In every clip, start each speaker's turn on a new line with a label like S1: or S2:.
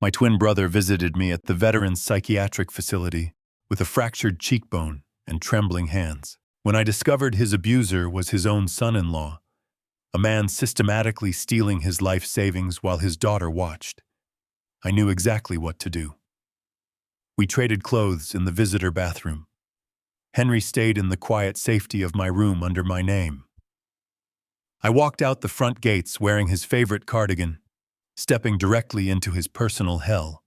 S1: My twin brother visited me at the veterans psychiatric facility with a fractured cheekbone and trembling hands. When I discovered his abuser was his own son-in-law, a man systematically stealing his life savings while his daughter watched, I knew exactly what to do. We traded clothes in the visitor bathroom. Henry stayed in the quiet safety of my room under my name. I walked out the front gates wearing his favorite cardigan, stepping directly into his personal hell.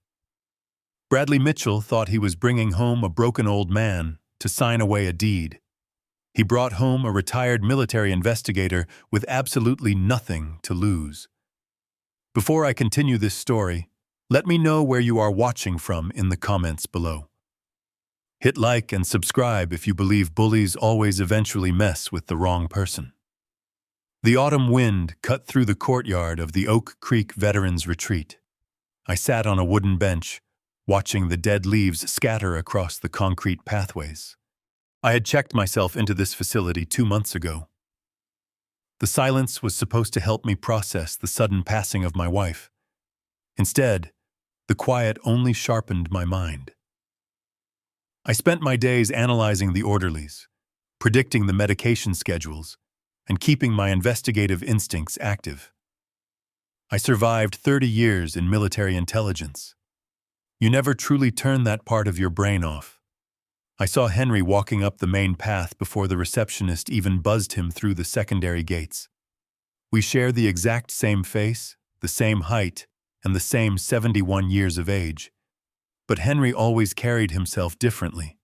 S1: Bradley Mitchell thought he was bringing home a broken old man to sign away a deed. He brought home a retired military investigator with absolutely nothing to lose. Before I continue this story, let me know where you are watching from in the comments below. Hit like and subscribe if you believe bullies always eventually mess with the wrong person. The autumn wind cut through the courtyard of the Oak Creek Veterans Retreat. I sat on a wooden bench, watching the dead leaves scatter across the concrete pathways. I had checked myself into this facility 2 months ago. The silence was supposed to help me process the sudden passing of my wife. Instead, the quiet only sharpened my mind. I spent my days analyzing the orderlies, predicting the medication schedules, and keeping my investigative instincts active. I survived 30 years in military intelligence. You never truly turn that part of your brain off. I saw Henry walking up the main path before the receptionist even buzzed him through the secondary gates. We share the exact same face, the same height, and the same 71 years of age. But Henry always carried himself differently.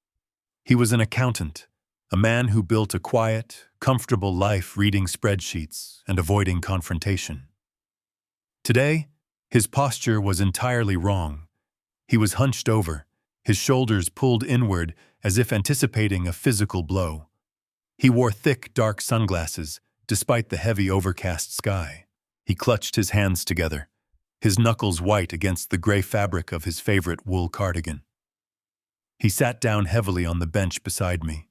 S1: He was an accountant, a man who built a quiet, comfortable life reading spreadsheets and avoiding confrontation. Today, his posture was entirely wrong. He was hunched over, his shoulders pulled inward as if anticipating a physical blow. He wore thick, dark sunglasses, despite the heavy overcast sky. He clutched his hands together, his knuckles white against the gray fabric of his favorite wool cardigan. He sat down heavily on the bench beside me.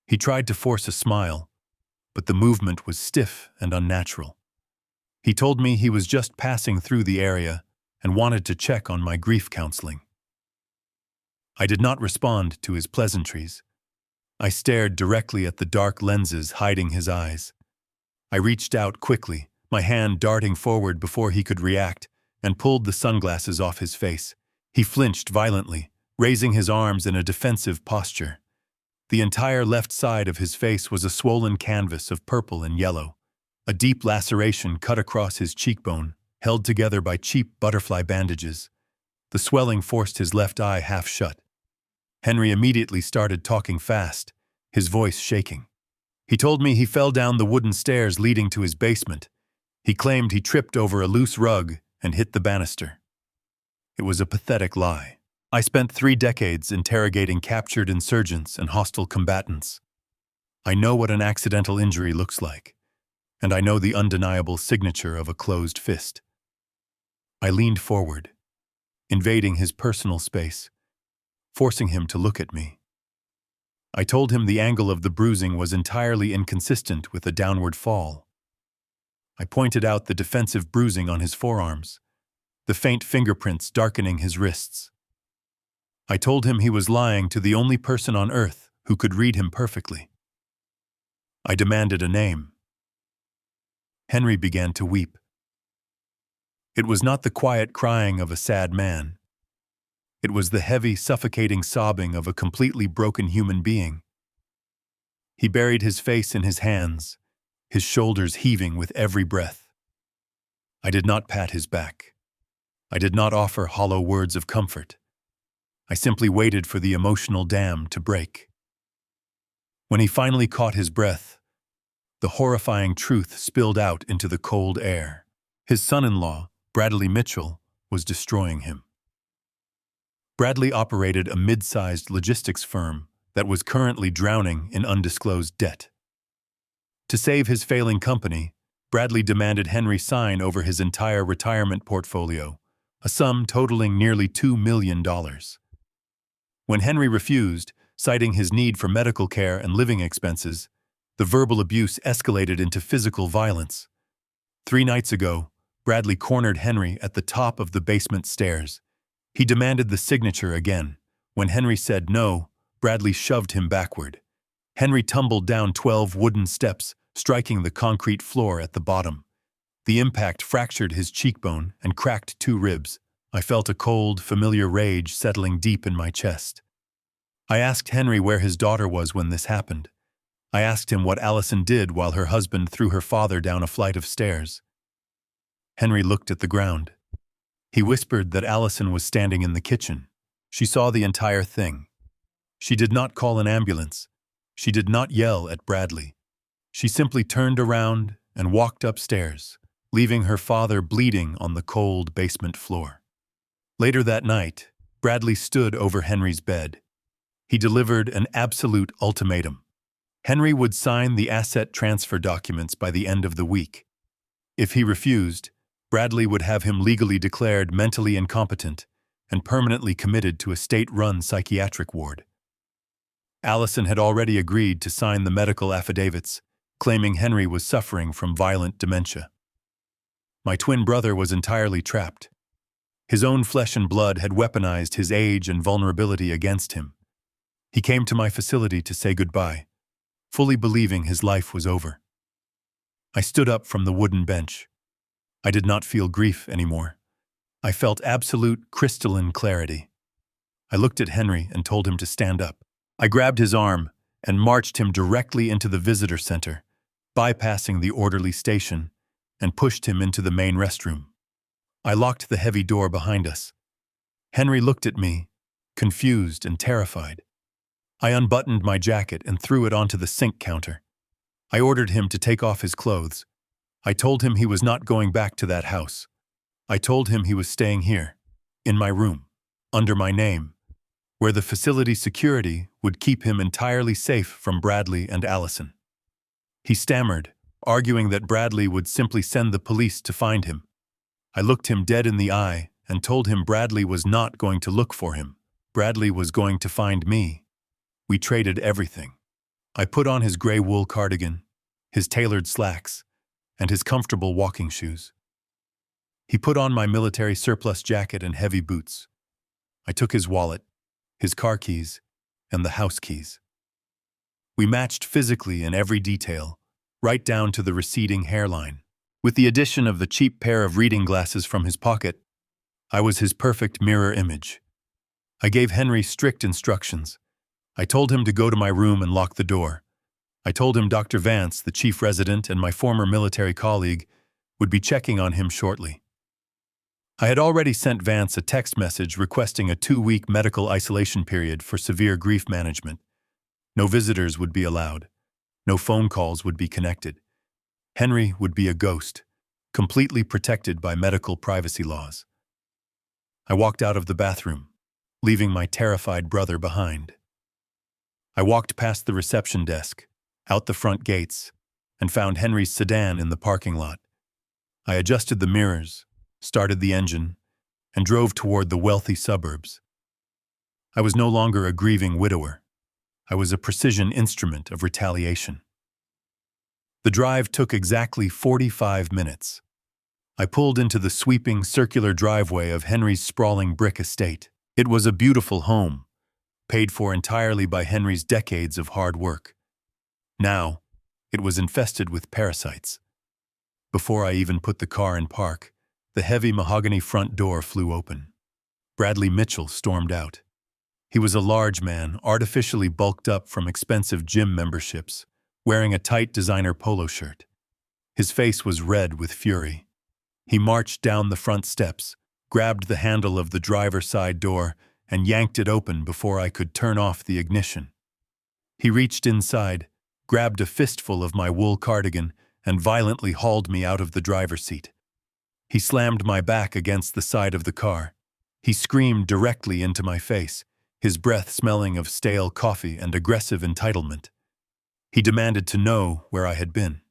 S1: He tried to force a smile, but the movement was stiff and unnatural. He told me he was just passing through the area and wanted to check on my grief counseling. I did not respond to his pleasantries. I stared directly at the dark lenses hiding his eyes. I reached out quickly, my hand darting forward before he could react, and pulled the sunglasses off his face. He flinched violently, raising his arms in a defensive posture. The entire left side of his face was a swollen canvas of purple and yellow. A deep laceration cut across his cheekbone, held together by cheap butterfly bandages. The swelling forced his left eye half shut. Henry immediately started talking fast, his voice shaking. He told me he fell down the wooden stairs leading to his basement. He claimed he tripped over a loose rug and hit the banister. It was a pathetic lie. I spent 3 decades interrogating captured insurgents and hostile combatants. I know what an accidental injury looks like, and I know the undeniable signature of a closed fist. I leaned forward, invading his personal space, forcing him to look at me. I told him the angle of the bruising was entirely inconsistent with a downward fall. I pointed out the defensive bruising on his forearms, the faint fingerprints darkening his wrists. I told him he was lying to the only person on earth who could read him perfectly. I demanded a name. Henry began to weep. It was not the quiet crying of a sad man. It was the heavy, suffocating sobbing of a completely broken human being. He buried his face in his hands, his shoulders heaving with every breath. I did not pat his back. I did not offer hollow words of comfort. I simply waited for the emotional dam to break. When he finally caught his breath, the horrifying truth spilled out into the cold air. His son-in-law, Bradley Mitchell, was destroying him. Bradley operated a mid-sized logistics firm that was currently drowning in undisclosed debt. To save his failing company, Bradley demanded Henry sign over his entire retirement portfolio, a sum totaling nearly $2 million. When Henry refused, citing his need for medical care and living expenses, the verbal abuse escalated into physical violence. 3 nights ago, Bradley cornered Henry at the top of the basement stairs. He demanded the signature again. When Henry said no, Bradley shoved him backward. Henry tumbled down 12 wooden steps, striking the concrete floor at the bottom. The impact fractured his cheekbone and cracked 2 ribs. I felt a cold, familiar rage settling deep in my chest. I asked Henry where his daughter was when this happened. I asked him what Allison did while her husband threw her father down a flight of stairs. Henry looked at the ground. He whispered that Allison was standing in the kitchen. She saw the entire thing. She did not call an ambulance. She did not yell at Bradley. She simply turned around and walked upstairs, leaving her father bleeding on the cold basement floor. Later that night, Bradley stood over Henry's bed. He delivered an absolute ultimatum. Henry would sign the asset transfer documents by the end of the week. If he refused, Bradley would have him legally declared mentally incompetent and permanently committed to a state-run psychiatric ward. Allison had already agreed to sign the medical affidavits, claiming Henry was suffering from violent dementia. My twin brother was entirely trapped. His own flesh and blood had weaponized his age and vulnerability against him. He came to my facility to say goodbye, fully believing his life was over. I stood up from the wooden bench. I did not feel grief anymore. I felt absolute crystalline clarity. I looked at Henry and told him to stand up. I grabbed his arm and marched him directly into the visitor center, bypassing the orderly station, and pushed him into the main restroom. I locked the heavy door behind us. Henry looked at me, confused and terrified. I unbuttoned my jacket and threw it onto the sink counter. I ordered him to take off his clothes. I told him he was not going back to that house. I told him he was staying here, in my room, under my name, where the facility security would keep him entirely safe from Bradley and Allison. He stammered, arguing that Bradley would simply send the police to find him. I looked him dead in the eye and told him Bradley was not going to look for him. Bradley was going to find me. We traded everything. I put on his gray wool cardigan, his tailored slacks, and his comfortable walking shoes. He put on my military surplus jacket and heavy boots. I took his wallet, his car keys, and the house keys. We matched physically in every detail, right down to the receding hairline. With the addition of the cheap pair of reading glasses from his pocket, I was his perfect mirror image. I gave Henry strict instructions. I told him to go to my room and lock the door. I told him Dr. Vance, the chief resident and my former military colleague, would be checking on him shortly. I had already sent Vance a text message requesting a 2-week medical isolation period for severe grief management. No visitors would be allowed. No phone calls would be connected. Henry would be a ghost, completely protected by medical privacy laws. I walked out of the bathroom, leaving my terrified brother behind. I walked past the reception desk, out the front gates, and found Henry's sedan in the parking lot. I adjusted the mirrors, started the engine, and drove toward the wealthy suburbs. I was no longer a grieving widower. I was a precision instrument of retaliation. The drive took exactly 45 minutes. I pulled into the sweeping circular driveway of Henry's sprawling brick estate. It was a beautiful home, paid for entirely by Henry's decades of hard work. Now, it was infested with parasites. Before I even put the car in park, the heavy mahogany front door flew open. Bradley Mitchell stormed out. He was a large man, artificially bulked up from expensive gym memberships, wearing a tight designer polo shirt. His face was red with fury. He marched down the front steps, grabbed the handle of the driver's side door, and yanked it open before I could turn off the ignition. He reached inside, grabbed a fistful of my wool cardigan, and violently hauled me out of the driver's seat. He slammed my back against the side of the car. He screamed directly into my face, his breath smelling of stale coffee and aggressive entitlement. He demanded to know where I had been.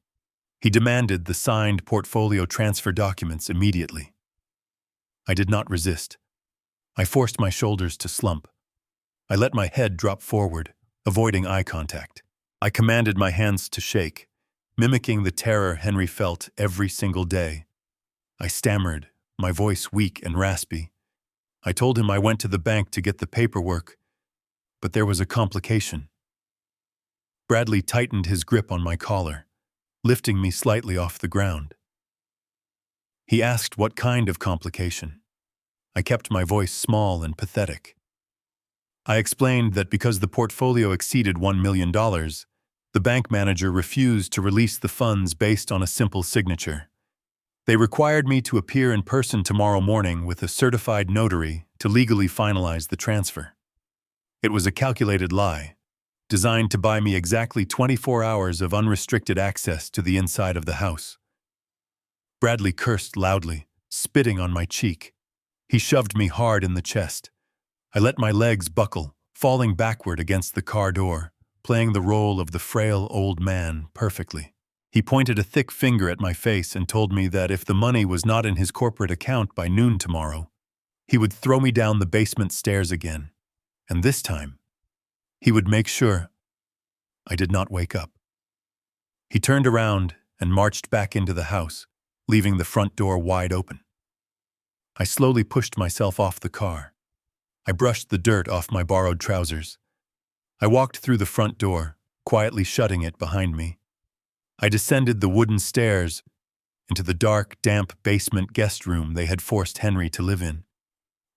S1: He demanded the signed portfolio transfer documents immediately. I did not resist. I forced my shoulders to slump. I let my head drop forward, avoiding eye contact. I commanded my hands to shake, mimicking the terror Henry felt every single day. I stammered, my voice weak and raspy. I told him I went to the bank to get the paperwork, but there was a complication. Bradley tightened his grip on my collar, lifting me slightly off the ground. He asked what kind of complication. I kept my voice small and pathetic. I explained that because the portfolio exceeded $1 million, the bank manager refused to release the funds based on a simple signature. They required me to appear in person tomorrow morning with a certified notary to legally finalize the transfer. It was a calculated lie, designed to buy me exactly 24 hours of unrestricted access to the inside of the house. Bradley cursed loudly, spitting on my cheek. He shoved me hard in the chest. I let my legs buckle, falling backward against the car door, playing the role of the frail old man perfectly. He pointed a thick finger at my face and told me that if the money was not in his corporate account by noon tomorrow, he would throw me down the basement stairs again. And this time, he would make sure I did not wake up. He turned around and marched back into the house, leaving the front door wide open. I slowly pushed myself off the car. I brushed the dirt off my borrowed trousers. I walked through the front door, quietly shutting it behind me. I descended the wooden stairs into the dark, damp basement guest room they had forced Henry to live in.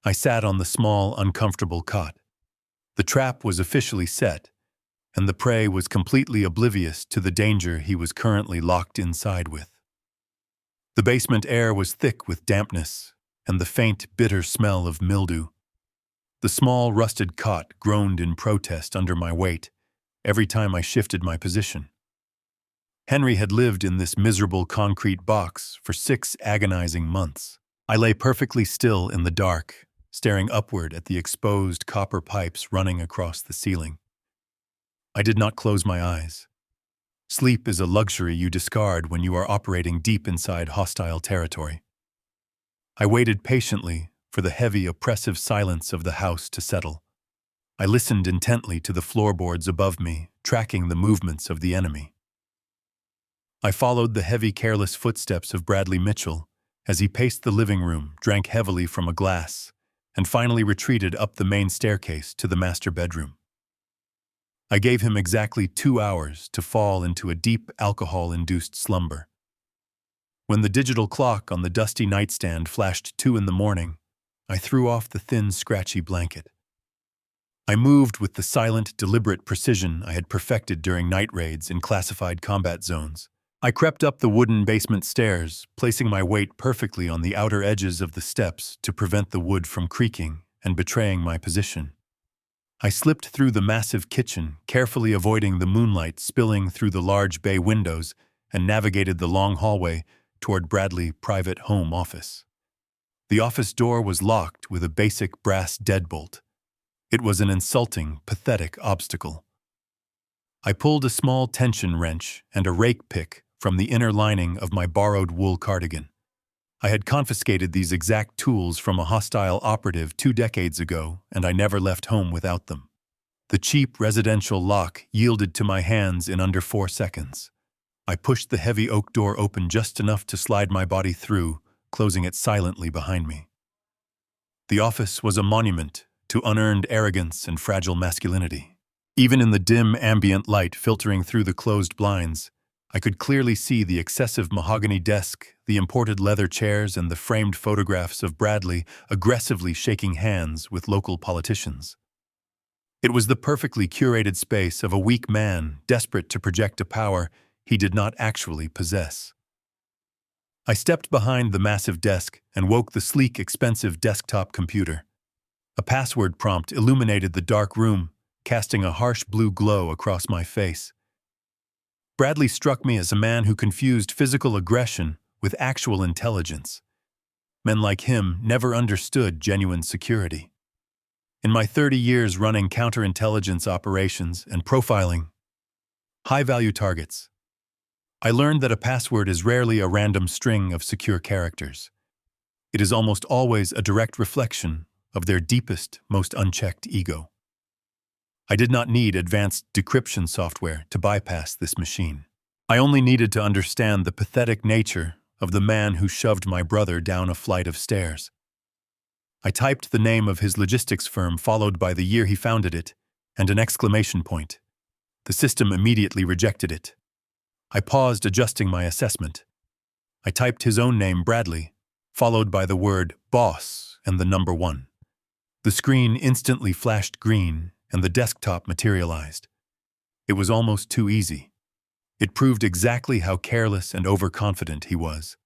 S1: I sat on the small, uncomfortable cot. The trap was officially set, and the prey was completely oblivious to the danger he was currently locked inside with. The basement air was thick with dampness and the faint, bitter smell of mildew. The small, rusted cot groaned in protest under my weight every time I shifted my position. Henry had lived in this miserable concrete box for 6 agonizing months. I lay perfectly still in the dark, staring upward at the exposed copper pipes running across the ceiling. I did not close my eyes. Sleep is a luxury you discard when you are operating deep inside hostile territory. I waited patiently for the heavy, oppressive silence of the house to settle. I listened intently to the floorboards above me, tracking the movements of the enemy. I followed the heavy, careless footsteps of Bradley Mitchell as he paced the living room, drank heavily from a glass, and finally retreated up the main staircase to the master bedroom. I gave him exactly 2 hours to fall into a deep alcohol-induced slumber. When the digital clock on the dusty nightstand flashed 2 a.m, I threw off the thin, scratchy blanket. I moved with the silent, deliberate precision I had perfected during night raids in classified combat zones. I crept up the wooden basement stairs, placing my weight perfectly on the outer edges of the steps to prevent the wood from creaking and betraying my position. I slipped through the massive kitchen, carefully avoiding the moonlight spilling through the large bay windows, and navigated the long hallway toward Bradley's private home office. The office door was locked with a basic brass deadbolt. It was an insulting, pathetic obstacle. I pulled a small tension wrench and a rake pick from the inner lining of my borrowed wool cardigan. I had confiscated these exact tools from a hostile operative 2 decades ago, and I never left home without them. The cheap residential lock yielded to my hands in under 4 seconds. I pushed the heavy oak door open just enough to slide my body through, closing it silently behind me. The office was a monument to unearned arrogance and fragile masculinity. Even in the dim ambient light filtering through the closed blinds, I could clearly see the excessive mahogany desk, the imported leather chairs, and the framed photographs of Bradley aggressively shaking hands with local politicians. It was the perfectly curated space of a weak man desperate to project a power he did not actually possess. I stepped behind the massive desk and woke the sleek, expensive desktop computer. A password prompt illuminated the dark room, casting a harsh blue glow across my face. Bradley struck me as a man who confused physical aggression with actual intelligence. Men like him never understood genuine security. In my 30 years running counterintelligence operations and profiling high-value targets, I learned that a password is rarely a random string of secure characters. It is almost always a direct reflection of their deepest, most unchecked ego. I did not need advanced decryption software to bypass this machine. I only needed to understand the pathetic nature of the man who shoved my brother down a flight of stairs. I typed the name of his logistics firm followed by the year he founded it and an exclamation point. The system immediately rejected it. I paused, adjusting my assessment. I typed his own name, Bradley, followed by the word boss and the number 1. The screen instantly flashed green and the desktop materialized. It was almost too easy. It proved exactly how careless and overconfident he was.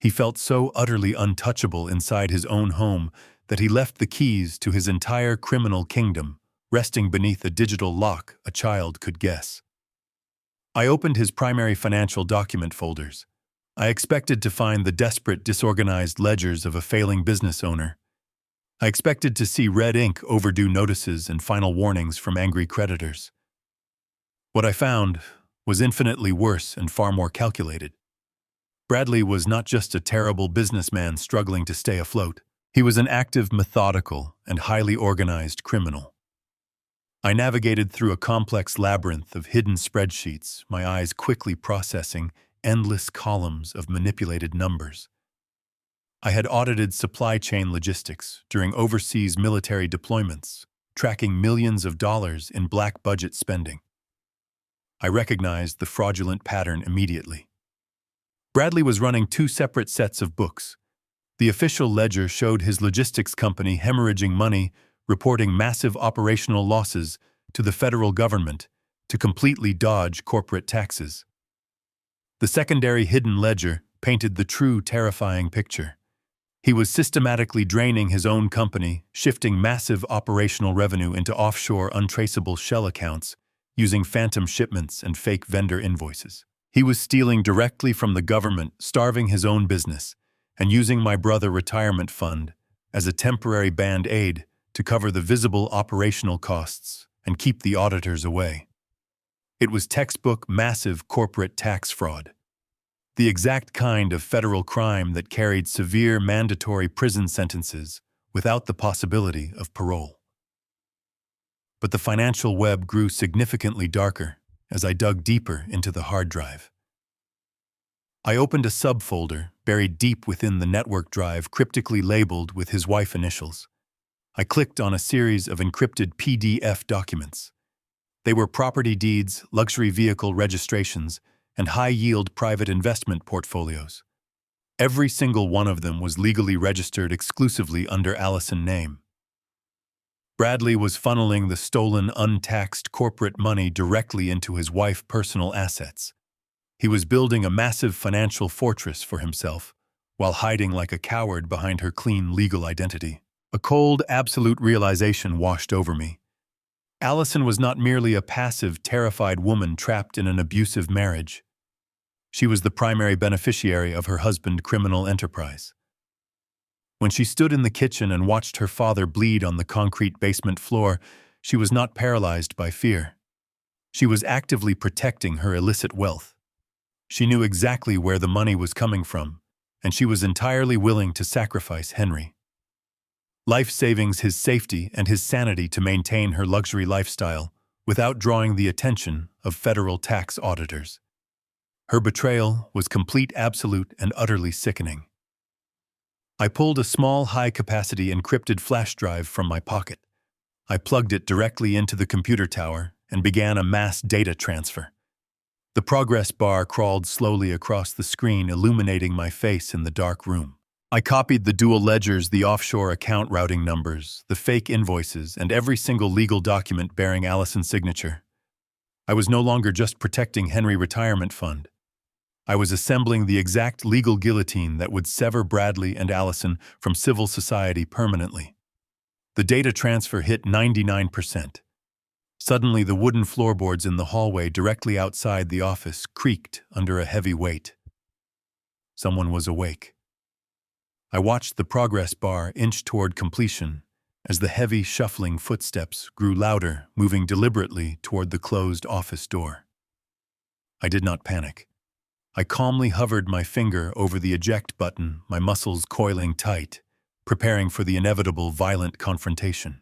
S1: He felt so utterly untouchable inside his own home that he left the keys to his entire criminal kingdom resting beneath a digital lock a child could guess. I opened his primary financial document folders. I expected to find the desperate, disorganized ledgers of a failing business owner. I expected to see red ink, overdue notices, and final warnings from angry creditors. What I found was infinitely worse and far more calculated. Bradley was not just a terrible businessman struggling to stay afloat. He was an active, methodical, and highly organized criminal. I navigated through a complex labyrinth of hidden spreadsheets, my eyes quickly processing endless columns of manipulated numbers. I had audited supply chain logistics during overseas military deployments, tracking millions of dollars in black budget spending. I recognized the fraudulent pattern immediately. Bradley was running 2 separate sets of books. The official ledger showed his logistics company hemorrhaging money, reporting massive operational losses to the federal government to completely dodge corporate taxes. The secondary hidden ledger painted the true terrifying picture. He was systematically draining his own company, shifting massive operational revenue into offshore untraceable shell accounts, using phantom shipments and fake vendor invoices. He was stealing directly from the government, starving his own business, and using my brother retirement fund as a temporary band-aid to cover the visible operational costs and keep the auditors away. It was textbook massive corporate tax fraud. The exact kind of federal crime that carried severe mandatory prison sentences without the possibility of parole. But the financial web grew significantly darker as I dug deeper into the hard drive. I opened a subfolder buried deep within the network drive, cryptically labeled with his wife's initials. I clicked on a series of encrypted PDF documents. They were property deeds, luxury vehicle registrations, and high-yield private investment portfolios. Every single one of them was legally registered exclusively under Allison's name. Bradley was funneling the stolen, untaxed corporate money directly into his wife's personal assets. He was building a massive financial fortress for himself, while hiding like a coward behind her clean legal identity. A cold, absolute realization washed over me. Allison was not merely a passive, terrified woman trapped in an abusive marriage. She was the primary beneficiary of her husband's criminal enterprise. When she stood in the kitchen and watched her father bleed on the concrete basement floor, she was not paralyzed by fear. She was actively protecting her illicit wealth. She knew exactly where the money was coming from, and she was entirely willing to sacrifice Henry. Life savings, his safety, and his sanity to maintain her luxury lifestyle without drawing the attention of federal tax auditors. Her betrayal was complete, absolute, and utterly sickening. I pulled a small, high-capacity encrypted flash drive from my pocket. I plugged it directly into the computer tower and began a mass data transfer. The progress bar crawled slowly across the screen, illuminating my face in the dark room. I copied the dual ledgers, the offshore account routing numbers, the fake invoices, and every single legal document bearing Allison's signature. I was no longer just protecting Henry Retirement Fund. I was assembling the exact legal guillotine that would sever Bradley and Allison from civil society permanently. The data transfer hit 99%. Suddenly, the wooden floorboards in the hallway directly outside the office creaked under a heavy weight. Someone was awake. I watched the progress bar inch toward completion as the heavy, shuffling footsteps grew louder, moving deliberately toward the closed office door. I did not panic. I calmly hovered my finger over the eject button, my muscles coiling tight, preparing for the inevitable violent confrontation.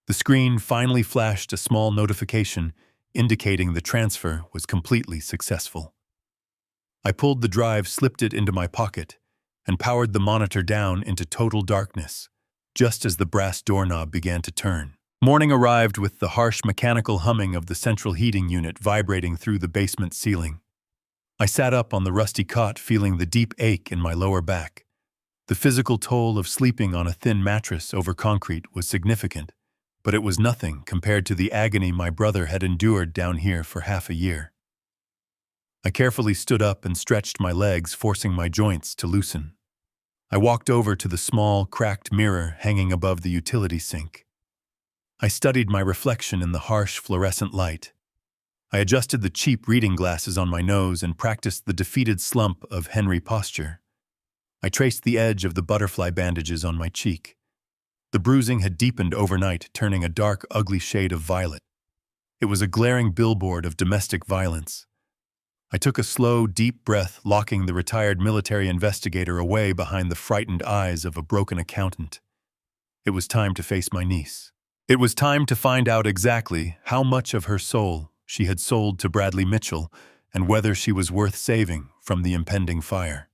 S1: The screen finally flashed a small notification indicating the transfer was completely successful. I pulled the drive, slipped it into my pocket, and powered the monitor down into total darkness, just as the brass doorknob began to turn. Morning arrived with the harsh mechanical humming of the central heating unit vibrating through the basement ceiling. I sat up on the rusty cot, feeling the deep ache in my lower back. The physical toll of sleeping on a thin mattress over concrete was significant, but it was nothing compared to the agony my brother had endured down here for half a year. I carefully stood up and stretched my legs, forcing my joints to loosen. I walked over to the small, cracked mirror hanging above the utility sink. I studied my reflection in the harsh fluorescent light. I adjusted the cheap reading glasses on my nose and practiced the defeated slump of Henry posture. I traced the edge of the butterfly bandages on my cheek. The bruising had deepened overnight, turning a dark, ugly shade of violet. It was a glaring billboard of domestic violence. I took a slow, deep breath, locking the retired military investigator away behind the frightened eyes of a broken accountant. It was time to face my niece. It was time to find out exactly how much of her soul she had sold to Bradley Mitchell and whether she was worth saving from the impending fire.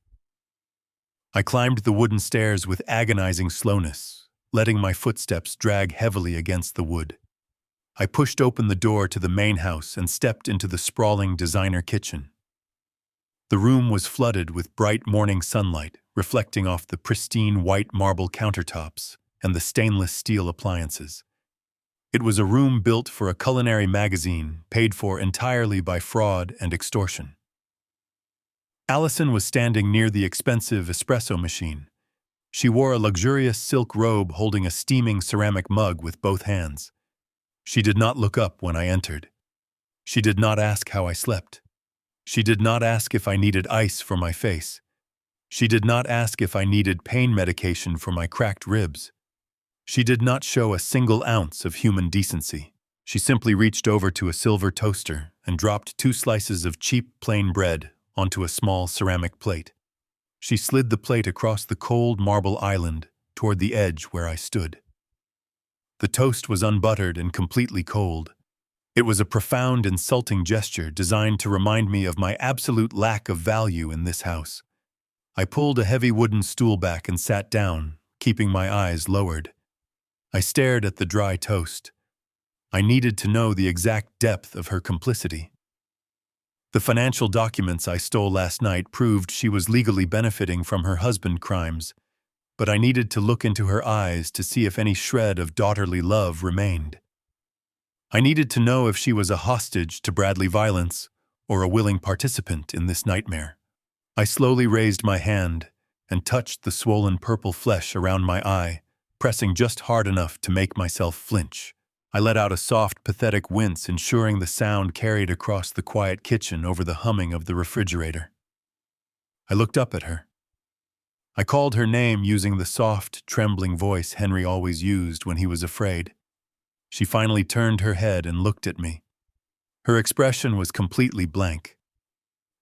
S1: I climbed the wooden stairs with agonizing slowness, letting my footsteps drag heavily against the wood. I pushed open the door to the main house and stepped into the sprawling designer kitchen. The room was flooded with bright morning sunlight, reflecting off the pristine white marble countertops and the stainless steel appliances. It was a room built for a culinary magazine, paid for entirely by fraud and extortion. Allison was standing near the expensive espresso machine. She wore a luxurious silk robe holding a steaming ceramic mug with both hands. She did not look up when I entered. She did not ask how I slept. She did not ask if I needed ice for my face. She did not ask if I needed pain medication for my cracked ribs. She did not show a single ounce of human decency. She simply reached over to a silver toaster and dropped 2 slices of cheap plain bread onto a small ceramic plate. She slid the plate across the cold marble island toward the edge where I stood. The toast was unbuttered and completely cold. It was a profound, insulting gesture designed to remind me of my absolute lack of value in this house. I pulled a heavy wooden stool back and sat down, keeping my eyes lowered. I stared at the dry toast. I needed to know the exact depth of her complicity. The financial documents I stole last night proved she was legally benefiting from her husband's crimes, but I needed to look into her eyes to see if any shred of daughterly love remained. I needed to know if she was a hostage to Bradley violence or a willing participant in this nightmare. I slowly raised my hand and touched the swollen purple flesh around my eye, pressing just hard enough to make myself flinch. I let out a soft, pathetic wince, ensuring the sound carried across the quiet kitchen over the humming of the refrigerator. I looked up at her. I called her name using the soft, trembling voice Henry always used when he was afraid. She finally turned her head and looked at me. Her expression was completely blank.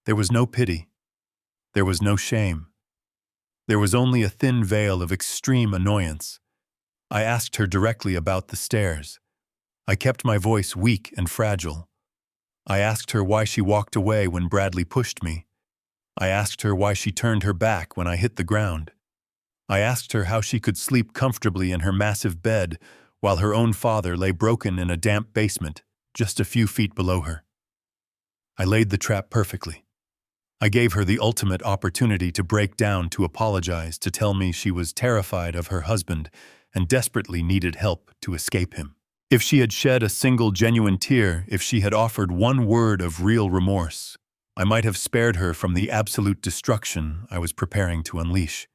S1: There was no pity. There was no shame. There was only a thin veil of extreme annoyance. I asked her directly about the stairs. I kept my voice weak and fragile. I asked her why she walked away when Bradley pushed me. I asked her why she turned her back when I hit the ground. I asked her how she could sleep comfortably in her massive bed while her own father lay broken in a damp basement just a few feet below her. I laid the trap perfectly. I gave her the ultimate opportunity to break down, to apologize, to tell me she was terrified of her husband and desperately needed help to escape him. If she had shed a single genuine tear, if she had offered one word of real remorse, I might have spared her from the absolute destruction I was preparing to unleash.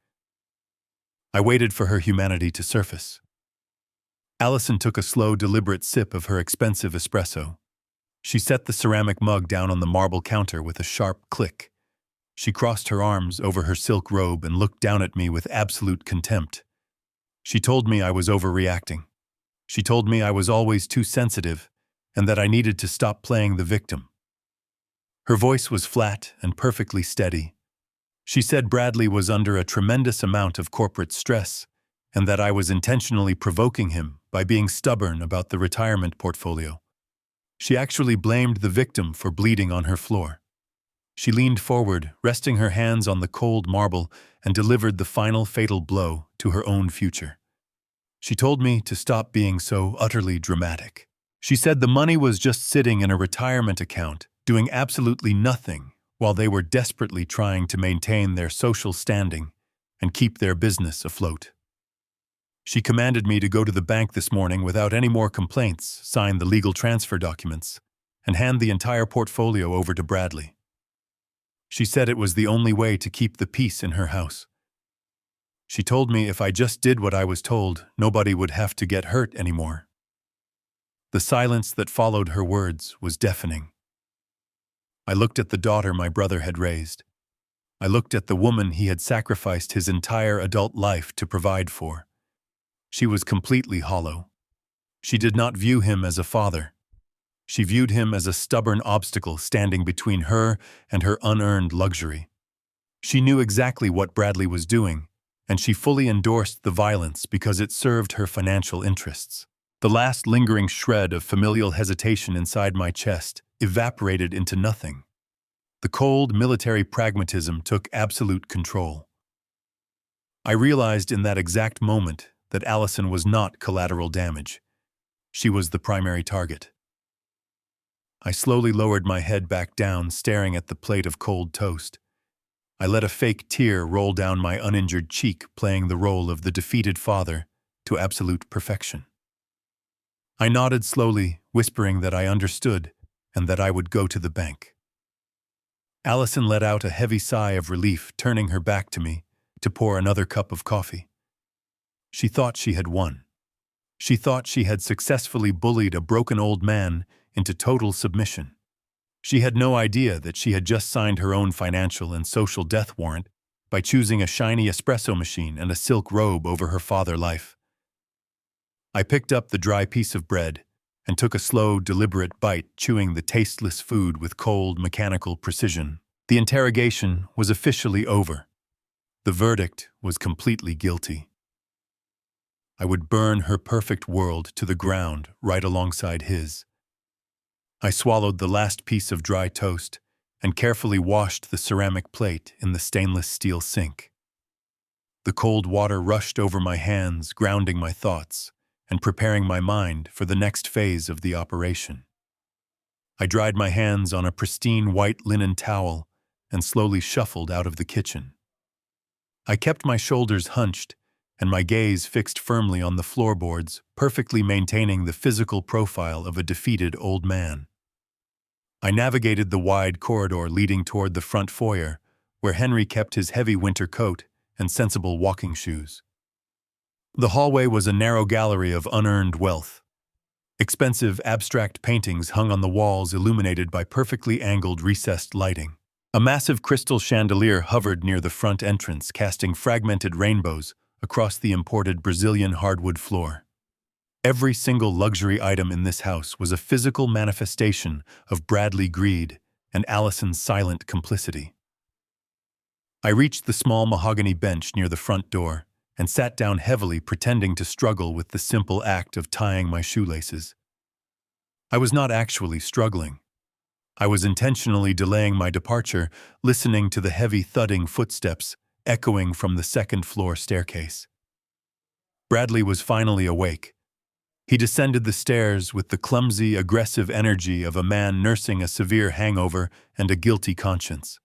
S1: I waited for her humanity to surface. Allison took a slow, deliberate sip of her expensive espresso. She set the ceramic mug down on the marble counter with a sharp click. She crossed her arms over her silk robe and looked down at me with absolute contempt. She told me I was overreacting. She told me I was always too sensitive and that I needed to stop playing the victim. Her voice was flat and perfectly steady. She said Bradley was under a tremendous amount of corporate stress and that I was intentionally provoking him by being stubborn about the retirement portfolio. She actually blamed the victim for bleeding on her floor. She leaned forward, resting her hands on the cold marble, and delivered the final fatal blow to her own future. She told me to stop being so utterly dramatic. She said the money was just sitting in a retirement account, doing absolutely nothing, while they were desperately trying to maintain their social standing and keep their business afloat. She commanded me to go to the bank this morning without any more complaints, sign the legal transfer documents, and hand the entire portfolio over to Bradley. She said it was the only way to keep the peace in her house. She told me if I just did what I was told, nobody would have to get hurt anymore. The silence that followed her words was deafening. I looked at the daughter my brother had raised. I looked at the woman he had sacrificed his entire adult life to provide for. She was completely hollow. She did not view him as a father. She viewed him as a stubborn obstacle standing between her and her unearned luxury. She knew exactly what Bradley was doing, and she fully endorsed the violence because it served her financial interests. The last lingering shred of familial hesitation inside my chest evaporated into nothing. The cold military pragmatism took absolute control. I realized in that exact moment that Allison was not collateral damage. She was the primary target. I slowly lowered my head back down, staring at the plate of cold toast. I let a fake tear roll down my uninjured cheek, playing the role of the defeated father to absolute perfection. I nodded slowly, whispering that I understood and that I would go to the bank. Allison let out a heavy sigh of relief, turning her back to me to pour another cup of coffee. She thought she had won. She thought she had successfully bullied a broken old man into total submission. She had no idea that she had just signed her own financial and social death warrant by choosing a shiny espresso machine and a silk robe over her father life. I picked up the dry piece of bread and took a slow, deliberate bite, chewing the tasteless food with cold, mechanical precision. The interrogation was officially over. The verdict was completely guilty. I would burn her perfect world to the ground right alongside his. I swallowed the last piece of dry toast and carefully washed the ceramic plate in the stainless steel sink. The cold water rushed over my hands, grounding my thoughts and preparing my mind for the next phase of the operation. I dried my hands on a pristine white linen towel and slowly shuffled out of the kitchen. I kept my shoulders hunched and my gaze fixed firmly on the floorboards, perfectly maintaining the physical profile of a defeated old man. I navigated the wide corridor leading toward the front foyer, where Henry kept his heavy winter coat and sensible walking shoes. The hallway was a narrow gallery of unearned wealth. Expensive, abstract paintings hung on the walls, illuminated by perfectly angled, recessed lighting. A massive crystal chandelier hovered near the front entrance, casting fragmented rainbows across the imported Brazilian hardwood floor. Every single luxury item in this house was a physical manifestation of Bradley greed and Allison's silent complicity. I reached the small mahogany bench near the front door and sat down heavily, pretending to struggle with the simple act of tying my shoelaces. I was not actually struggling. I was intentionally delaying my departure, listening to the heavy thudding footsteps echoing from the second-floor staircase. Bradley was finally awake. He descended the stairs with the clumsy, aggressive energy of a man nursing a severe hangover and a guilty conscience.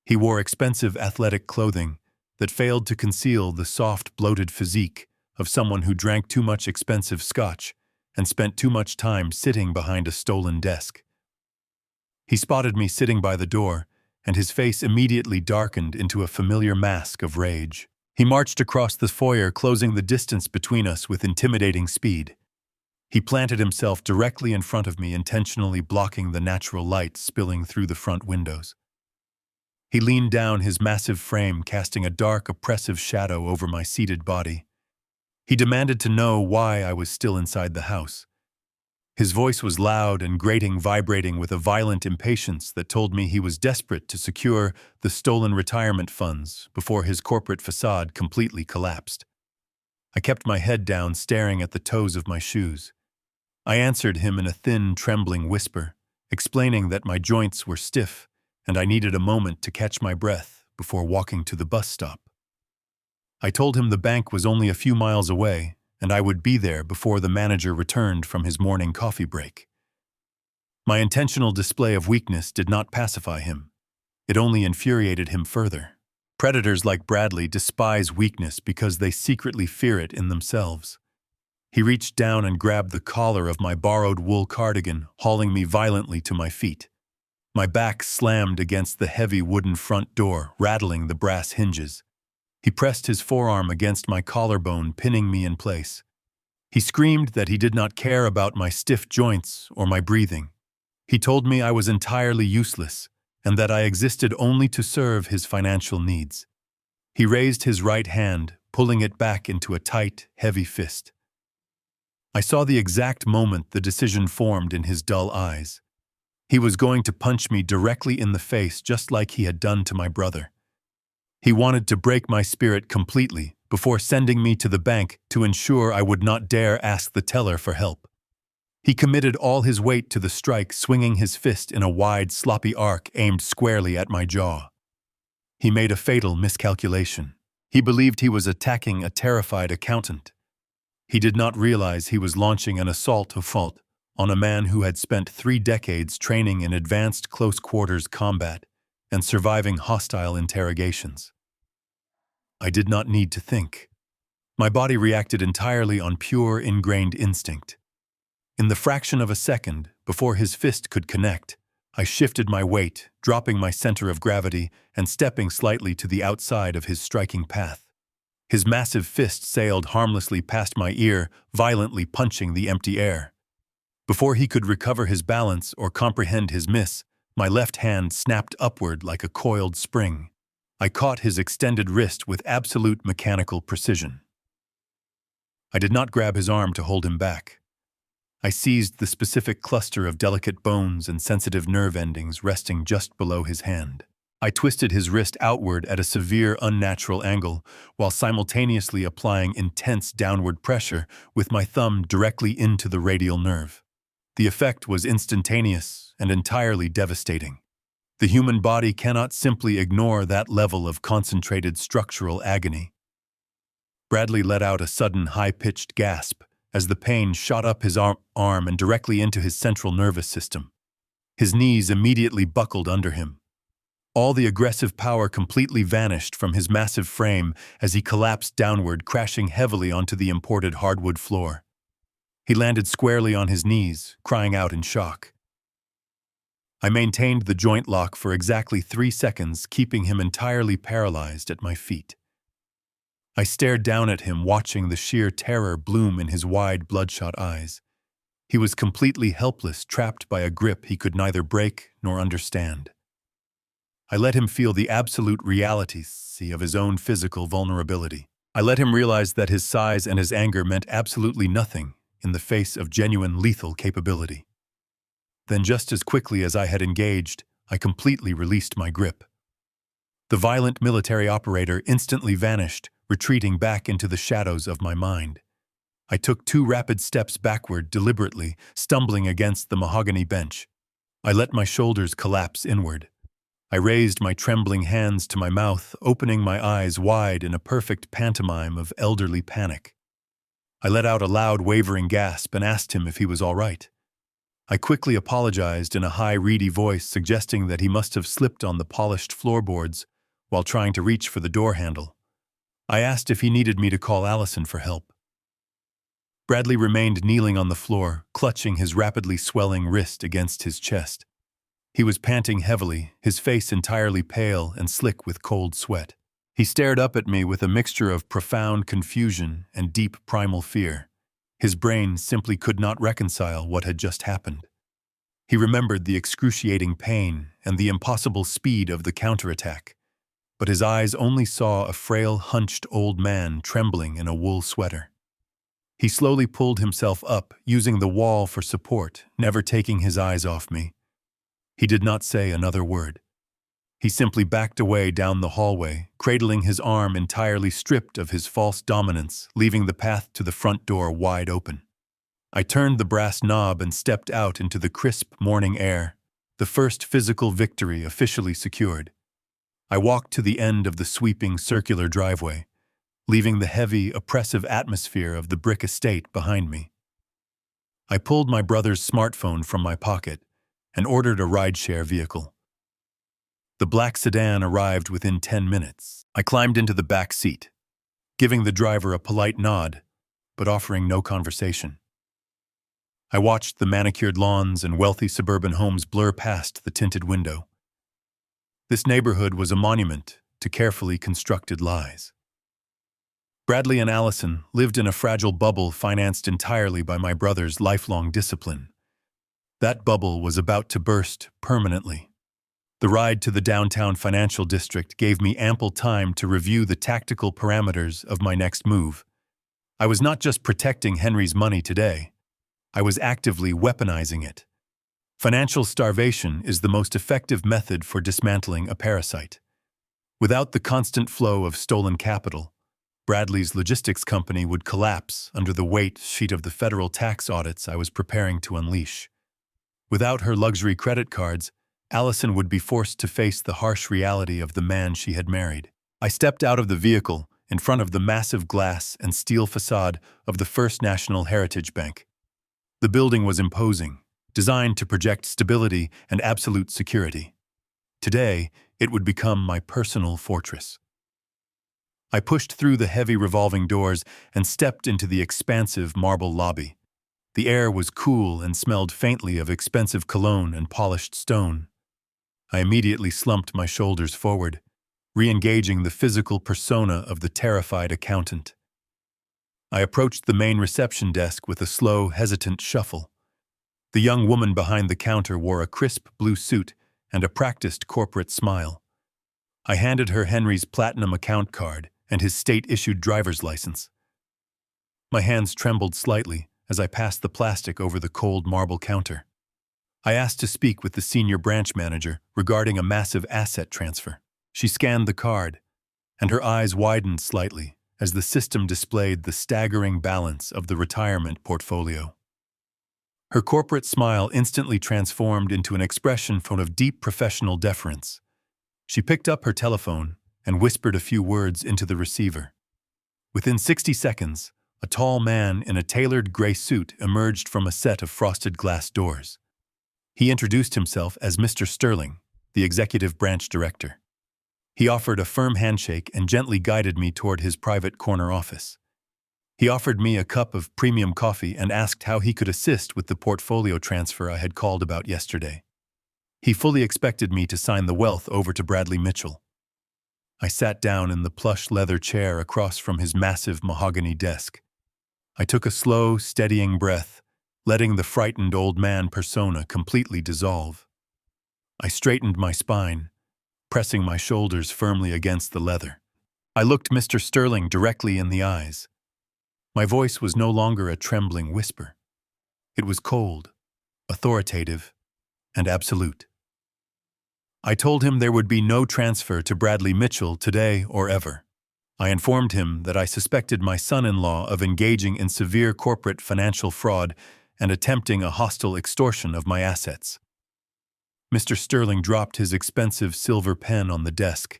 S1: He wore expensive athletic clothing that failed to conceal the soft, bloated physique of someone who drank too much expensive scotch and spent too much time sitting behind a stolen desk. He spotted me sitting by the door, and his face immediately darkened into a familiar mask of rage. He marched across the foyer, closing the distance between us with intimidating speed. He planted himself directly in front of me, intentionally blocking the natural light spilling through the front windows. He leaned down, his massive frame casting a dark, oppressive shadow over my seated body. He demanded to know why I was still inside the house. His voice was loud and grating, vibrating with a violent impatience that told me he was desperate to secure the stolen retirement funds before his corporate facade completely collapsed. I kept my head down, staring at the toes of my shoes. I answered him in a thin, trembling whisper, explaining that my joints were stiff and I needed a moment to catch my breath before walking to the bus stop. I told him the bank was only a few miles away, and I would be there before the manager returned from his morning coffee break. My intentional display of weakness did not pacify him. It only infuriated him further. Predators like Bradley despise weakness because they secretly fear it in themselves. He reached down and grabbed the collar of my borrowed wool cardigan, hauling me violently to my feet. My back slammed against the heavy wooden front door, rattling the brass hinges. He pressed his forearm against my collarbone, pinning me in place. He screamed that he did not care about my stiff joints or my breathing. He told me I was entirely useless and that I existed only to serve his financial needs. He raised his right hand, pulling it back into a tight, heavy fist. I saw the exact moment the decision formed in his dull eyes. He was going to punch me directly in the face just like he had done to my brother. He wanted to break my spirit completely before sending me to the bank to ensure I would not dare ask the teller for help. He committed all his weight to the strike, swinging his fist in a wide, sloppy arc aimed squarely at my jaw. He made a fatal miscalculation. He believed he was attacking a terrified accountant. He did not realize he was launching an assault on a man who had spent 3 decades training in advanced close-quarters combat and surviving hostile interrogations. I did not need to think. My body reacted entirely on pure, ingrained instinct. In the fraction of a second, before his fist could connect, I shifted my weight, dropping my center of gravity and stepping slightly to the outside of his striking path. His massive fist sailed harmlessly past my ear, violently punching the empty air. Before he could recover his balance or comprehend his miss, my left hand snapped upward like a coiled spring. I caught his extended wrist with absolute mechanical precision. I did not grab his arm to hold him back. I seized the specific cluster of delicate bones and sensitive nerve endings resting just below his hand. I twisted his wrist outward at a severe, unnatural angle, while simultaneously applying intense downward pressure with my thumb directly into the radial nerve. The effect was instantaneous and entirely devastating. The human body cannot simply ignore that level of concentrated structural agony. Bradley let out a sudden, high-pitched gasp as the pain shot up his arm and directly into his central nervous system. His knees immediately buckled under him. All the aggressive power completely vanished from his massive frame as he collapsed downward, crashing heavily onto the imported hardwood floor. He landed squarely on his knees, crying out in shock. I maintained the joint lock for exactly 3 seconds, keeping him entirely paralyzed at my feet. I stared down at him, watching the sheer terror bloom in his wide, bloodshot eyes. He was completely helpless, trapped by a grip he could neither break nor understand. I let him feel the absolute reality of his own physical vulnerability. I let him realize that his size and his anger meant absolutely nothing in the face of genuine lethal capability. Then, just as quickly as I had engaged, I completely released my grip. The violent military operator instantly vanished, retreating back into the shadows of my mind. I took 2 rapid steps backward, deliberately, stumbling against the mahogany bench. I let my shoulders collapse inward. I raised my trembling hands to my mouth, opening my eyes wide in a perfect pantomime of elderly panic. I let out a loud, wavering gasp and asked him if he was all right. I quickly apologized in a high, reedy voice, suggesting that he must have slipped on the polished floorboards while trying to reach for the door handle. I asked if he needed me to call Allison for help. Bradley remained kneeling on the floor, clutching his rapidly swelling wrist against his chest. He was panting heavily, his face entirely pale and slick with cold sweat. He stared up at me with a mixture of profound confusion and deep primal fear. His brain simply could not reconcile what had just happened. He remembered the excruciating pain and the impossible speed of the counterattack, but his eyes only saw a frail, hunched old man trembling in a wool sweater. He slowly pulled himself up, using the wall for support, never taking his eyes off me. He did not say another word. He simply backed away down the hallway, cradling his arm entirely stripped of his false dominance, leaving the path to the front door wide open. I turned the brass knob and stepped out into the crisp morning air. the first physical victory officially secured. I walked to the end of the sweeping circular driveway, leaving the heavy, oppressive atmosphere of the brick estate behind me. I pulled my brother's smartphone from my pocket and ordered a rideshare vehicle. The black sedan arrived within 10 minutes. I climbed into the back seat, giving the driver a polite nod, but offering no conversation. I watched the manicured lawns and wealthy suburban homes blur past the tinted window. This neighborhood was a monument to carefully constructed lies. Bradley and Allison lived in a fragile bubble financed entirely by my brother's lifelong discipline. That bubble was about to burst permanently. The ride to the downtown financial district gave me ample time to review the tactical parameters of my next move. I was not just protecting Henry's money today. I was actively weaponizing it. Financial starvation is the most effective method for dismantling a parasite. Without the constant flow of stolen capital, Bradley's logistics company would collapse under the weight sheet of the federal tax audits I was preparing to unleash. Without her luxury credit cards, Allison would be forced to face the harsh reality of the man she had married. I stepped out of the vehicle in front of the massive glass and steel facade of the First National Heritage Bank. The building was imposing, designed to project stability and absolute security. Today, it would become my personal fortress. I pushed through the heavy revolving doors and stepped into the expansive marble lobby. The air was cool and smelled faintly of expensive cologne and polished stone. I immediately slumped my shoulders forward, re-engaging the physical persona of the terrified accountant. I approached the main reception desk with a slow, hesitant shuffle. The young woman behind the counter wore a crisp blue suit and a practiced corporate smile. I handed her Henry's platinum account card and his state-issued driver's license. My hands trembled slightly as I passed the plastic over the cold marble counter. I asked to speak with the senior branch manager regarding a massive asset transfer. She scanned the card, and her eyes widened slightly as the system displayed the staggering balance of the retirement portfolio. Her corporate smile instantly transformed into an expression full of deep professional deference. She picked up her telephone and whispered a few words into the receiver. Within 60 seconds, a tall man in a tailored gray suit emerged from a set of frosted glass doors. He introduced himself as Mr. Sterling, the executive branch director. He offered a firm handshake and gently guided me toward his private corner office. He offered me a cup of premium coffee and asked how he could assist with the portfolio transfer I had called about yesterday. He fully expected me to sign the wealth over to Bradley Mitchell. I sat down in the plush leather chair across from his massive mahogany desk. I took a slow, steadying breath, letting the frightened old man persona completely dissolve. I straightened my spine, pressing my shoulders firmly against the leather. I looked Mr. Sterling directly in the eyes. My voice was no longer a trembling whisper. It was cold, authoritative, and absolute. I told him there would be no transfer to Bradley Mitchell today or ever. I informed him that I suspected my son-in-law of engaging in severe corporate financial fraud and attempting a hostile extortion of my assets. Mr. Sterling dropped his expensive silver pen on the desk,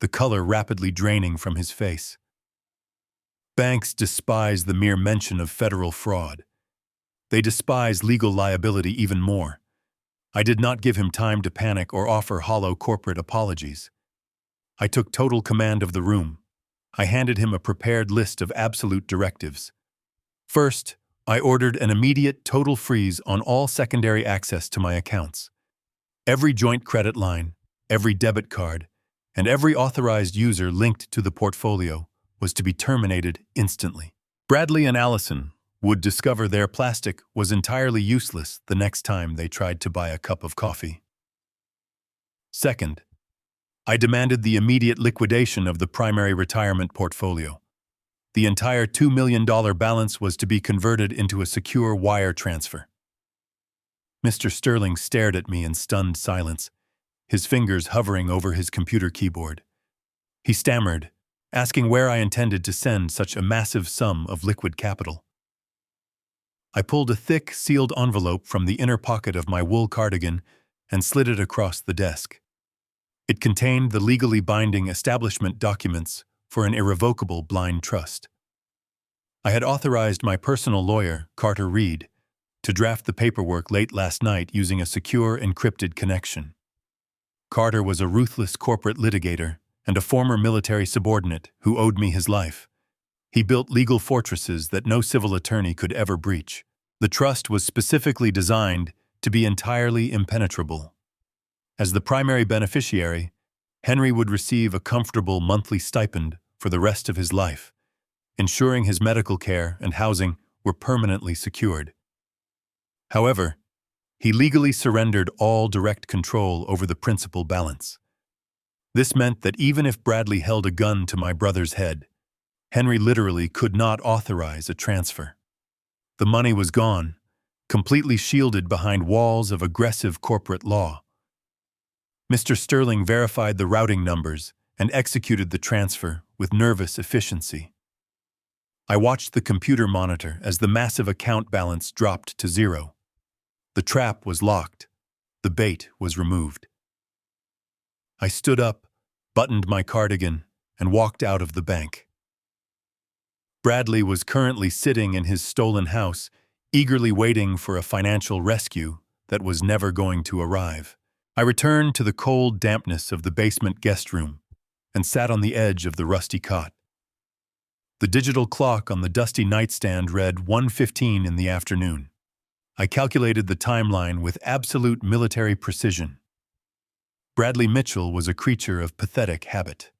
S1: the color rapidly draining from his face. Banks despise the mere mention of federal fraud. They despise legal liability even more. I did not give him time to panic or offer hollow corporate apologies. I took total command of the room. I handed him a prepared list of absolute directives. First, I ordered an immediate total freeze on all secondary access to my accounts. Every joint credit line, every debit card, and every authorized user linked to the portfolio was to be terminated instantly. Bradley and Allison would discover their plastic was entirely useless the next time they tried to buy a cup of coffee. Second, I demanded the immediate liquidation of the primary retirement portfolio. The entire $2 million balance was to be converted into a secure wire transfer. Mr. Sterling stared at me in stunned silence, his fingers hovering over his computer keyboard. He stammered, asking where I intended to send such a massive sum of liquid capital. I pulled a thick, sealed envelope from the inner pocket of my wool cardigan and slid it across the desk. It contained the legally binding establishment documents for an irrevocable blind trust. I had authorized my personal lawyer, Carter Reed, to draft the paperwork late last night using a secure encrypted connection. Carter was a ruthless corporate litigator and a former military subordinate who owed me his life. He built legal fortresses that no civil attorney could ever breach. The trust was specifically designed to be entirely impenetrable. As the primary beneficiary, Henry would receive a comfortable monthly stipend for the rest of his life, ensuring his medical care and housing were permanently secured. However, he legally surrendered all direct control over the principal balance. This meant that even if Bradley held a gun to my brother's head, Henry literally could not authorize a transfer. The money was gone, completely shielded behind walls of aggressive corporate law. Mr. Sterling verified the routing numbers and executed the transfer with nervous efficiency. I watched the computer monitor as the massive account balance dropped to zero. The trap was locked. The bait was removed. I stood up, buttoned my cardigan, and walked out of the bank. Bradley was currently sitting in his stolen house, eagerly waiting for a financial rescue that was never going to arrive. I returned to the cold dampness of the basement guest room and sat on the edge of the rusty cot. The digital clock on the dusty nightstand read 1:15 in the afternoon. I calculated the timeline with absolute military precision. Bradley Mitchell was a creature of pathetic habit.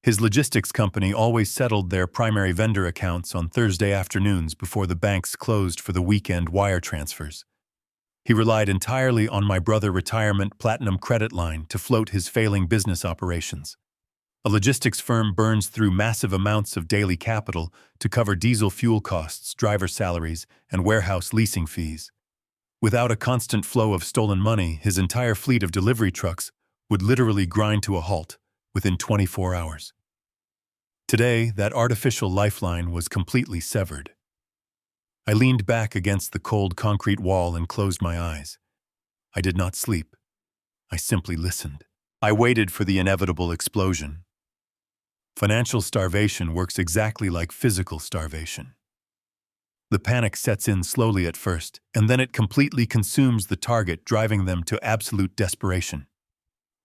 S1: His logistics company always settled their primary vendor accounts on Thursday afternoons before the banks closed for the weekend wire transfers. He relied entirely on my brother retirement platinum credit line to float his failing business operations. A logistics firm burns through massive amounts of daily capital to cover diesel fuel costs, driver salaries, and warehouse leasing fees. Without a constant flow of stolen money, his entire fleet of delivery trucks would literally grind to a halt within 24 hours. Today, that artificial lifeline was completely severed. I leaned back against the cold concrete wall and closed my eyes. I did not sleep. I simply listened. I waited for the inevitable explosion. Financial starvation works exactly like physical starvation. The panic sets in slowly at first, and then it completely consumes the target, driving them to absolute desperation.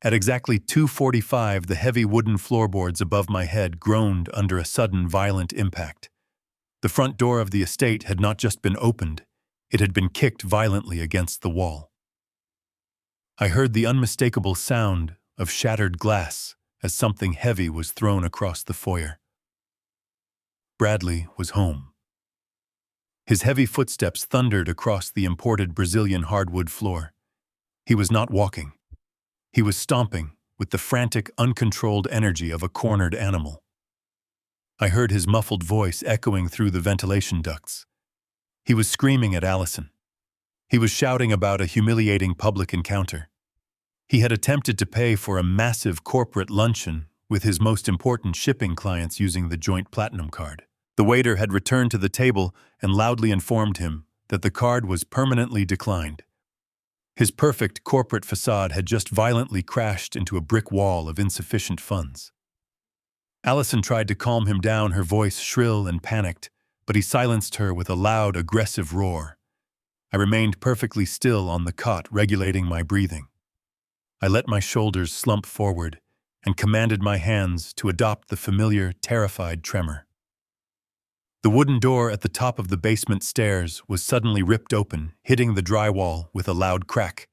S1: At exactly 2:45, the heavy wooden floorboards above my head groaned under a sudden violent impact. The front door of the estate had not just been opened, it had been kicked violently against the wall. I heard the unmistakable sound of shattered glass as something heavy was thrown across the foyer. Bradley was home. His heavy footsteps thundered across the imported Brazilian hardwood floor. He was not walking. He was stomping with the frantic, uncontrolled energy of a cornered animal. I heard his muffled voice echoing through the ventilation ducts. He was screaming at Allison. He was shouting about a humiliating public encounter. He had attempted to pay for a massive corporate luncheon with his most important shipping clients using the joint platinum card. The waiter had returned to the table and loudly informed him that the card was permanently declined. His perfect corporate facade had just violently crashed into a brick wall of insufficient funds. Allison tried to calm him down, her voice shrill and panicked, but he silenced her with a loud, aggressive roar. I remained perfectly still on the cot, regulating my breathing. I let my shoulders slump forward and commanded my hands to adopt the familiar, terrified tremor. The wooden door at the top of the basement stairs was suddenly ripped open, hitting the drywall with a loud crack.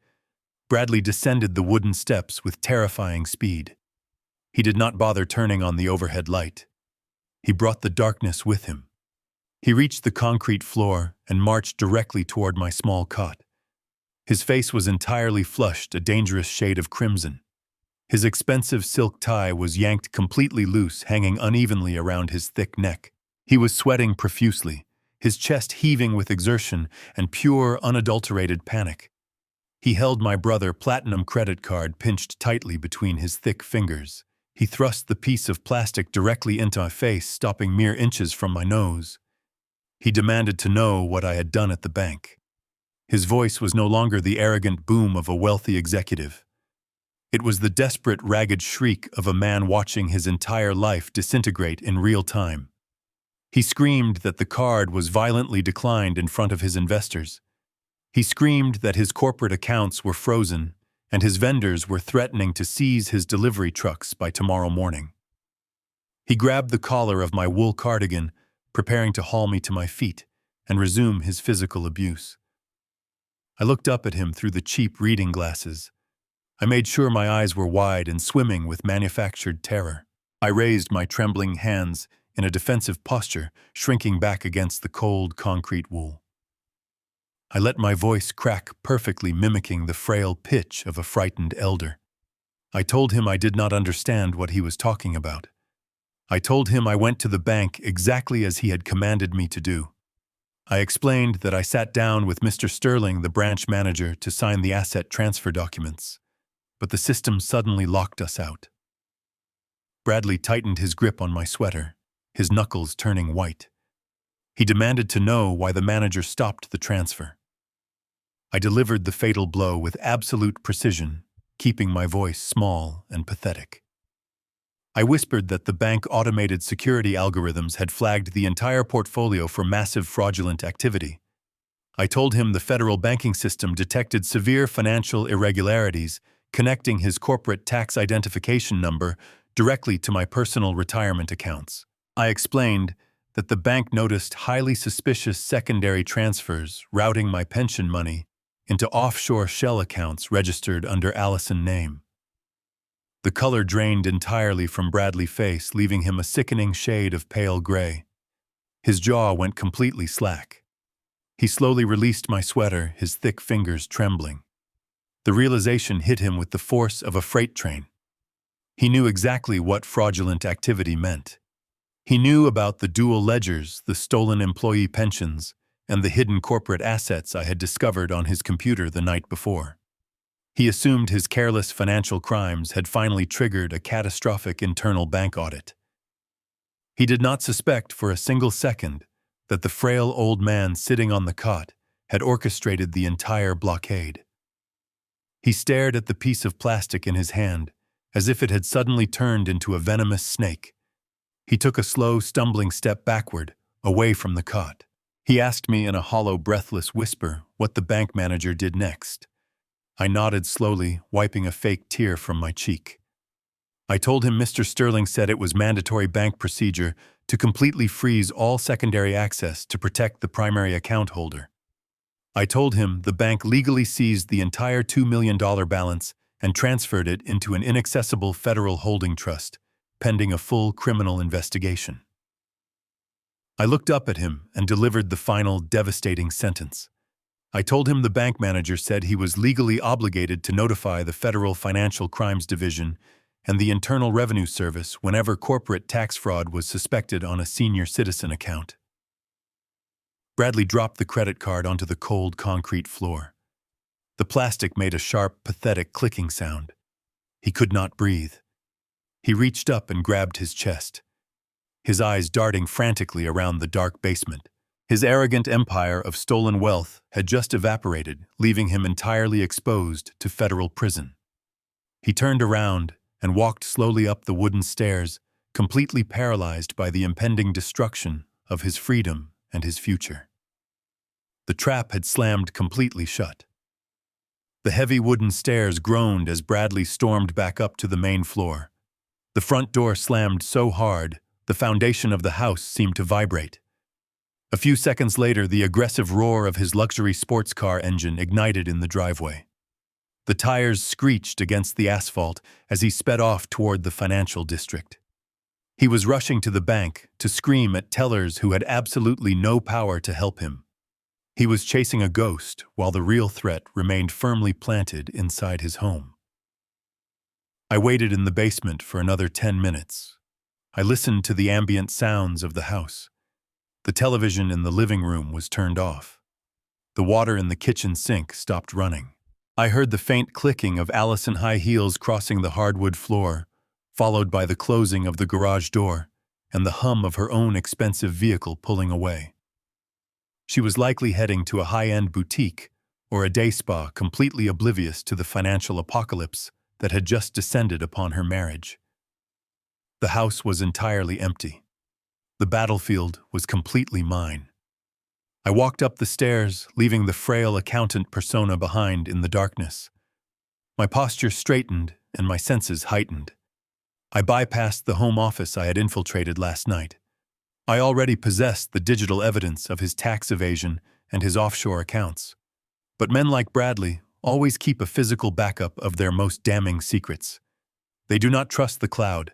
S1: Bradley descended the wooden steps with terrifying speed. He did not bother turning on the overhead light. He brought the darkness with him. He reached the concrete floor and marched directly toward my small cot. His face was entirely flushed, a dangerous shade of crimson. His expensive silk tie was yanked completely loose, hanging unevenly around his thick neck. He was sweating profusely, his chest heaving with exertion and pure, unadulterated panic. He held my brother platinum credit card pinched tightly between his thick fingers. He thrust the piece of plastic directly into my face, stopping mere inches from my nose. He demanded to know what I had done at the bank. His voice was no longer the arrogant boom of a wealthy executive. It was the desperate, ragged shriek of a man watching his entire life disintegrate in real time. He screamed that the card was violently declined in front of his investors. He screamed that his corporate accounts were frozen and his vendors were threatening to seize his delivery trucks by tomorrow morning. He grabbed the collar of my wool cardigan, preparing to haul me to my feet and resume his physical abuse. I looked up at him through the cheap reading glasses. I made sure my eyes were wide and swimming with manufactured terror. I raised my trembling hands in a defensive posture, shrinking back against the cold concrete wool. I let my voice crack, perfectly mimicking the frail pitch of a frightened elder. I told him I did not understand what he was talking about. I told him I went to the bank exactly as he had commanded me to do. I explained that I sat down with Mr. Sterling, the branch manager, to sign the asset transfer documents, but the system suddenly locked us out. Bradley tightened his grip on my sweater, his knuckles turning white. He demanded to know why the manager stopped the transfer. I delivered the fatal blow with absolute precision, keeping my voice small and pathetic. I whispered that the bank automated security algorithms had flagged the entire portfolio for massive fraudulent activity. I told him the federal banking system detected severe financial irregularities, connecting his corporate tax identification number directly to my personal retirement accounts. I explained that the bank noticed highly suspicious secondary transfers routing my pension money into offshore shell accounts registered under Allison's name. The color drained entirely from Bradley's face, leaving him a sickening shade of pale gray. His jaw went completely slack. He slowly released my sweater, his thick fingers trembling. The realization hit him with the force of a freight train. He knew exactly what fraudulent activity meant. He knew about the dual ledgers, the stolen employee pensions, and the hidden corporate assets I had discovered on his computer the night before. He assumed his careless financial crimes had finally triggered a catastrophic internal bank audit. He did not suspect for a single second that the frail old man sitting on the cot had orchestrated the entire blockade. He stared at the piece of plastic in his hand as if it had suddenly turned into a venomous snake. He took a slow, stumbling step backward, away from the cot. He asked me in a hollow, breathless whisper what the bank manager did next. I nodded slowly, wiping a fake tear from my cheek. I told him Mr. Sterling said it was mandatory bank procedure to completely freeze all secondary access to protect the primary account holder. I told him the bank legally seized the entire $2 million balance and transferred it into an inaccessible federal holding trust, pending a full criminal investigation. I looked up at him and delivered the final, devastating sentence. I told him the bank manager said he was legally obligated to notify the Federal Financial Crimes Division and the Internal Revenue Service whenever corporate tax fraud was suspected on a senior citizen account. Bradley dropped the credit card onto the cold concrete floor. The plastic made a sharp, pathetic clicking sound. He could not breathe. He reached up and grabbed his chest, his eyes darting frantically around the dark basement. His arrogant empire of stolen wealth had just evaporated, leaving him entirely exposed to federal prison. He turned around and walked slowly up the wooden stairs, completely paralyzed by the impending destruction of his freedom and his future. The trap had slammed completely shut. The heavy wooden stairs groaned as Bradley stormed back up to the main floor. The front door slammed so hard, the foundation of the house seemed to vibrate. A few seconds later, the aggressive roar of his luxury sports car engine ignited in the driveway. The tires screeched against the asphalt as he sped off toward the financial district. He was rushing to the bank to scream at tellers who had absolutely no power to help him. He was chasing a ghost while the real threat remained firmly planted inside his home. I waited in the basement for another 10 minutes. I listened to the ambient sounds of the house. The television in the living room was turned off. The water in the kitchen sink stopped running. I heard the faint clicking of Allison high heels crossing the hardwood floor, followed by the closing of the garage door and the hum of her own expensive vehicle pulling away. She was likely heading to a high-end boutique or a day spa completely oblivious to the financial apocalypse that had just descended upon her marriage. The house was entirely empty. The battlefield was completely mine. I walked up the stairs, leaving the frail accountant persona behind in the darkness. My posture straightened and my senses heightened. I bypassed the home office I had infiltrated last night. I already possessed the digital evidence of his tax evasion and his offshore accounts. But men like Bradley always keep a physical backup of their most damning secrets. They do not trust the cloud,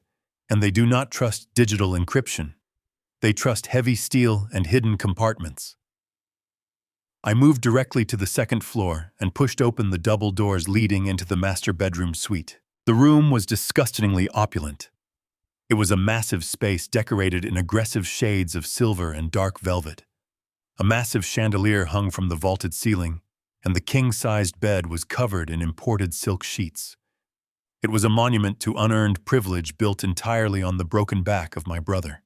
S1: and they do not trust digital encryption. They trust heavy steel and hidden compartments. I moved directly to the second floor and pushed open the double doors leading into the master bedroom suite. The room was disgustingly opulent. It was a massive space decorated in aggressive shades of silver and dark velvet. A massive chandelier hung from the vaulted ceiling, and the king-sized bed was covered in imported silk sheets. It was a monument to unearned privilege built entirely on the broken back of my brother.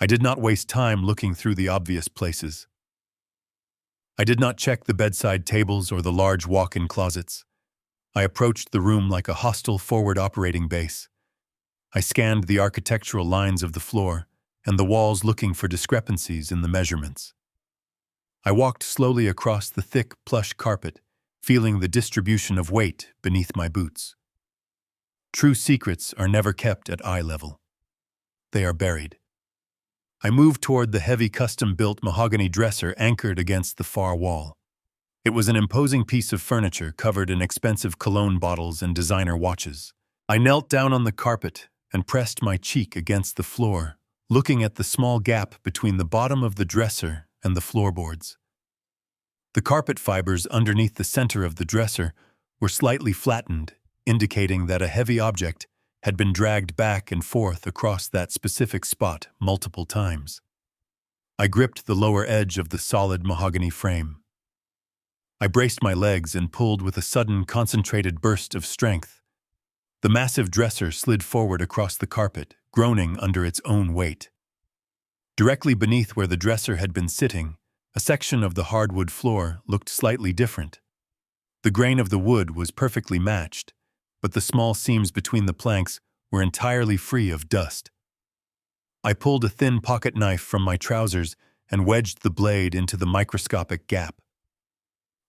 S1: I did not waste time looking through the obvious places. I did not check the bedside tables or the large walk-in closets. I approached the room like a hostile forward operating base. I scanned the architectural lines of the floor and the walls looking for discrepancies in the measurements. I walked slowly across the thick, plush carpet, feeling the distribution of weight beneath my boots. True secrets are never kept at eye level. They are buried. I moved toward the heavy custom-built mahogany dresser anchored against the far wall. It was an imposing piece of furniture covered in expensive cologne bottles and designer watches. I knelt down on the carpet and pressed my cheek against the floor, looking at the small gap between the bottom of the dresser and the floorboards. The carpet fibers underneath the center of the dresser were slightly flattened, indicating that a heavy object had been dragged back and forth across that specific spot multiple times. I gripped the lower edge of the solid mahogany frame. I braced my legs and pulled with a sudden concentrated burst of strength. The massive dresser slid forward across the carpet, groaning under its own weight. Directly beneath where the dresser had been sitting, a section of the hardwood floor looked slightly different. The grain of the wood was perfectly matched, but the small seams between the planks were entirely free of dust. I pulled a thin pocket knife from my trousers and wedged the blade into the microscopic gap.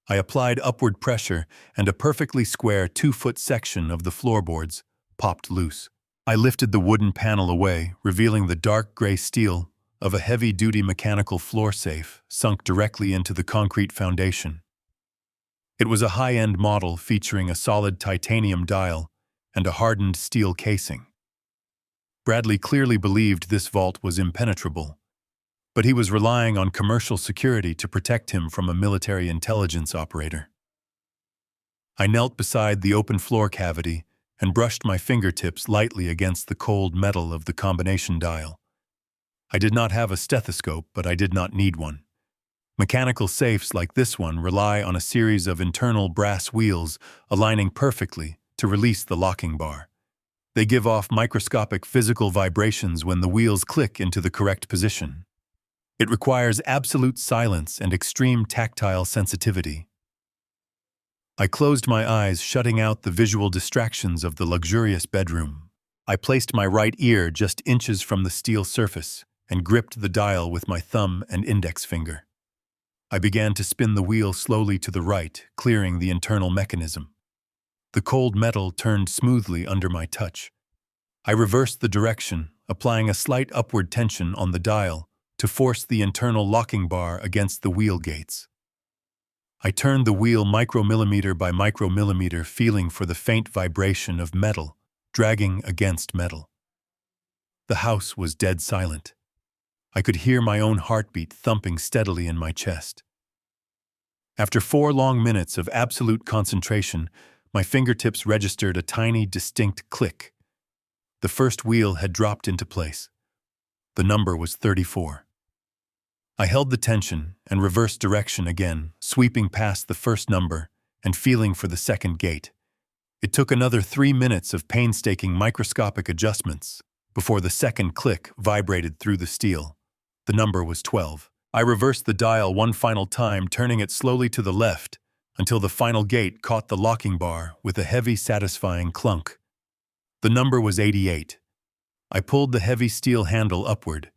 S1: I applied upward pressure, and a perfectly square 2-foot section of the floorboards popped loose. I lifted the wooden panel away, revealing the dark gray steel of a heavy-duty mechanical floor safe sunk directly into the concrete foundation. It was a high-end model featuring a solid titanium dial and a hardened steel casing. Bradley clearly believed this vault was impenetrable, but he was relying on commercial security to protect him from a military intelligence operator. I knelt beside the open floor cavity and brushed my fingertips lightly against the cold metal of the combination dial. I did not have a stethoscope, but I did not need one. Mechanical safes like this one rely on a series of internal brass wheels aligning perfectly to release the locking bar. They give off microscopic physical vibrations when the wheels click into the correct position. It requires absolute silence and extreme tactile sensitivity. I closed my eyes, shutting out the visual distractions of the luxurious bedroom. I placed my right ear just inches from the steel surface and gripped the dial with my thumb and index finger. I began to spin the wheel slowly to the right, clearing the internal mechanism. The cold metal turned smoothly under my touch. I reversed the direction, applying a slight upward tension on the dial to force the internal locking bar against the wheel gates. I turned the wheel micromillimeter by micromillimeter, feeling for the faint vibration of metal dragging against metal. The house was dead silent. I could hear my own heartbeat thumping steadily in my chest. After 4 long minutes of absolute concentration, my fingertips registered a tiny, distinct click. The first wheel had dropped into place. The number was 34. I held the tension and reversed direction again, sweeping past the first number and feeling for the second gate. It took another 3 minutes of painstaking microscopic adjustments before the second click vibrated through the steel. The number was 12. I reversed the dial one final time, turning it slowly to the left, until the final gate caught the locking bar with a heavy, satisfying clunk. The number was 88. I pulled the heavy steel handle upward.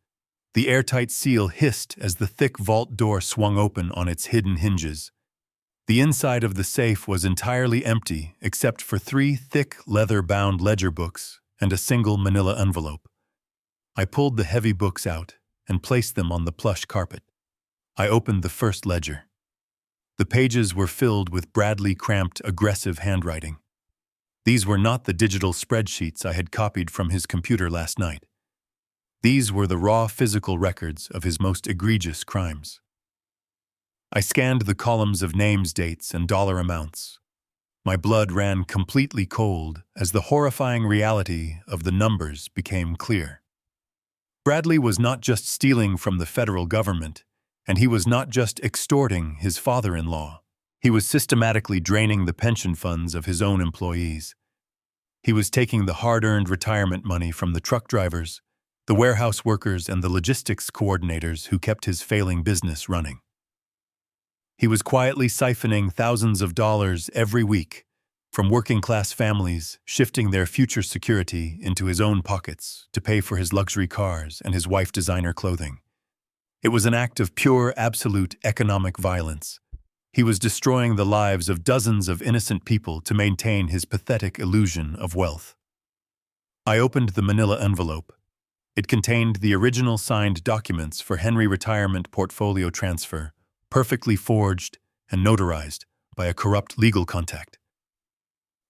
S1: The airtight seal hissed as the thick vault door swung open on its hidden hinges. The inside of the safe was entirely empty except for 3 thick, leather-bound ledger books and a single manila envelope. I pulled the heavy books out and placed them on the plush carpet. I opened the first ledger. The pages were filled with Bradley cramped, aggressive handwriting. These were not the digital spreadsheets I had copied from his computer last night. These were the raw physical records of his most egregious crimes. I scanned the columns of names, dates, and dollar amounts. My blood ran completely cold as the horrifying reality of the numbers became clear. Bradley was not just stealing from the federal government, and he was not just extorting his father-in-law. He was systematically draining the pension funds of his own employees. He was taking the hard-earned retirement money from the truck drivers, the warehouse workers, and the logistics coordinators who kept his failing business running. He was quietly siphoning thousands of dollars every week from working-class families, shifting their future security into his own pockets to pay for his luxury cars and his wife's designer clothing. It was an act of pure, absolute economic violence. He was destroying the lives of dozens of innocent people to maintain his pathetic illusion of wealth. I opened the manila envelope. It contained the original signed documents for Henry retirement portfolio transfer, perfectly forged and notarized by a corrupt legal contact.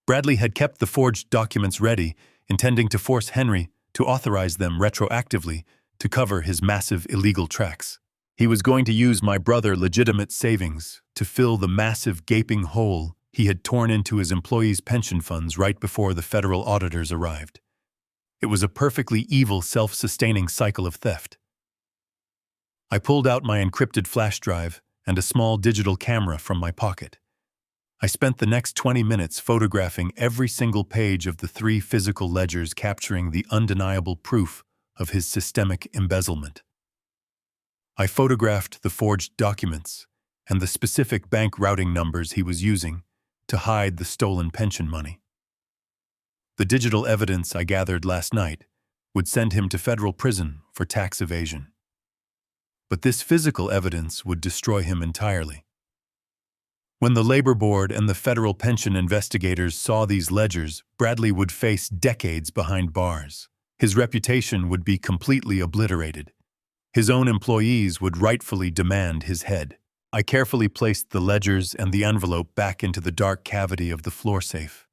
S1: Bradley had kept the forged documents ready, intending to force Henry to authorize them retroactively to cover his massive illegal tracks. He was going to use my brother's legitimate savings to fill the massive gaping hole he had torn into his employees' pension funds right before the federal auditors arrived. It was a perfectly evil, self-sustaining cycle of theft. I pulled out my encrypted flash drive and a small digital camera from my pocket. I spent the next 20 minutes photographing every single page of the 3 physical ledgers, capturing the undeniable proof of his systemic embezzlement. I photographed the forged documents and the specific bank routing numbers he was using to hide the stolen pension money. The digital evidence I gathered last night would send him to federal prison for tax evasion. But this physical evidence would destroy him entirely. When the Labor Board and the federal pension investigators saw these ledgers, Bradley would face decades behind bars. His reputation would be completely obliterated. His own employees would rightfully demand his head. I carefully placed the ledgers and the envelope back into the dark cavity of the floor safe.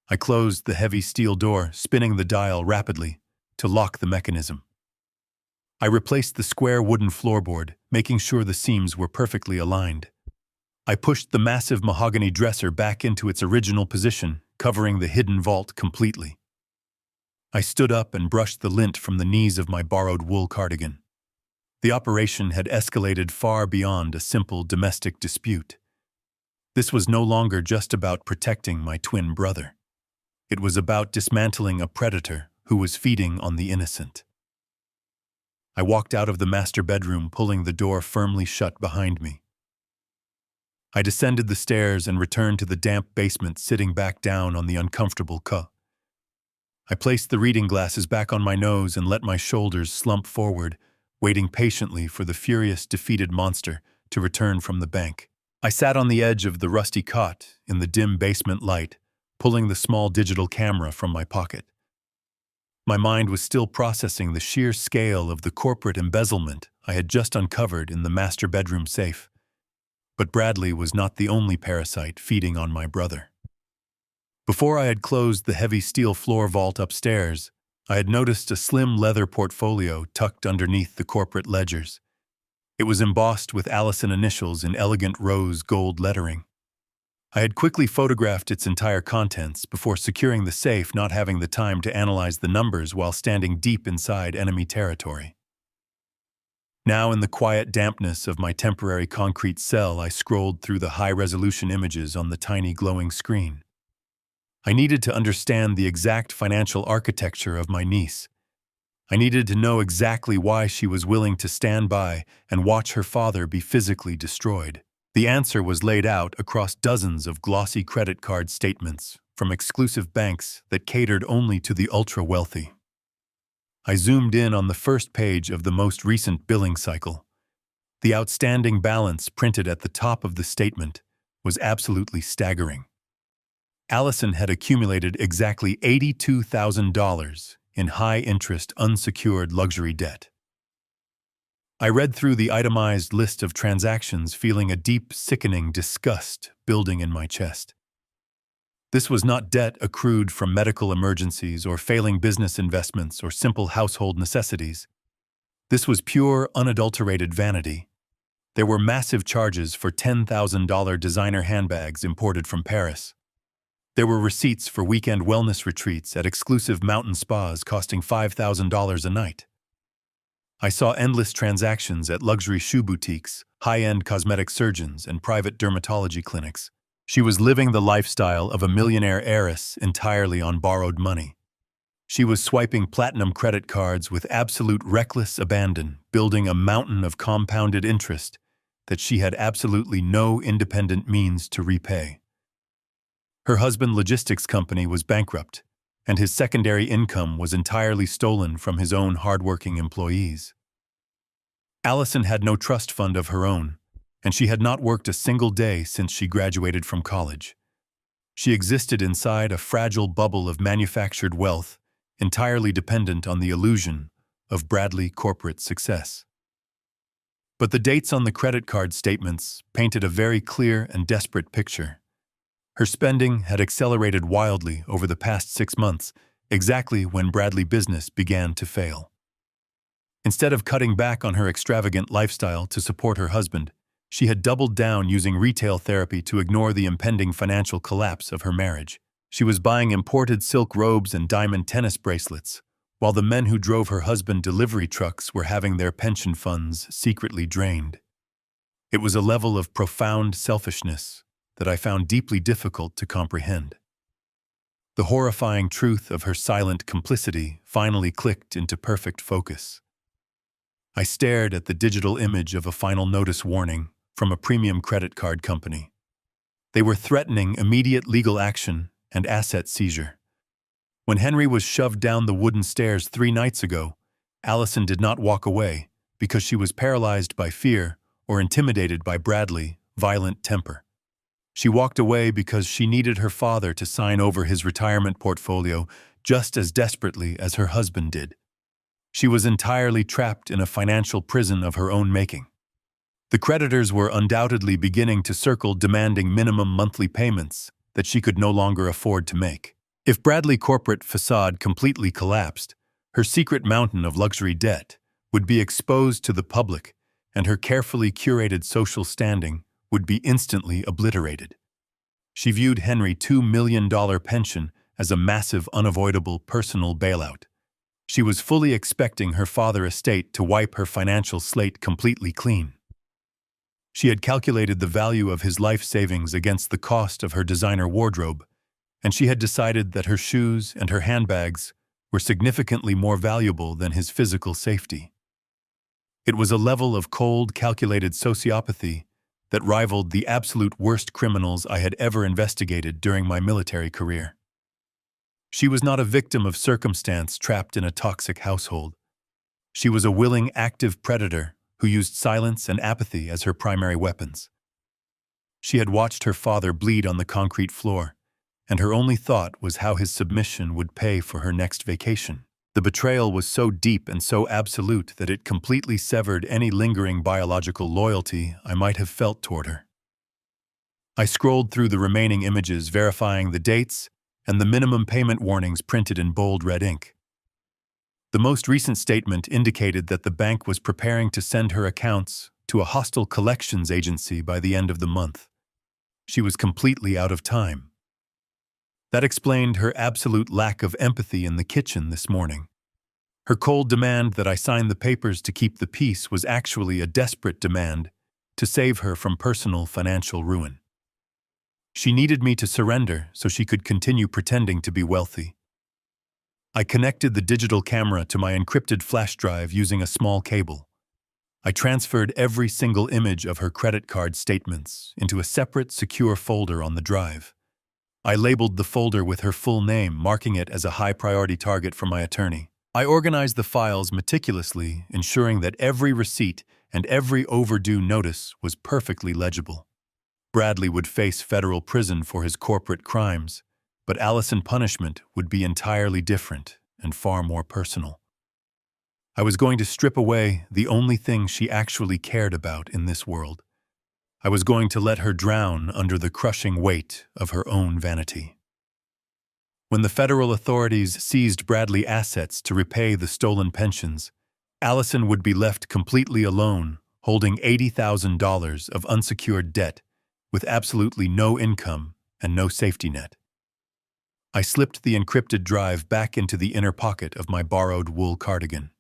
S1: I closed the heavy steel door, spinning the dial rapidly to lock the mechanism. I replaced the square wooden floorboard, making sure the seams were perfectly aligned. I pushed the massive mahogany dresser back into its original position, covering the hidden vault completely. I stood up and brushed the lint from the knees of my borrowed wool cardigan. The operation had escalated far beyond a simple domestic dispute. This was no longer just about protecting my twin brother. It was about dismantling a predator who was feeding on the innocent. I walked out of the master bedroom, pulling the door firmly shut behind me. I descended the stairs and returned to the damp basement, sitting back down on the uncomfortable couch. I placed the reading glasses back on my nose and let my shoulders slump forward, waiting patiently for the furious, defeated monster to return from the bank. I sat on the edge of the rusty cot in the dim basement light, pulling the small digital camera from my pocket. My mind was still processing the sheer scale of the corporate embezzlement I had just uncovered in the master bedroom safe. But Bradley was not the only parasite feeding on my brother. Before I had closed the heavy steel floor vault upstairs, I had noticed a slim leather portfolio tucked underneath the corporate ledgers. It was embossed with Allison initials in elegant rose gold lettering. I had quickly photographed its entire contents before securing the safe, not having the time to analyze the numbers while standing deep inside enemy territory. Now, in the quiet dampness of my temporary concrete cell, I scrolled through the high-resolution images on the tiny glowing screen. I needed to understand the exact financial architecture of my niece. I needed to know exactly why she was willing to stand by and watch her father be physically destroyed. The answer was laid out across dozens of glossy credit card statements from exclusive banks that catered only to the ultra-wealthy. I zoomed in on the first page of the most recent billing cycle. The outstanding balance printed at the top of the statement was absolutely staggering. Allison had accumulated exactly $82,000 in high-interest, unsecured luxury debt. I read through the itemized list of transactions, feeling a deep, sickening disgust building in my chest. This was not debt accrued from medical emergencies or failing business investments or simple household necessities. This was pure, unadulterated vanity. There were massive charges for $10,000 designer handbags imported from Paris. There were receipts for weekend wellness retreats at exclusive mountain spas costing $5,000 a night. I saw endless transactions at luxury shoe boutiques, high-end cosmetic surgeons, and private dermatology clinics. She was living the lifestyle of a millionaire heiress entirely on borrowed money. She was swiping platinum credit cards with absolute reckless abandon, building a mountain of compounded interest that she had absolutely no independent means to repay. Her husband's logistics company was bankrupt, and his secondary income was entirely stolen from his own hardworking employees. Allison had no trust fund of her own, and she had not worked a single day since she graduated from college. She existed inside a fragile bubble of manufactured wealth, entirely dependent on the illusion of Bradley corporate success. But the dates on the credit card statements painted a very clear and desperate picture. Her spending had accelerated wildly over the past 6 months, exactly when Bradley business began to fail. Instead of cutting back on her extravagant lifestyle to support her husband, she had doubled down using retail therapy to ignore the impending financial collapse of her marriage. She was buying imported silk robes and diamond tennis bracelets, while the men who drove her husband delivery trucks were having their pension funds secretly drained. It was a level of profound selfishness that I found deeply difficult to comprehend. The horrifying truth of her silent complicity finally clicked into perfect focus. I stared at the digital image of a final notice warning from a premium credit card company. They were threatening immediate legal action and asset seizure. When Henry was shoved down the wooden stairs 3 nights ago, Allison did not walk away because she was paralyzed by fear or intimidated by Bradley's violent temper. She walked away because she needed her father to sign over his retirement portfolio just as desperately as her husband did. She was entirely trapped in a financial prison of her own making. The creditors were undoubtedly beginning to circle, demanding minimum monthly payments that she could no longer afford to make. If Bradley's corporate facade completely collapsed, her secret mountain of luxury debt would be exposed to the public, and her carefully curated social standing would be instantly obliterated. She viewed Henry's $2 million pension as a massive, unavoidable personal bailout. She was fully expecting her father's estate to wipe her financial slate completely clean. She had calculated the value of his life savings against the cost of her designer wardrobe, and she had decided that her shoes and her handbags were significantly more valuable than his physical safety. It was a level of cold, calculated sociopathy that rivaled the absolute worst criminals I had ever investigated during my military career. She was not a victim of circumstance trapped in a toxic household. She was a willing, active predator who used silence and apathy as her primary weapons. She had watched her father bleed on the concrete floor, and her only thought was how his submission would pay for her next vacation. The betrayal was so deep and so absolute that it completely severed any lingering biological loyalty I might have felt toward her. I scrolled through the remaining images, verifying the dates and the minimum payment warnings printed in bold red ink. The most recent statement indicated that the bank was preparing to send her accounts to a hostile collections agency by the end of the month. She was completely out of time. That explained her absolute lack of empathy in the kitchen this morning. Her cold demand that I sign the papers to keep the peace was actually a desperate demand to save her from personal financial ruin. She needed me to surrender so she could continue pretending to be wealthy. I connected the digital camera to my encrypted flash drive using a small cable. I transferred every single image of her credit card statements into a separate, secure folder on the drive. I labeled the folder with her full name, marking it as a high-priority target for my attorney. I organized the files meticulously, ensuring that every receipt and every overdue notice was perfectly legible. Bradley would face federal prison for his corporate crimes, but Allison's punishment would be entirely different and far more personal. I was going to strip away the only thing she actually cared about in this world. I was going to let her drown under the crushing weight of her own vanity. When the federal authorities seized Bradley assets to repay the stolen pensions, Allison would be left completely alone, holding $80,000 of unsecured debt, with absolutely no income and no safety net. I slipped the encrypted drive back into the inner pocket of my borrowed wool cardigan.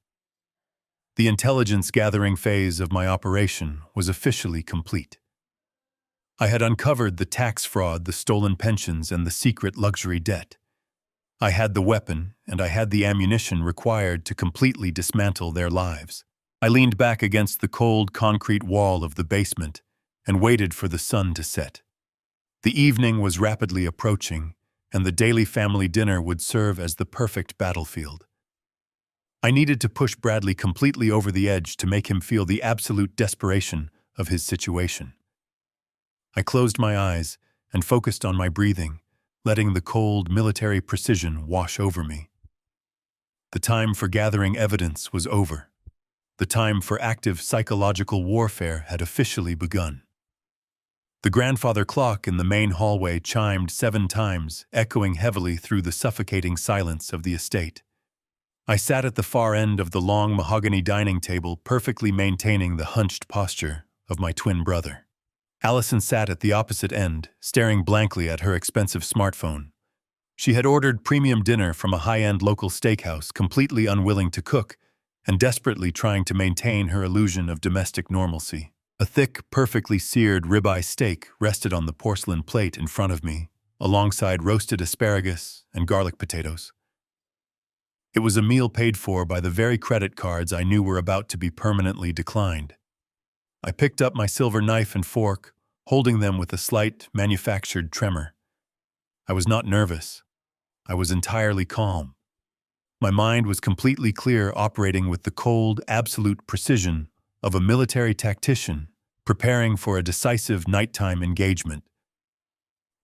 S1: The intelligence-gathering phase of my operation was officially complete. I had uncovered the tax fraud, the stolen pensions, and the secret luxury debt. I had the weapon, and I had the ammunition required to completely dismantle their lives. I leaned back against the cold concrete wall of the basement and waited for the sun to set. The evening was rapidly approaching, and the daily family dinner would serve as the perfect battlefield. I needed to push Bradley completely over the edge to make him feel the absolute desperation of his situation. I closed my eyes and focused on my breathing, letting the cold military precision wash over me. The time for gathering evidence was over. The time for active psychological warfare had officially begun. The grandfather clock in the main hallway chimed 7 times, echoing heavily through the suffocating silence of the estate. I sat at the far end of the long mahogany dining table, perfectly maintaining the hunched posture of my twin brother. Allison sat at the opposite end, staring blankly at her expensive smartphone. She had ordered premium dinner from a high-end local steakhouse, completely unwilling to cook and desperately trying to maintain her illusion of domestic normalcy. A thick, perfectly seared ribeye steak rested on the porcelain plate in front of me, alongside roasted asparagus and garlic potatoes. It was a meal paid for by the very credit cards I knew were about to be permanently declined. I picked up my silver knife and fork, holding them with a slight, manufactured tremor. I was not nervous. I was entirely calm. My mind was completely clear, operating with the cold, absolute precision of a military tactician preparing for a decisive nighttime engagement.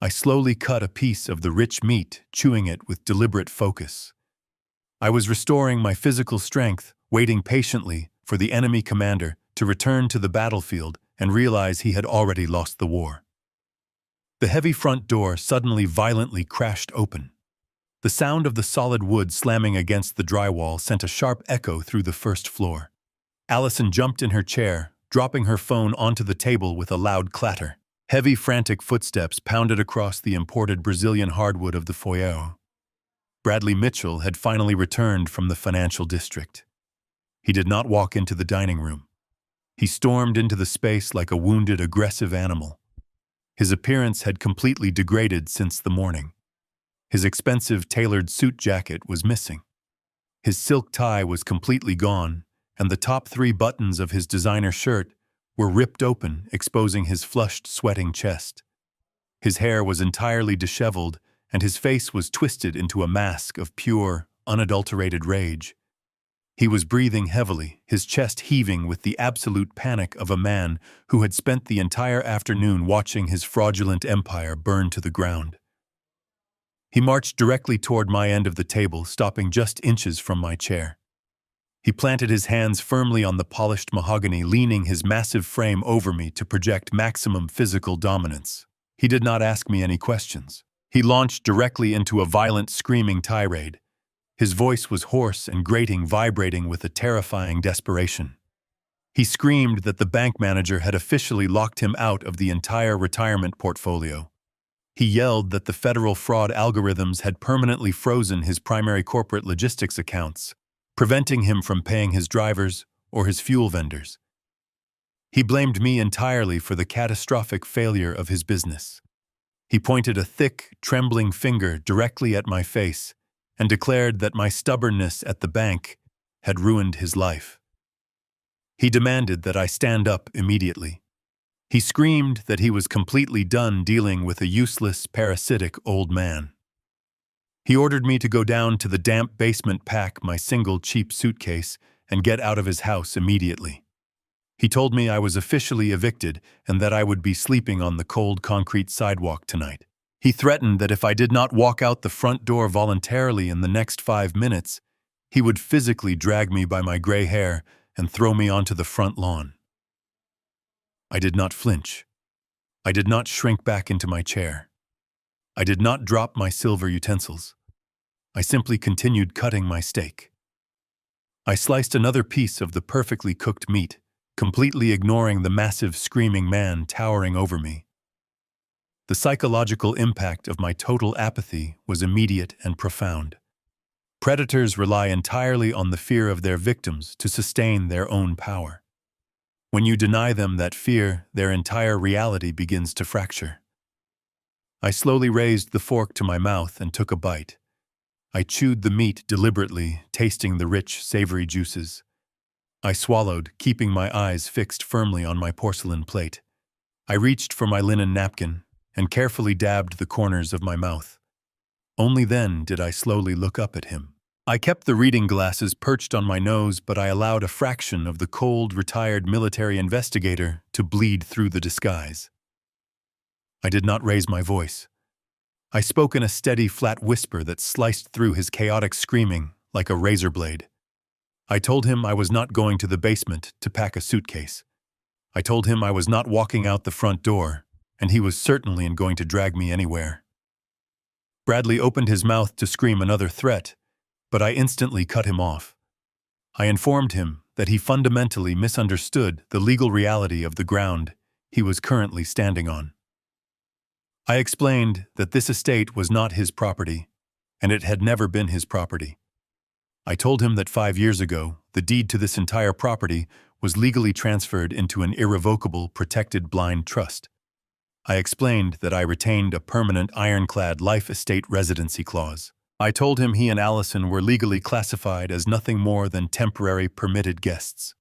S1: I slowly cut a piece of the rich meat, chewing it with deliberate focus. I was restoring my physical strength, waiting patiently for the enemy commander to return to the battlefield and realize he had already lost the war. The heavy front door suddenly violently crashed open. The sound of the solid wood slamming against the drywall sent a sharp echo through the first floor. Allison jumped in her chair, dropping her phone onto the table with a loud clatter. Heavy, frantic footsteps pounded across the imported Brazilian hardwood of the foyer. Bradley Mitchell had finally returned from the financial district. He did not walk into the dining room. He stormed into the space like a wounded, aggressive animal. His appearance had completely degraded since the morning. His expensive tailored suit jacket was missing. His silk tie was completely gone, and the top 3 buttons of his designer shirt were ripped open, exposing his flushed, sweating chest. His hair was entirely disheveled, and his face was twisted into a mask of pure, unadulterated rage. He was breathing heavily, his chest heaving with the absolute panic of a man who had spent the entire afternoon watching his fraudulent empire burn to the ground. He marched directly toward my end of the table, stopping just inches from my chair. He planted his hands firmly on the polished mahogany, leaning his massive frame over me to project maximum physical dominance. He did not ask me any questions. He launched directly into a violent, screaming tirade. His voice was hoarse and grating, vibrating with a terrifying desperation. He screamed that the bank manager had officially locked him out of the entire retirement portfolio. He yelled that the federal fraud algorithms had permanently frozen his primary corporate logistics accounts, preventing him from paying his drivers or his fuel vendors. He blamed me entirely for the catastrophic failure of his business. He pointed a thick, trembling finger directly at my face and declared that my stubbornness at the bank had ruined his life. He demanded that I stand up immediately. He screamed that he was completely done dealing with a useless, parasitic old man. He ordered me to go down to the damp basement, pack my single cheap suitcase, and get out of his house immediately. He told me I was officially evicted and that I would be sleeping on the cold concrete sidewalk tonight. He threatened that if I did not walk out the front door voluntarily in the next 5 minutes, he would physically drag me by my gray hair and throw me onto the front lawn. I did not flinch. I did not shrink back into my chair. I did not drop my silver utensils. I simply continued cutting my steak. I sliced another piece of the perfectly cooked meat, completely ignoring the massive screaming man towering over me. The psychological impact of my total apathy was immediate and profound. Predators rely entirely on the fear of their victims to sustain their own power. When you deny them that fear, their entire reality begins to fracture. I slowly raised the fork to my mouth and took a bite. I chewed the meat deliberately, tasting the rich, savory juices. I swallowed, keeping my eyes fixed firmly on my porcelain plate. I reached for my linen napkin and carefully dabbed the corners of my mouth. Only then did I slowly look up at him. I kept the reading glasses perched on my nose, but I allowed a fraction of the cold, retired military investigator to bleed through the disguise. I did not raise my voice. I spoke in a steady, flat whisper that sliced through his chaotic screaming like a razor blade. I told him I was not going to the basement to pack a suitcase. I told him I was not walking out the front door, and he was certainly not going to drag me anywhere. Bradley opened his mouth to scream another threat, but I instantly cut him off. I informed him that he fundamentally misunderstood the legal reality of the ground he was currently standing on. I explained that this estate was not his property, and it had never been his property. I told him that 5 years ago, the deed to this entire property was legally transferred into an irrevocable, protected blind trust. I explained that I retained a permanent ironclad life estate residency clause. I told him he and Allison were legally classified as nothing more than temporary permitted guests.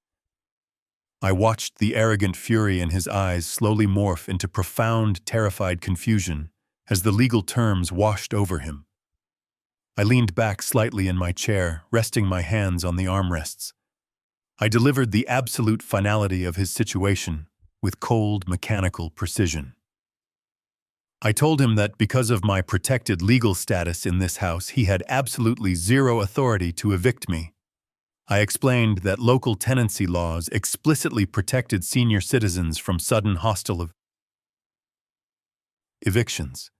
S1: I watched the arrogant fury in his eyes slowly morph into profound, terrified confusion as the legal terms washed over him. I leaned back slightly in my chair, resting my hands on the armrests. I delivered the absolute finality of his situation with cold, mechanical precision. I told him that because of my protected legal status in this house, he had absolutely zero authority to evict me. I explained that local tenancy laws explicitly protected senior citizens from sudden hostile evictions.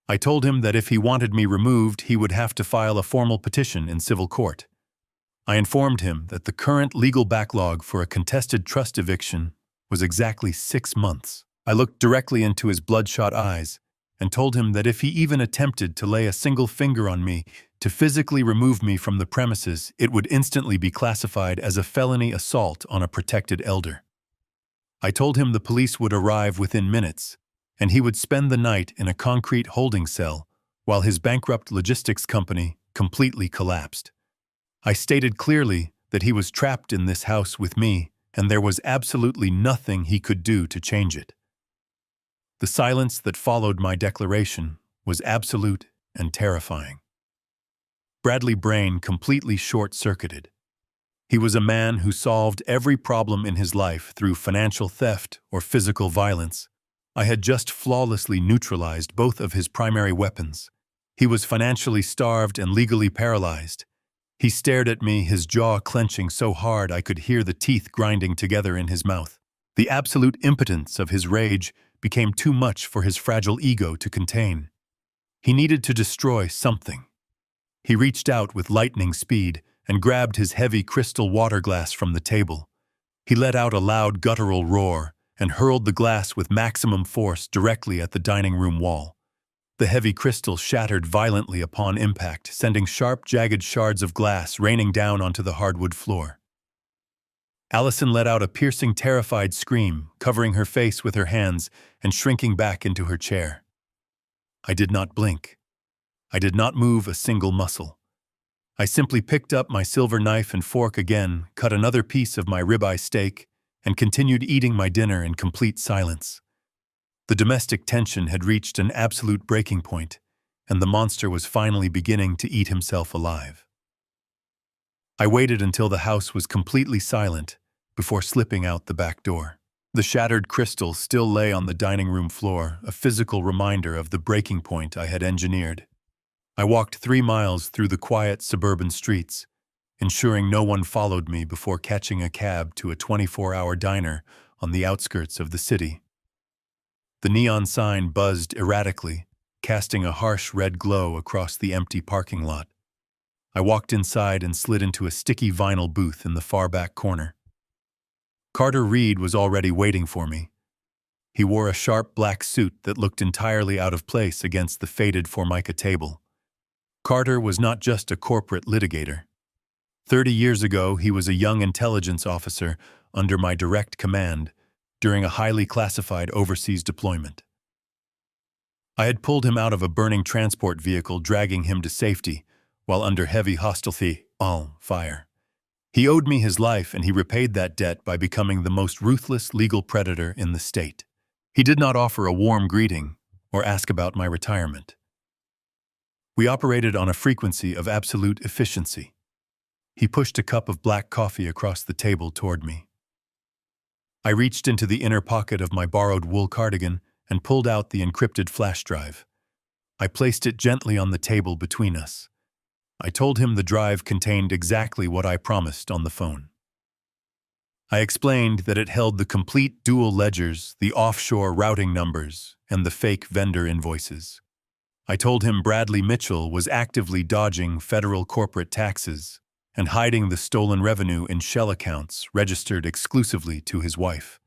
S1: I told him that if he wanted me removed, he would have to file a formal petition in civil court. I informed him that the current legal backlog for a contested trust eviction was exactly 6 months. I looked directly into his bloodshot eyes and told him that if he even attempted to lay a single finger on me to physically remove me from the premises, it would instantly be classified as a felony assault on a protected elder. I told him the police would arrive within minutes, and he would spend the night in a concrete holding cell while his bankrupt logistics company completely collapsed. I stated clearly that he was trapped in this house with me, and there was absolutely nothing he could do to change it. The silence that followed my declaration was absolute and terrifying. Bradley's brain completely short-circuited. He was a man who solved every problem in his life through financial theft or physical violence. I had just flawlessly neutralized both of his primary weapons. He was financially starved and legally paralyzed. He stared at me, his jaw clenching so hard I could hear the teeth grinding together in his mouth. The absolute impotence of his rage became too much for his fragile ego to contain. He needed to destroy something. He reached out with lightning speed and grabbed his heavy crystal water glass from the table. He let out a loud guttural roar and hurled the glass with maximum force directly at the dining room wall. The heavy crystal shattered violently upon impact, sending sharp, jagged shards of glass raining down onto the hardwood floor. Allison let out a piercing, terrified scream, covering her face with her hands and shrinking back into her chair. I did not blink. I did not move a single muscle. I simply picked up my silver knife and fork again, cut another piece of my ribeye steak, and continued eating my dinner in complete silence. The domestic tension had reached an absolute breaking point, and the monster was finally beginning to eat himself alive. I waited until the house was completely silent before slipping out the back door. The shattered crystal still lay on the dining room floor, a physical reminder of the breaking point I had engineered. I walked 3 miles through the quiet suburban streets, ensuring no one followed me before catching a cab to a 24-hour diner on the outskirts of the city. The neon sign buzzed erratically, casting a harsh red glow across the empty parking lot. I walked inside and slid into a sticky vinyl booth in the far back corner. Carter Reed was already waiting for me. He wore a sharp black suit that looked entirely out of place against the faded Formica table. Carter was not just a corporate litigator. 30 years ago, he was a young intelligence officer under my direct command during a highly classified overseas deployment. I had pulled him out of a burning transport vehicle, dragging him to safety while under heavy hostility fire. He owed me his life, and he repaid that debt by becoming the most ruthless legal predator in the state. He did not offer a warm greeting or ask about my retirement. We operated on a frequency of absolute efficiency. He pushed a cup of black coffee across the table toward me. I reached into the inner pocket of my borrowed wool cardigan and pulled out the encrypted flash drive. I placed it gently on the table between us. I told him the drive contained exactly what I promised on the phone. I explained that it held the complete dual ledgers, the offshore routing numbers, and the fake vendor invoices. I told him Bradley Mitchell was actively dodging federal corporate taxes and hiding the stolen revenue in shell accounts registered exclusively to his wife.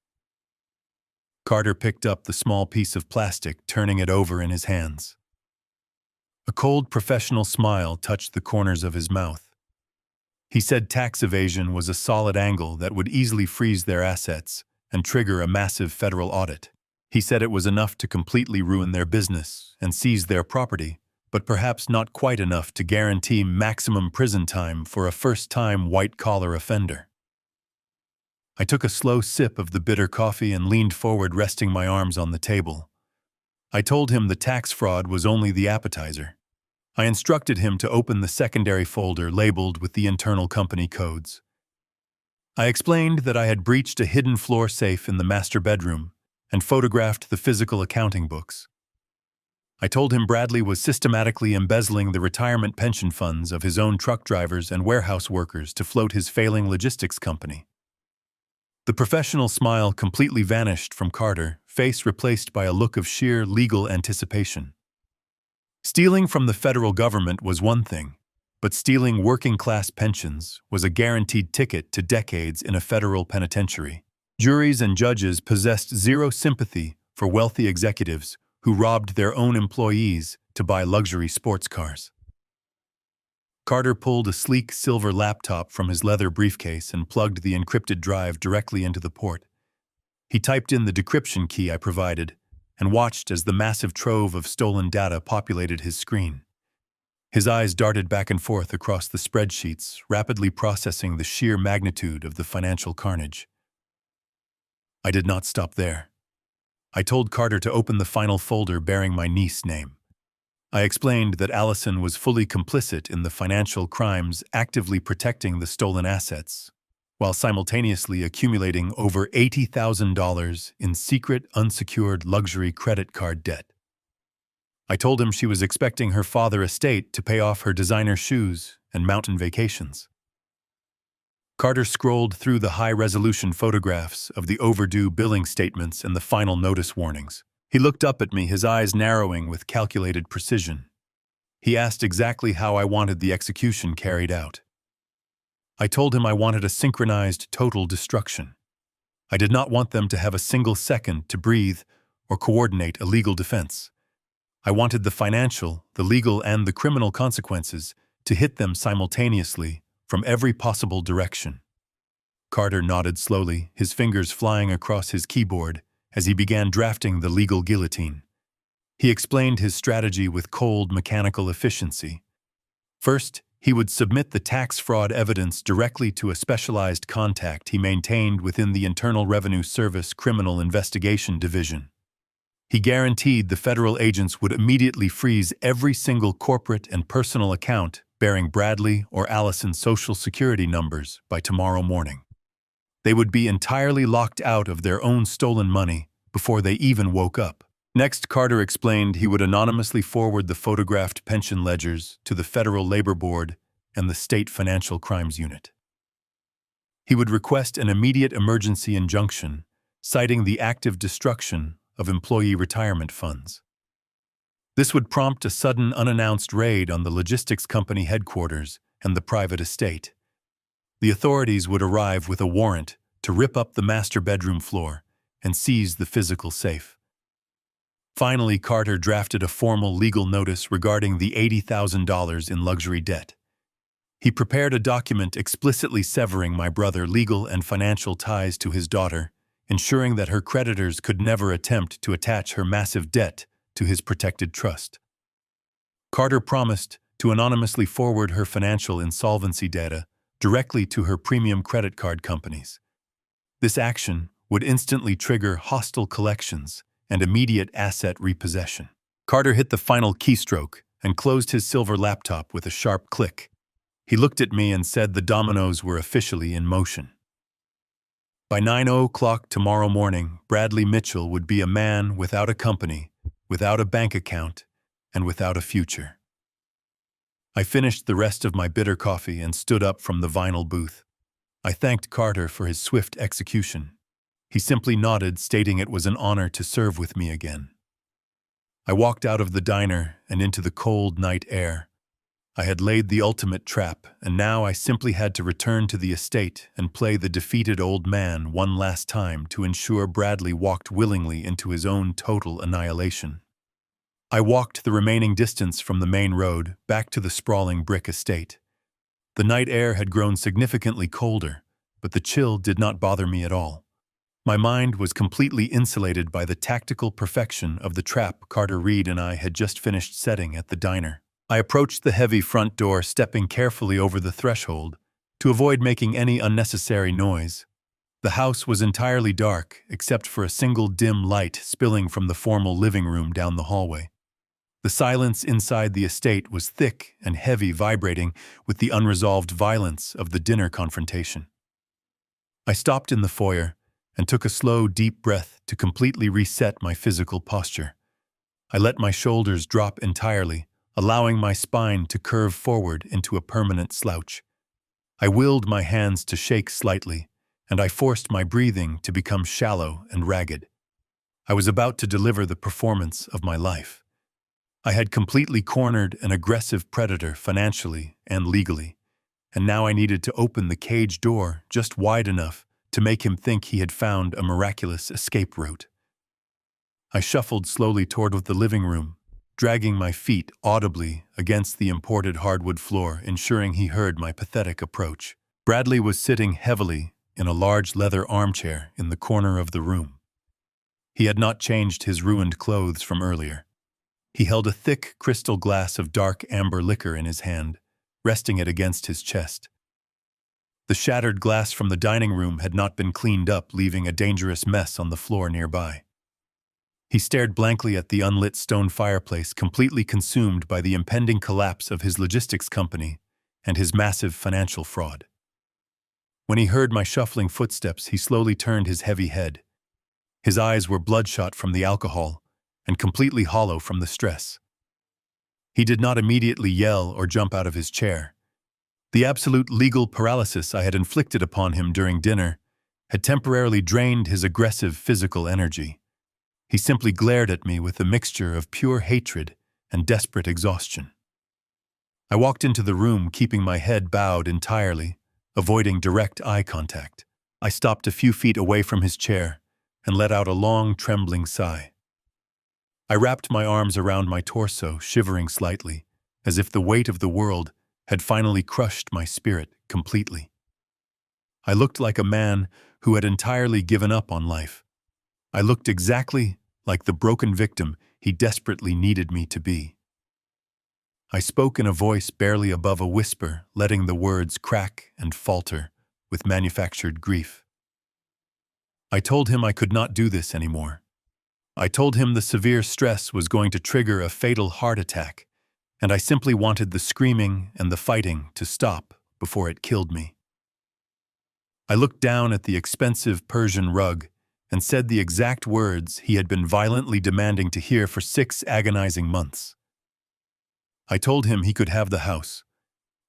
S1: Carter picked up the small piece of plastic, turning it over in his hands. A cold professional smile touched the corners of his mouth. He said tax evasion was a solid angle that would easily freeze their assets and trigger a massive federal audit. He said it was enough to completely ruin their business and seize their property, but perhaps not quite enough to guarantee maximum prison time for a first-time white-collar offender. I took a slow sip of the bitter coffee and leaned forward, resting my arms on the table. I told him the tax fraud was only the appetizer. I instructed him to open the secondary folder labeled with the internal company codes. I explained that I had breached a hidden floor safe in the master bedroom and photographed the physical accounting books. I told him Bradley was systematically embezzling the retirement pension funds of his own truck drivers and warehouse workers to float his failing logistics company. The professional smile completely vanished from Carter, face replaced by a look of sheer legal anticipation. Stealing from the federal government was one thing, but stealing working-class pensions was a guaranteed ticket to decades in a federal penitentiary. Juries and judges possessed zero sympathy for wealthy executives who robbed their own employees to buy luxury sports cars. Carter pulled a sleek silver laptop from his leather briefcase and plugged the encrypted drive directly into the port. He typed in the decryption key I provided and watched as the massive trove of stolen data populated his screen. His eyes darted back and forth across the spreadsheets, rapidly processing the sheer magnitude of the financial carnage. I did not stop there. I told Carter to open the final folder bearing my niece's name. I explained that Allison was fully complicit in the financial crimes, actively protecting the stolen assets, while simultaneously accumulating over $80,000 in secret, unsecured luxury credit card debt. I told him she was expecting her father estate to pay off her designer shoes and mountain vacations. Carter scrolled through the high-resolution photographs of the overdue billing statements and the final notice warnings. He looked up at me, his eyes narrowing with calculated precision. He asked exactly how I wanted the execution carried out. I told him I wanted a synchronized total destruction. I did not want them to have a single second to breathe or coordinate a legal defense. I wanted the financial, the legal, and the criminal consequences to hit them simultaneously from every possible direction. Carter nodded slowly, his fingers flying across his keyboard as he began drafting the legal guillotine. He explained his strategy with cold, mechanical efficiency. First, He would submit the tax fraud evidence directly to a specialized contact he maintained within the Internal Revenue Service Criminal Investigation Division. He guaranteed the federal agents would immediately freeze every single corporate and personal account bearing Bradley or Allison's social security numbers by tomorrow morning. They would be entirely locked out of their own stolen money before they even woke up. Next, Carter explained he would anonymously forward the photographed pension ledgers to the Federal Labor Board and the State Financial Crimes Unit. He would request an immediate emergency injunction, citing the active destruction of employee retirement funds. This would prompt a sudden unannounced raid on the logistics company headquarters and the private estate. The authorities would arrive with a warrant to rip up the master bedroom floor and seize the physical safe. Finally, Carter drafted a formal legal notice regarding the $80,000 in luxury debt. He prepared a document explicitly severing my brother's legal and financial ties to his daughter, ensuring that her creditors could never attempt to attach her massive debt to his protected trust. Carter promised to anonymously forward her financial insolvency data directly to her premium credit card companies. This action would instantly trigger hostile collections and immediate asset repossession. Carter hit the final keystroke and closed his silver laptop with a sharp click. He looked at me and said the dominoes were officially in motion. By 9:00 tomorrow morning, Bradley Mitchell would be a man without a company, without a bank account, and without a future. I finished the rest of my bitter coffee and stood up from the vinyl booth. I thanked Carter for his swift execution. He simply nodded, stating it was an honor to serve with me again. I walked out of the diner and into the cold night air. I had laid the ultimate trap, and now I simply had to return to the estate and play the defeated old man one last time to ensure Bradley walked willingly into his own total annihilation. I walked the remaining distance from the main road back to the sprawling brick estate. The night air had grown significantly colder, but the chill did not bother me at all. My mind was completely insulated by the tactical perfection of the trap Carter Reed and I had just finished setting at the diner. I approached the heavy front door, stepping carefully over the threshold to avoid making any unnecessary noise. The house was entirely dark, except for a single dim light spilling from the formal living room down the hallway. The silence inside the estate was thick and heavy, vibrating with the unresolved violence of the dinner confrontation. I stopped in the foyer and took a slow, deep breath to completely reset my physical posture. I let my shoulders drop entirely, allowing my spine to curve forward into a permanent slouch. I willed my hands to shake slightly, and I forced my breathing to become shallow and ragged. I was about to deliver the performance of my life. I had completely cornered an aggressive predator financially and legally, and now I needed to open the cage door just wide enough to make him think he had found a miraculous escape route. I shuffled slowly toward the living room, dragging my feet audibly against the imported hardwood floor, ensuring he heard my pathetic approach. Bradley was sitting heavily in a large leather armchair in the corner of the room. He had not changed his ruined clothes from earlier. He held a thick crystal glass of dark amber liquor in his hand, resting it against his chest. The shattered glass from the dining room had not been cleaned up, leaving a dangerous mess on the floor nearby. He stared blankly at the unlit stone fireplace, completely consumed by the impending collapse of his logistics company and his massive financial fraud. When he heard my shuffling footsteps, he slowly turned his heavy head. His eyes were bloodshot from the alcohol and completely hollow from the stress. He did not immediately yell or jump out of his chair. The absolute legal paralysis I had inflicted upon him during dinner had temporarily drained his aggressive physical energy. He simply glared at me with a mixture of pure hatred and desperate exhaustion. I walked into the room, keeping my head bowed entirely, avoiding direct eye contact. I stopped a few feet away from his chair and let out a long, trembling sigh. I wrapped my arms around my torso, shivering slightly, as if the weight of the world had finally crushed my spirit completely. I looked like a man who had entirely given up on life. I looked exactly like the broken victim he desperately needed me to be. I spoke in a voice barely above a whisper, letting the words crack and falter with manufactured grief. I told him I could not do this anymore. I told him the severe stress was going to trigger a fatal heart attack, and I simply wanted the screaming and the fighting to stop before it killed me. I looked down at the expensive Persian rug and said the exact words he had been violently demanding to hear for 6 agonizing months. I told him he could have the house.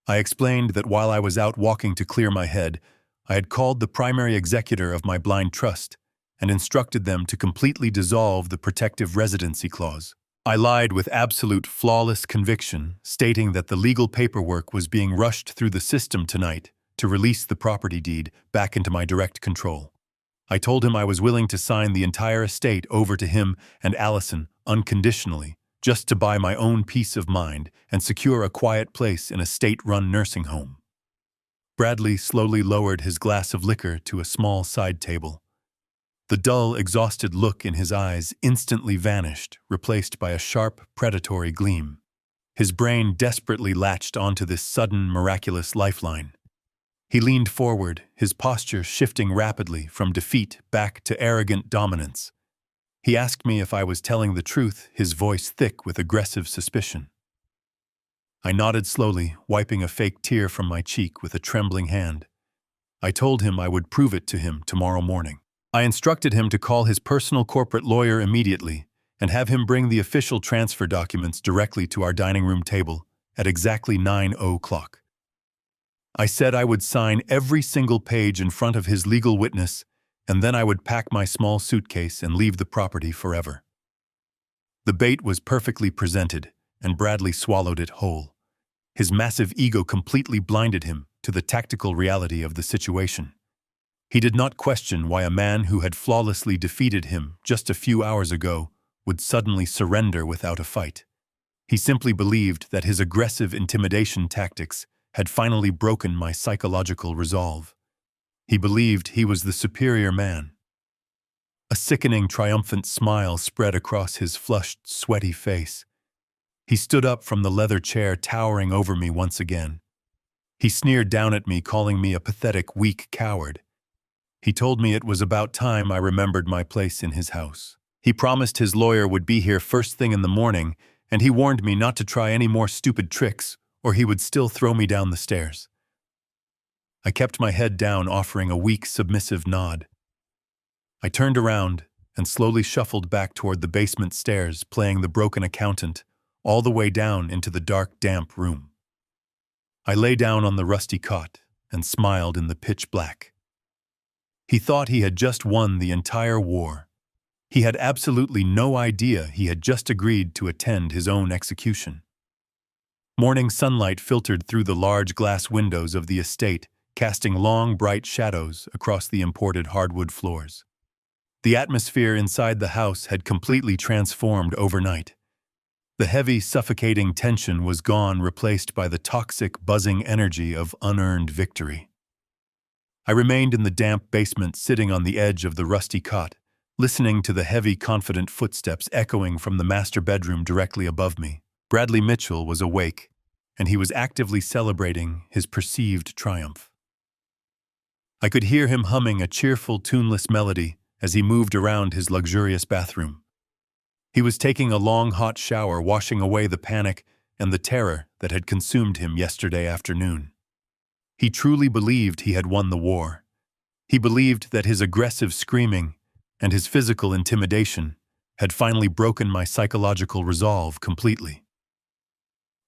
S1: I explained that while I was out walking to clear my head, I had called the primary executor of my blind trust and instructed them to completely dissolve the protective residency clause. I lied with absolute flawless conviction, stating that the legal paperwork was being rushed through the system tonight to release the property deed back into my direct control. I told him I was willing to sign the entire estate over to him and Allison unconditionally, just to buy my own peace of mind and secure a quiet place in a state-run nursing home. Bradley slowly lowered his glass of liquor to a small side table. The dull, exhausted look in his eyes instantly vanished, replaced by a sharp, predatory gleam. His brain desperately latched onto this sudden, miraculous lifeline. He leaned forward, his posture shifting rapidly from defeat back to arrogant dominance. He asked me if I was telling the truth, his voice thick with aggressive suspicion. I nodded slowly, wiping a fake tear from my cheek with a trembling hand. I told him I would prove it to him tomorrow morning. I instructed him to call his personal corporate lawyer immediately and have him bring the official transfer documents directly to our dining room table at exactly 9:00. I said I would sign every single page in front of his legal witness, and then I would pack my small suitcase and leave the property forever. The bait was perfectly presented, and Bradley swallowed it whole. His massive ego completely blinded him to the tactical reality of the situation. He did not question why a man who had flawlessly defeated him just a few hours ago would suddenly surrender without a fight. He simply believed that his aggressive intimidation tactics had finally broken my psychological resolve. He believed he was the superior man. A sickening, triumphant smile spread across his flushed, sweaty face. He stood up from the leather chair, towering over me once again. He sneered down at me, calling me a pathetic, weak coward. He told me it was about time I remembered my place in his house. He promised his lawyer would be here first thing in the morning, and he warned me not to try any more stupid tricks, or he would still throw me down the stairs. I kept my head down, offering a weak, submissive nod. I turned around and slowly shuffled back toward the basement stairs, playing the broken accountant, all the way down into the dark, damp room. I lay down on the rusty cot and smiled in the pitch black. He thought he had just won the entire war. He had absolutely no idea he had just agreed to attend his own execution. Morning sunlight filtered through the large glass windows of the estate, casting long, bright shadows across the imported hardwood floors. The atmosphere inside the house had completely transformed overnight. The heavy, suffocating tension was gone, replaced by the toxic, buzzing energy of unearned victory. I remained in the damp basement, sitting on the edge of the rusty cot, listening to the heavy, confident footsteps echoing from the master bedroom directly above me. Bradley Mitchell was awake, and he was actively celebrating his perceived triumph. I could hear him humming a cheerful, tuneless melody as he moved around his luxurious bathroom. He was taking a long, hot shower, washing away the panic and the terror that had consumed him yesterday afternoon. He truly believed he had won the war. He believed that his aggressive screaming and his physical intimidation had finally broken my psychological resolve completely.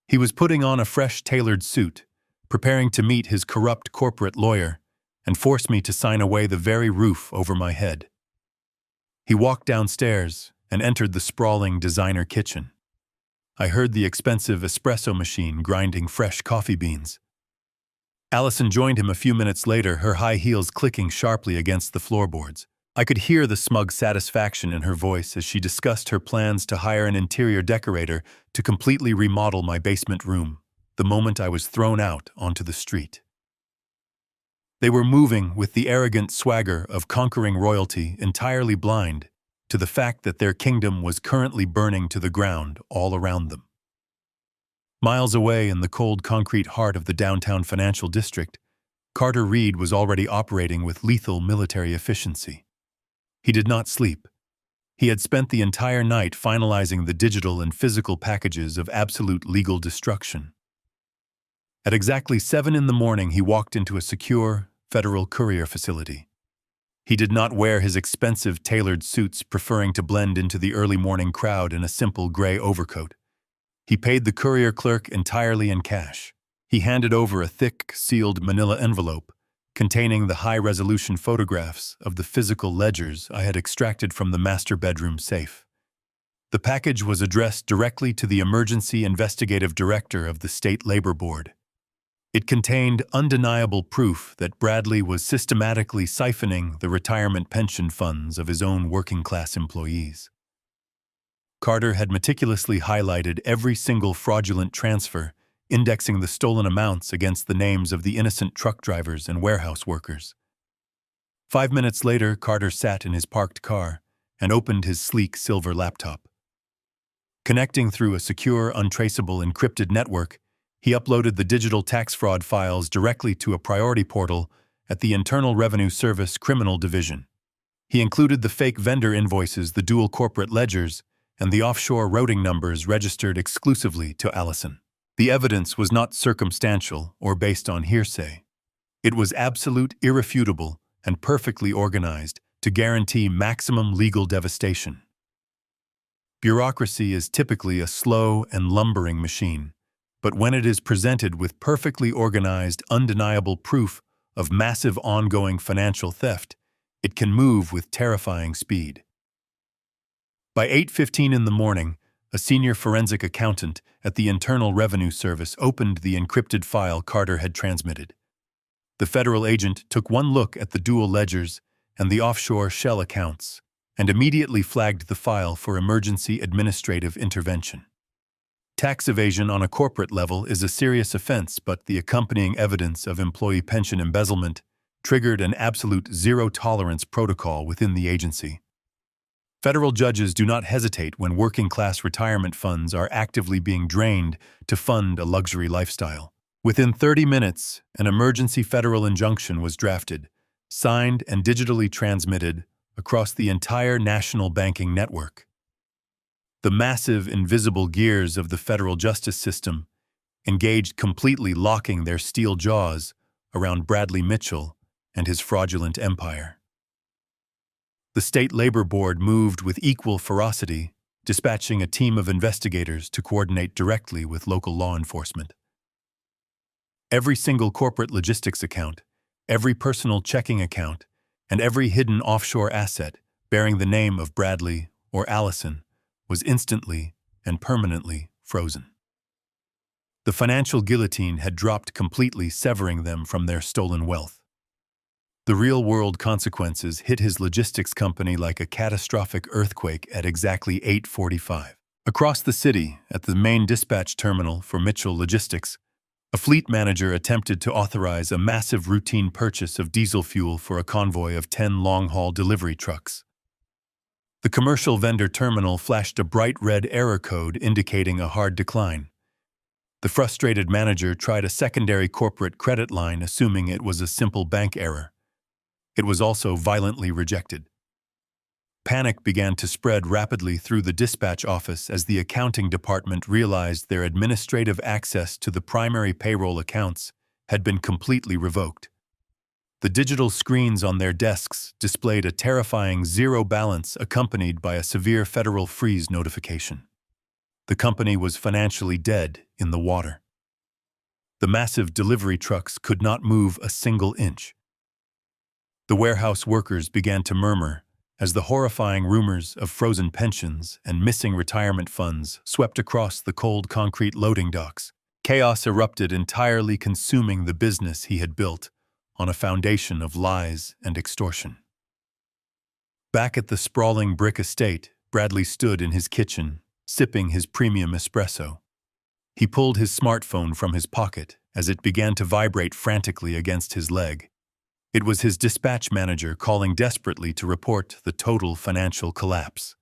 S1: He was putting on a fresh, tailored suit, preparing to meet his corrupt corporate lawyer and force me to sign away the very roof over my head. He walked downstairs and entered the sprawling designer kitchen. I heard the expensive espresso machine grinding fresh coffee beans. Allison joined him a few minutes later, her high heels clicking sharply against the floorboards. I could hear the smug satisfaction in her voice as she discussed her plans to hire an interior decorator to completely remodel my basement room, the moment I was thrown out onto the street. They were moving with the arrogant swagger of conquering royalty, entirely blind to the fact that their kingdom was currently burning to the ground all around them. Miles away in the cold concrete heart of the downtown financial district, Carter Reed was already operating with lethal military efficiency. He did not sleep. He had spent the entire night finalizing the digital and physical packages of absolute legal destruction. At exactly 7 in the morning, he walked into a secure, federal courier facility. He did not wear his expensive tailored suits, preferring to blend into the early morning crowd in a simple gray overcoat. He paid the courier clerk entirely in cash. He handed over a thick, sealed manila envelope containing the high-resolution photographs of the physical ledgers I had extracted from the master bedroom safe. The package was addressed directly to the emergency investigative director of the State Labor Board. It contained undeniable proof that Bradley was systematically siphoning the retirement pension funds of his own working-class employees. Carter had meticulously highlighted every single fraudulent transfer, indexing the stolen amounts against the names of the innocent truck drivers and warehouse workers. 5 minutes later, Carter sat in his parked car and opened his sleek silver laptop. Connecting through a secure, untraceable, encrypted network, he uploaded the digital tax fraud files directly to a priority portal at the Internal Revenue Service Criminal Division. He included the fake vendor invoices, the dual corporate ledgers, and the offshore routing numbers registered exclusively to Allison. The evidence was not circumstantial or based on hearsay. It was absolute, irrefutable, and perfectly organized to guarantee maximum legal devastation. Bureaucracy is typically a slow and lumbering machine, but when it is presented with perfectly organized, undeniable proof of massive ongoing financial theft, it can move with terrifying speed. By 8:15 in the morning, a senior forensic accountant at the Internal Revenue Service opened the encrypted file Carter had transmitted. The federal agent took one look at the dual ledgers and the offshore shell accounts and immediately flagged the file for emergency administrative intervention. Tax evasion on a corporate level is a serious offense, but the accompanying evidence of employee pension embezzlement triggered an absolute zero-tolerance protocol within the agency. Federal judges do not hesitate when working-class retirement funds are actively being drained to fund a luxury lifestyle. Within 30 minutes, an emergency federal injunction was drafted, signed and digitally transmitted across the entire national banking network. The massive, invisible gears of the federal justice system engaged, completely locking their steel jaws around Bradley Mitchell and his fraudulent empire. The State Labor Board moved with equal ferocity, dispatching a team of investigators to coordinate directly with local law enforcement. Every single corporate logistics account, every personal checking account, and every hidden offshore asset bearing the name of Bradley or Allison was instantly and permanently frozen. The financial guillotine had dropped completely, severing them from their stolen wealth. The real-world consequences hit his logistics company like a catastrophic earthquake at exactly 8:45. Across the city, at the main dispatch terminal for Mitchell Logistics, a fleet manager attempted to authorize a massive routine purchase of diesel fuel for a convoy of 10 long-haul delivery trucks. The commercial vendor terminal flashed a bright red error code indicating a hard decline. The frustrated manager tried a secondary corporate credit line, assuming it was a simple bank error. It was also violently rejected. Panic began to spread rapidly through the dispatch office as the accounting department realized their administrative access to the primary payroll accounts had been completely revoked. The digital screens on their desks displayed a terrifying zero balance accompanied by a severe federal freeze notification. The company was financially dead in the water. The massive delivery trucks could not move a single inch. The warehouse workers began to murmur as the horrifying rumors of frozen pensions and missing retirement funds swept across the cold concrete loading docks. Chaos erupted, entirely consuming the business he had built on a foundation of lies and extortion. Back at the sprawling brick estate, Bradley stood in his kitchen, sipping his premium espresso. He pulled his smartphone from his pocket as it began to vibrate frantically against his leg. It was his dispatch manager calling desperately to report the total financial collapse.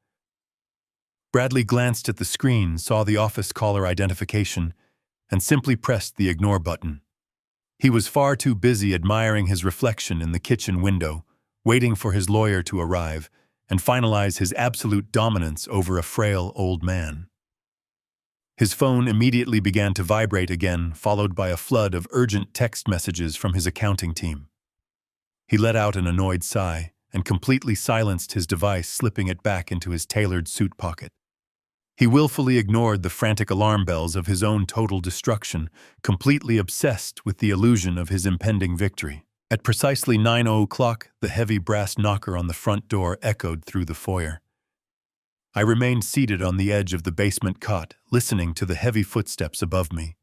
S1: Bradley glanced at the screen, saw the office caller identification, and simply pressed the ignore button. He was far too busy admiring his reflection in the kitchen window, waiting for his lawyer to arrive and finalize his absolute dominance over a frail old man. His phone immediately began to vibrate again, followed by a flood of urgent text messages from his accounting team. He let out an annoyed sigh and completely silenced his device, slipping it back into his tailored suit pocket. He willfully ignored the frantic alarm bells of his own total destruction, completely obsessed with the illusion of his impending victory. At precisely 9:00, the heavy brass knocker on the front door echoed through the foyer. I remained seated on the edge of the basement cot, listening to the heavy footsteps above me.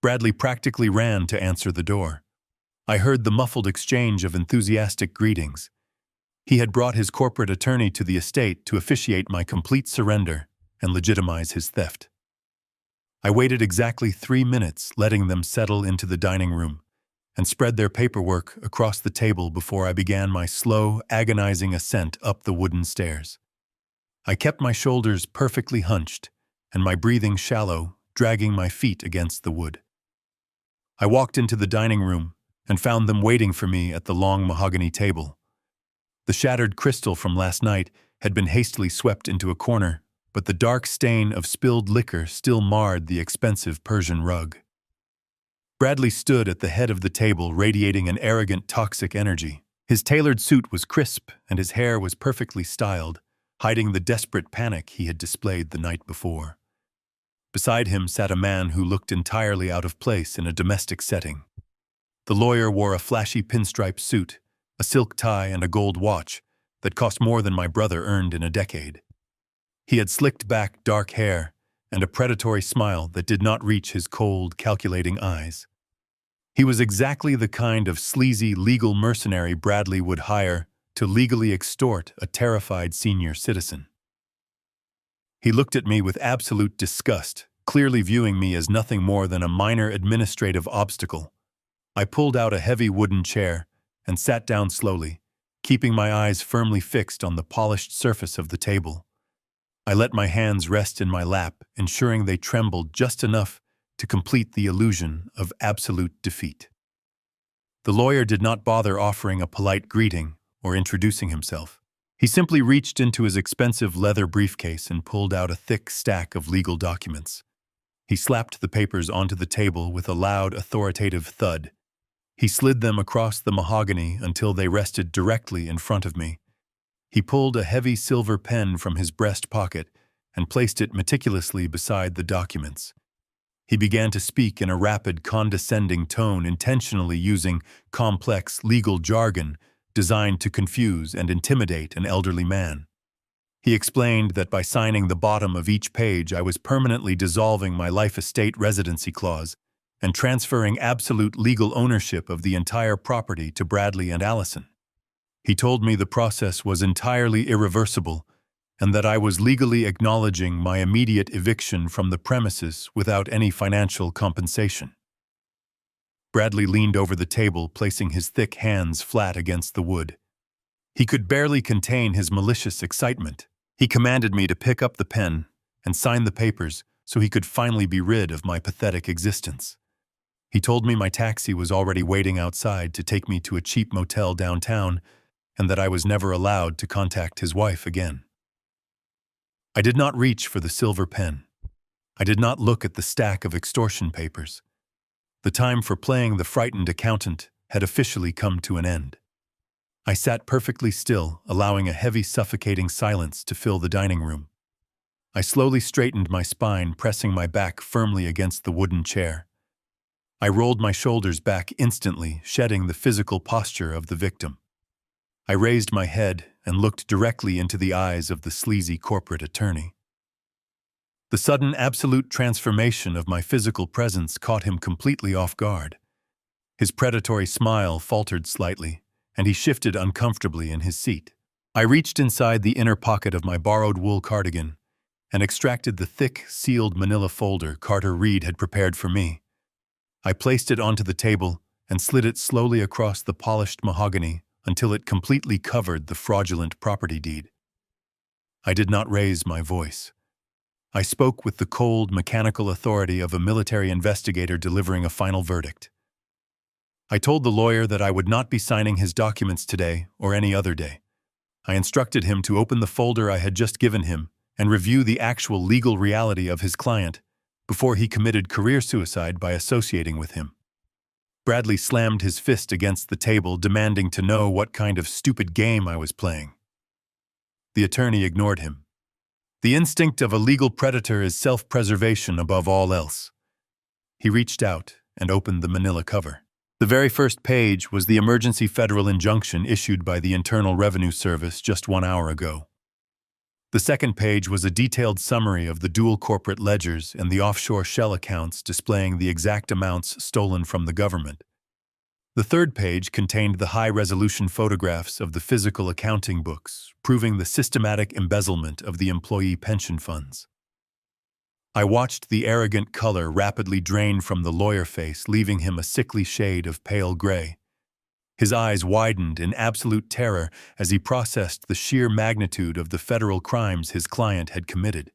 S1: Bradley practically ran to answer the door. I heard the muffled exchange of enthusiastic greetings. He had brought his corporate attorney to the estate to officiate my complete surrender and legitimize his theft. I waited exactly 3 minutes, letting them settle into the dining room, and spread their paperwork across the table before I began my slow, agonizing ascent up the wooden stairs. I kept my shoulders perfectly hunched and my breathing shallow, dragging my feet against the wood. I walked into the dining room and found them waiting for me at the long mahogany table. The shattered crystal from last night had been hastily swept into a corner, but the dark stain of spilled liquor still marred the expensive Persian rug. Bradley stood at the head of the table, radiating an arrogant, toxic energy. His tailored suit was crisp, and his hair was perfectly styled, hiding the desperate panic he had displayed the night before. Beside him sat a man who looked entirely out of place in a domestic setting. The lawyer wore a flashy pinstripe suit, a silk tie, and a gold watch that cost more than my brother earned in a decade. He had slicked back dark hair and a predatory smile that did not reach his cold, calculating eyes. He was exactly the kind of sleazy legal mercenary Bradley would hire to legally extort a terrified senior citizen. He looked at me with absolute disgust, clearly viewing me as nothing more than a minor administrative obstacle. I pulled out a heavy wooden chair and sat down slowly, keeping my eyes firmly fixed on the polished surface of the table. I let my hands rest in my lap, ensuring they trembled just enough to complete the illusion of absolute defeat. The lawyer did not bother offering a polite greeting or introducing himself. He simply reached into his expensive leather briefcase and pulled out a thick stack of legal documents. He slapped the papers onto the table with a loud, authoritative thud. He slid them across the mahogany until they rested directly in front of me. He pulled a heavy silver pen from his breast pocket and placed it meticulously beside the documents. He began to speak in a rapid, condescending tone, intentionally using complex legal jargon designed to confuse and intimidate an elderly man. He explained that by signing the bottom of each page, I was permanently dissolving my life estate residency clause and transferring absolute legal ownership of the entire property to Bradley and Allison. He told me the process was entirely irreversible and that I was legally acknowledging my immediate eviction from the premises without any financial compensation. Bradley leaned over the table, placing his thick hands flat against the wood. He could barely contain his malicious excitement. He commanded me to pick up the pen and sign the papers so he could finally be rid of my pathetic existence. He told me my taxi was already waiting outside to take me to a cheap motel downtown and that I was never allowed to contact his wife again. I did not reach for the silver pen. I did not look at the stack of extortion papers. The time for playing the frightened accountant had officially come to an end. I sat perfectly still, allowing a heavy, suffocating silence to fill the dining room. I slowly straightened my spine, pressing my back firmly against the wooden chair. I rolled my shoulders back instantly, shedding the physical posture of the victim. I raised my head and looked directly into the eyes of the sleazy corporate attorney. The sudden absolute transformation of my physical presence caught him completely off guard. His predatory smile faltered slightly, and he shifted uncomfortably in his seat. I reached inside the inner pocket of my borrowed wool cardigan and extracted the thick, sealed manila folder Carter Reed had prepared for me. I placed it onto the table and slid it slowly across the polished mahogany until it completely covered the fraudulent property deed. I did not raise my voice. I spoke with the cold, mechanical authority of a military investigator delivering a final verdict. I told the lawyer that I would not be signing his documents today or any other day. I instructed him to open the folder I had just given him and review the actual legal reality of his client before he committed career suicide by associating with him. Bradley slammed his fist against the table, demanding to know what kind of stupid game I was playing. The attorney ignored him. The instinct of a legal predator is self-preservation above all else. He reached out and opened the manila cover. The very first page was the emergency federal injunction issued by the Internal Revenue Service just 1 hour ago. The second page was a detailed summary of the dual corporate ledgers and the offshore shell accounts displaying the exact amounts stolen from the government. The third page contained the high-resolution photographs of the physical accounting books, proving the systematic embezzlement of the employee pension funds. I watched the arrogant color rapidly drain from the lawyer face, leaving him a sickly shade of pale gray. His eyes widened in absolute terror as he processed the sheer magnitude of the federal crimes his client had committed.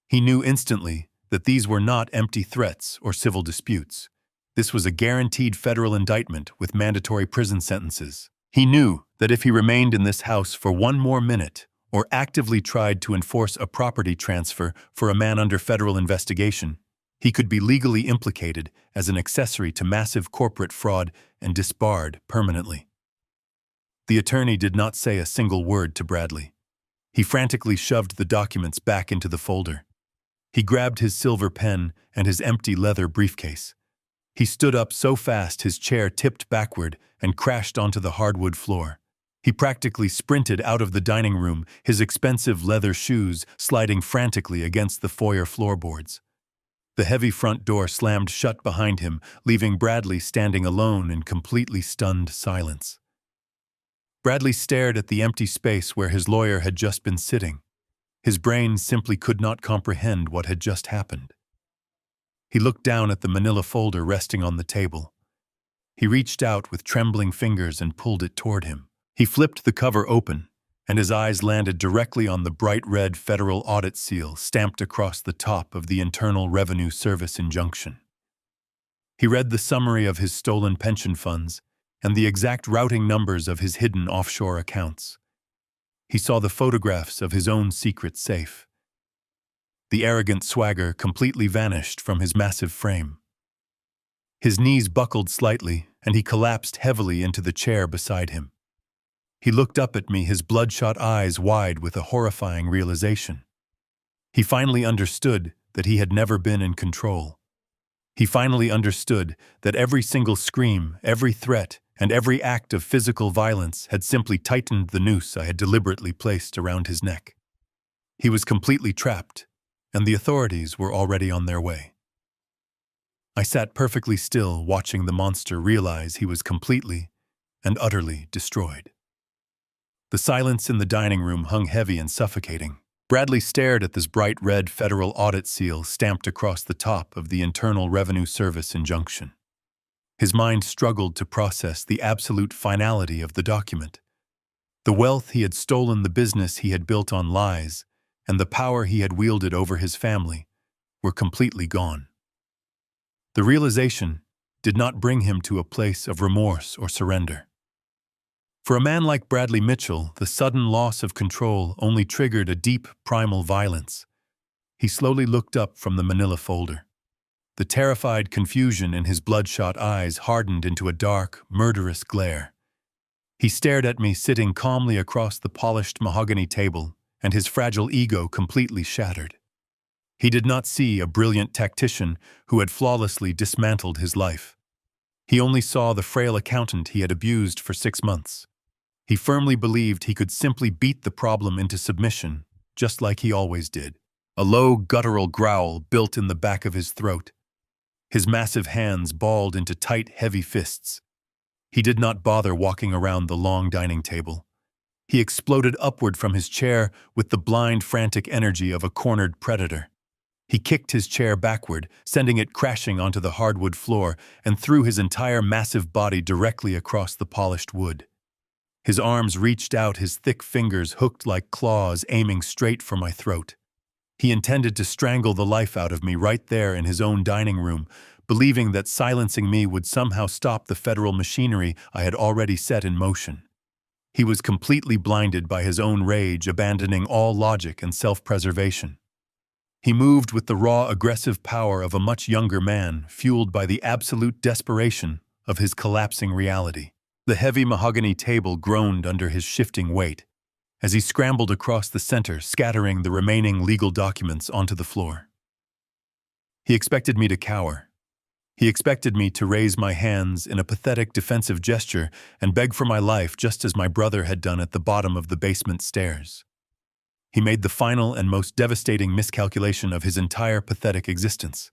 S1: He knew instantly that these were not empty threats or civil disputes. This was a guaranteed federal indictment with mandatory prison sentences. He knew that if he remained in this house for one more minute or actively tried to enforce a property transfer for a man under federal investigation, he could be legally implicated as an accessory to massive corporate fraud and disbarred permanently. The attorney did not say a single word to Bradley. He frantically shoved the documents back into the folder. He grabbed his silver pen and his empty leather briefcase. He stood up so fast his chair tipped backward and crashed onto the hardwood floor. He practically sprinted out of the dining room, his expensive leather shoes sliding frantically against the foyer floorboards. The heavy front door slammed shut behind him, leaving Bradley standing alone in completely stunned silence. Bradley stared at the empty space where his lawyer had just been sitting. His brain simply could not comprehend what had just happened. He looked down at the manila folder resting on the table. He reached out with trembling fingers and pulled it toward him. He flipped the cover open, and his eyes landed directly on the bright red federal audit seal stamped across the top of the Internal Revenue Service injunction. He read the summary of his stolen pension funds and the exact routing numbers of his hidden offshore accounts. He saw the photographs of his own secret safe. The arrogant swagger completely vanished from his massive frame. His knees buckled slightly, and he collapsed heavily into the chair beside him. He looked up at me, his bloodshot eyes wide with a horrifying realization. He finally understood that he had never been in control. He finally understood that every single scream, every threat, and every act of physical violence had simply tightened the noose I had deliberately placed around his neck. He was completely trapped, and the authorities were already on their way. I sat perfectly still, watching the monster realize he was completely and utterly destroyed. The silence in the dining room hung heavy and suffocating. Bradley stared at this bright red federal audit seal stamped across the top of the Internal Revenue Service injunction. His mind struggled to process the absolute finality of the document. The wealth he had stolen, the business he had built on lies, and the power he had wielded over his family were completely gone. The realization did not bring him to a place of remorse or surrender. For a man like Bradley Mitchell, the sudden loss of control only triggered a deep, primal violence. He slowly looked up from the manila folder. The terrified confusion in his bloodshot eyes hardened into a dark, murderous glare. He stared at me sitting calmly across the polished mahogany table, and his fragile ego completely shattered. He did not see a brilliant tactician who had flawlessly dismantled his life. He only saw the frail accountant he had abused for 6 months. He firmly believed he could simply beat the problem into submission, just like he always did. A low, guttural growl built in the back of his throat. His massive hands balled into tight, heavy fists. He did not bother walking around the long dining table. He exploded upward from his chair with the blind, frantic energy of a cornered predator. He kicked his chair backward, sending it crashing onto the hardwood floor, and threw his entire massive body directly across the polished wood. His arms reached out, his thick fingers hooked like claws, aiming straight for my throat. He intended to strangle the life out of me right there in his own dining room, believing that silencing me would somehow stop the federal machinery I had already set in motion. He was completely blinded by his own rage, abandoning all logic and self-preservation. He moved with the raw, aggressive power of a much younger man, fueled by the absolute desperation of his collapsing reality. The heavy mahogany table groaned under his shifting weight as he scrambled across the center, scattering the remaining legal documents onto the floor. He expected me to cower. He expected me to raise my hands in a pathetic defensive gesture and beg for my life just as my brother had done at the bottom of the basement stairs. He made the final and most devastating miscalculation of his entire pathetic existence.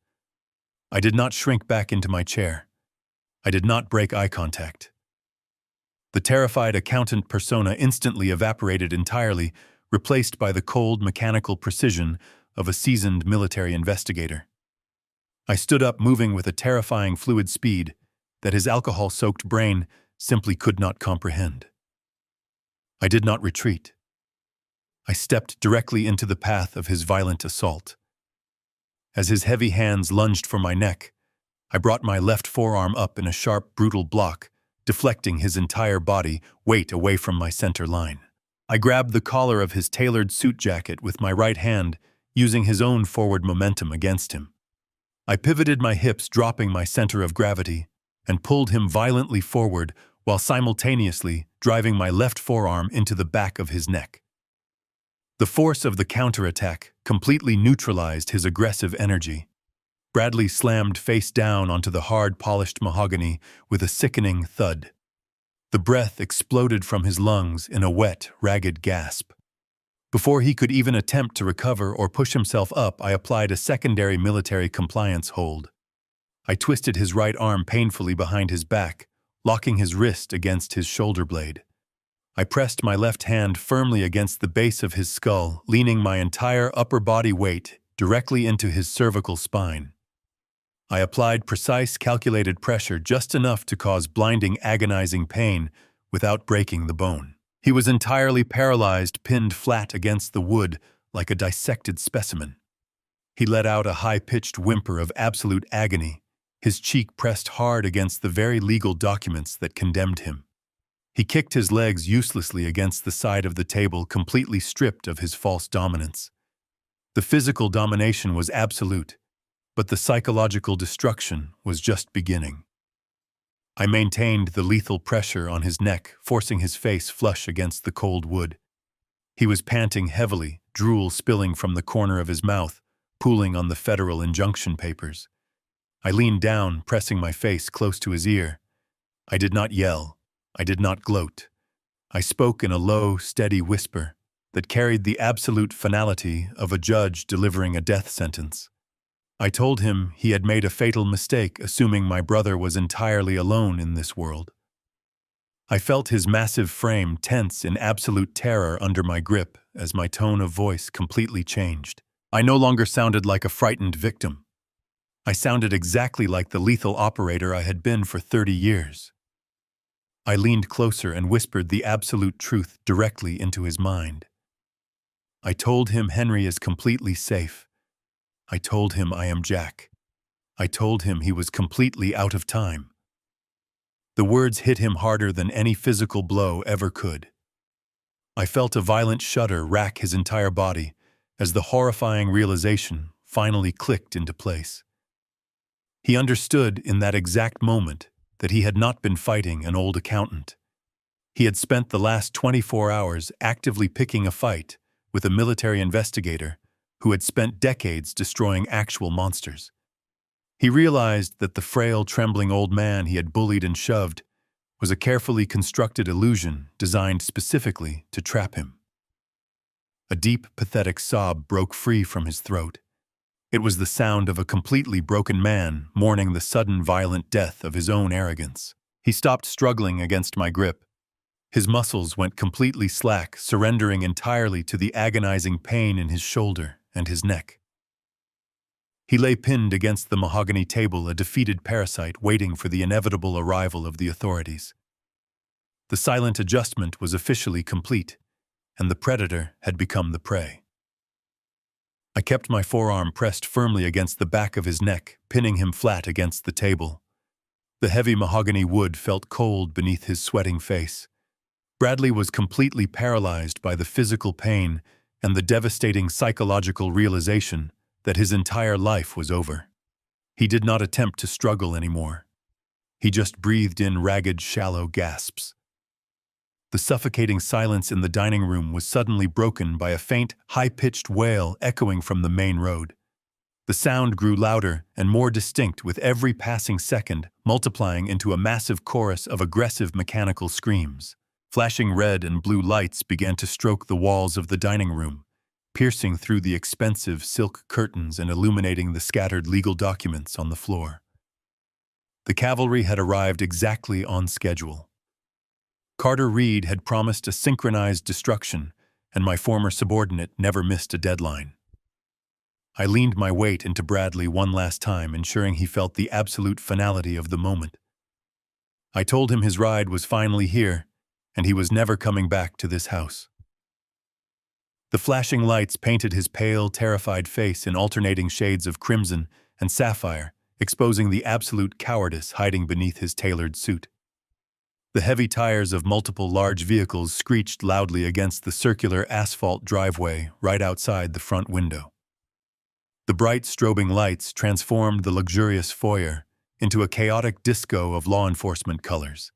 S1: I did not shrink back into my chair. I did not break eye contact. The terrified accountant persona instantly evaporated entirely, replaced by the cold, mechanical precision of a seasoned military investigator. I stood up, moving with a terrifying fluid speed that his alcohol-soaked brain simply could not comprehend. I did not retreat. I stepped directly into the path of his violent assault. As his heavy hands lunged for my neck, I brought my left forearm up in a sharp, brutal block, deflecting his entire body weight away from my center line. I grabbed the collar of his tailored suit jacket with my right hand, using his own forward momentum against him. I pivoted my hips, dropping my center of gravity, and pulled him violently forward while simultaneously driving my left forearm into the back of his neck. The force of the counterattack completely neutralized his aggressive energy. Bradley slammed face down onto the hard, polished mahogany with a sickening thud. The breath exploded from his lungs in a wet, ragged gasp. Before he could even attempt to recover or push himself up, I applied a secondary military compliance hold. I twisted his right arm painfully behind his back, locking his wrist against his shoulder blade. I pressed my left hand firmly against the base of his skull, leaning my entire upper body weight directly into his cervical spine. I applied precise, calculated pressure just enough to cause blinding, agonizing pain without breaking the bone. He was entirely paralyzed, pinned flat against the wood like a dissected specimen. He let out a high-pitched whimper of absolute agony, his cheek pressed hard against the very legal documents that condemned him. He kicked his legs uselessly against the side of the table, completely stripped of his false dominance. The physical domination was absolute, but the psychological destruction was just beginning. I maintained the lethal pressure on his neck, forcing his face flush against the cold wood. He was panting heavily, drool spilling from the corner of his mouth, pooling on the federal injunction papers. I leaned down, pressing my face close to his ear. I did not yell. I did not gloat. I spoke in a low, steady whisper that carried the absolute finality of a judge delivering a death sentence. I told him he had made a fatal mistake, assuming my brother was entirely alone in this world. I felt his massive frame tense in absolute terror under my grip as my tone of voice completely changed. I no longer sounded like a frightened victim. I sounded exactly like the lethal operator I had been for 30 years. I leaned closer and whispered the absolute truth directly into his mind. I told him Henry is completely safe. I told him I am Jack. I told him he was completely out of time. The words hit him harder than any physical blow ever could. I felt a violent shudder rack his entire body as the horrifying realization finally clicked into place. He understood in that exact moment that he had not been fighting an old accountant. He had spent the last 24 hours actively picking a fight with a military investigator who had spent decades destroying actual monsters. He realized that the frail, trembling old man he had bullied and shoved was a carefully constructed illusion designed specifically to trap him. A deep, pathetic sob broke free from his throat. It was the sound of a completely broken man mourning the sudden, violent death of his own arrogance. He stopped struggling against my grip. His muscles went completely slack, surrendering entirely to the agonizing pain in his shoulder and his neck. He lay pinned against the mahogany table, a defeated parasite waiting for the inevitable arrival of the authorities. The silent adjustment was officially complete, and the predator had become the prey. I kept my forearm pressed firmly against the back of his neck, pinning him flat against the table. The heavy mahogany wood felt cold beneath his sweating face. Bradley was completely paralyzed by the physical pain and the devastating psychological realization that his entire life was over. He did not attempt to struggle anymore. He just breathed in ragged, shallow gasps. The suffocating silence in the dining room was suddenly broken by a faint, high-pitched wail echoing from the main road. The sound grew louder and more distinct with every passing second, multiplying into a massive chorus of aggressive mechanical screams. Flashing red and blue lights began to stroke the walls of the dining room, piercing through the expensive silk curtains and illuminating the scattered legal documents on the floor. The cavalry had arrived exactly on schedule. Carter Reed had promised a synchronized destruction, and my former subordinate never missed a deadline. I leaned my weight into Bradley one last time, ensuring he felt the absolute finality of the moment. I told him his ride was finally here, and he was never coming back to this house. The flashing lights painted his pale, terrified face in alternating shades of crimson and sapphire, exposing the absolute cowardice hiding beneath his tailored suit. The heavy tires of multiple large vehicles screeched loudly against the circular asphalt driveway right outside the front window. The bright strobing lights transformed the luxurious foyer into a chaotic disco of law enforcement colors.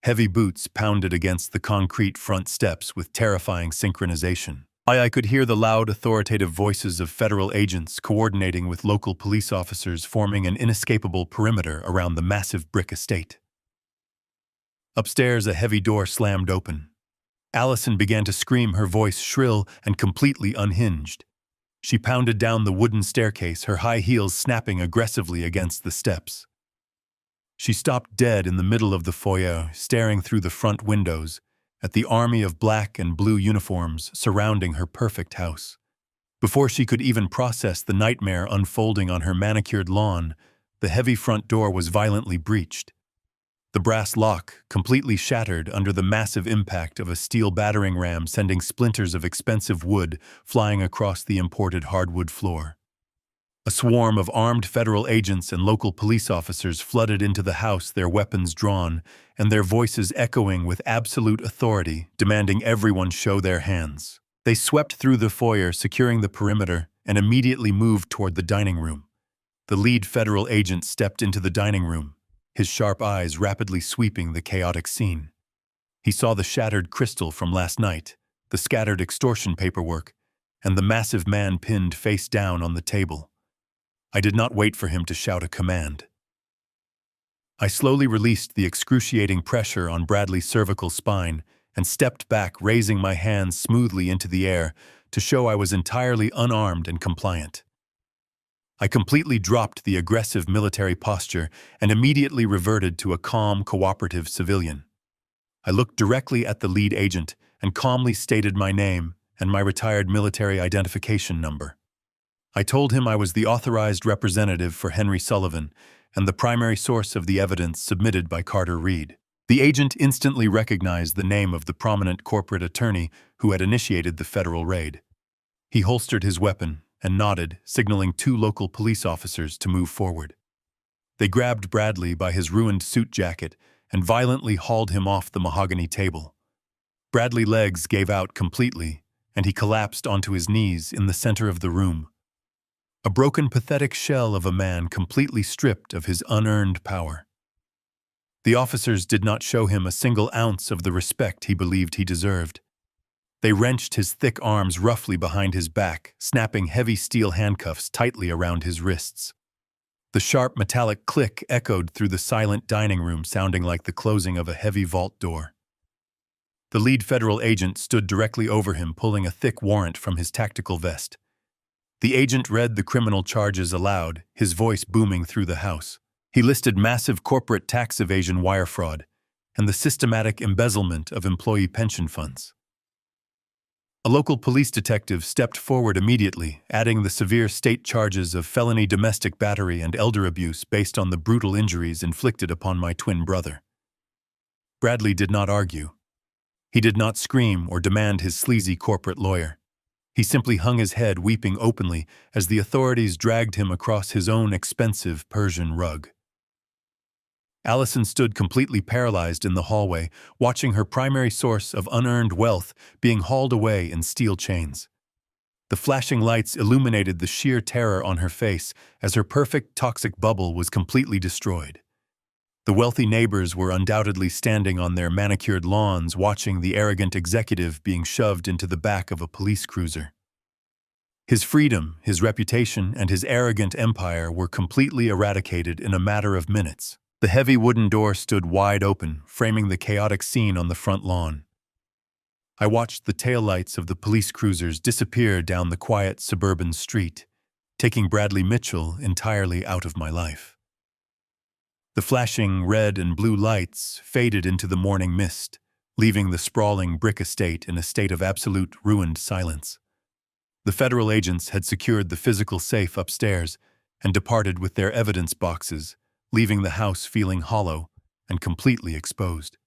S1: Heavy boots pounded against the concrete front steps with terrifying synchronization. I could hear the loud, authoritative voices of federal agents coordinating with local police officers, forming an inescapable perimeter around the massive brick estate. Upstairs, a heavy door slammed open. Allison began to scream, her voice shrill and completely unhinged. She pounded down the wooden staircase, her high heels snapping aggressively against the steps. She stopped dead in the middle of the foyer, staring through the front windows at the army of black and blue uniforms surrounding her perfect house. Before she could even process the nightmare unfolding on her manicured lawn, the heavy front door was violently breached. The brass lock completely shattered under the massive impact of a steel battering ram, sending splinters of expensive wood flying across the imported hardwood floor. A swarm of armed federal agents and local police officers flooded into the house, their weapons drawn, and their voices echoing with absolute authority, demanding everyone show their hands. They swept through the foyer, securing the perimeter, and immediately moved toward the dining room. The lead federal agent stepped into the dining room, his sharp eyes rapidly sweeping the chaotic scene. He saw the shattered crystal from last night, the scattered extortion paperwork, and the massive man pinned face down on the table. I did not wait for him to shout a command. I slowly released the excruciating pressure on Bradley's cervical spine and stepped back, raising my hands smoothly into the air to show I was entirely unarmed and compliant. I completely dropped the aggressive military posture and immediately reverted to a calm, cooperative civilian. I looked directly at the lead agent and calmly stated my name and my retired military identification number. I told him I was the authorized representative for Henry Sullivan and the primary source of the evidence submitted by Carter Reed. The agent instantly recognized the name of the prominent corporate attorney who had initiated the federal raid. He holstered his weapon and nodded, signaling 2 local police officers to move forward. They grabbed Bradley by his ruined suit jacket and violently hauled him off the mahogany table. Bradley's legs gave out completely, and he collapsed onto his knees in the center of the room. A broken, pathetic shell of a man completely stripped of his unearned power. The officers did not show him a single ounce of the respect he believed he deserved. They wrenched his thick arms roughly behind his back, snapping heavy steel handcuffs tightly around his wrists. The sharp metallic click echoed through the silent dining room, sounding like the closing of a heavy vault door. The lead federal agent stood directly over him, pulling a thick warrant from his tactical vest. The agent read the criminal charges aloud, his voice booming through the house. He listed massive corporate tax evasion, wire fraud, and the systematic embezzlement of employee pension funds. A local police detective stepped forward immediately, adding the severe state charges of felony domestic battery and elder abuse based on the brutal injuries inflicted upon my twin brother. Bradley did not argue. He did not scream or demand his sleazy corporate lawyer. He simply hung his head, weeping openly, as the authorities dragged him across his own expensive Persian rug. Allison stood completely paralyzed in the hallway, watching her primary source of unearned wealth being hauled away in steel chains. The flashing lights illuminated the sheer terror on her face as her perfect toxic bubble was completely destroyed. The wealthy neighbors were undoubtedly standing on their manicured lawns watching the arrogant executive being shoved into the back of a police cruiser. His freedom, his reputation, and his arrogant empire were completely eradicated in a matter of minutes. The heavy wooden door stood wide open, framing the chaotic scene on the front lawn. I watched the taillights of the police cruisers disappear down the quiet suburban street, taking Bradley Mitchell entirely out of my life. The flashing red and blue lights faded into the morning mist, leaving the sprawling brick estate in a state of absolute ruined silence. The federal agents had secured the physical safe upstairs and departed with their evidence boxes, leaving the house feeling hollow and completely exposed.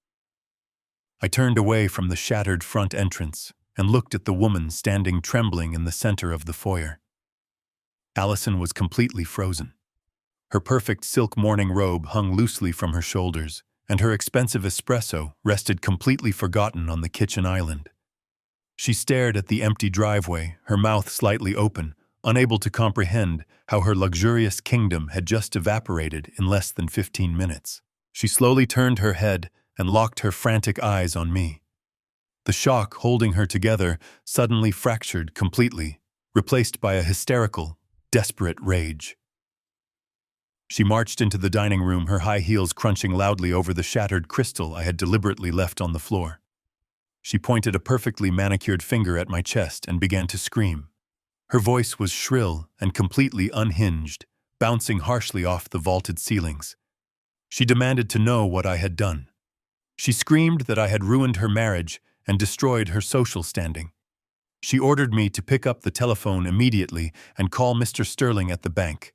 S1: I turned away from the shattered front entrance and looked at the woman standing trembling in the center of the foyer. Allison was completely frozen. Her perfect silk morning robe hung loosely from her shoulders, and her expensive espresso rested completely forgotten on the kitchen island. She stared at the empty driveway, her mouth slightly open, unable to comprehend how her luxurious kingdom had just evaporated in less than 15 minutes. She slowly turned her head and locked her frantic eyes on me. The shock holding her together suddenly fractured completely, replaced by a hysterical, desperate rage. She marched into the dining room, her high heels crunching loudly over the shattered crystal I had deliberately left on the floor. She pointed a perfectly manicured finger at my chest and began to scream. Her voice was shrill and completely unhinged, bouncing harshly off the vaulted ceilings. She demanded to know what I had done. She screamed that I had ruined her marriage and destroyed her social standing. She ordered me to pick up the telephone immediately and call Mr. Sterling at the bank.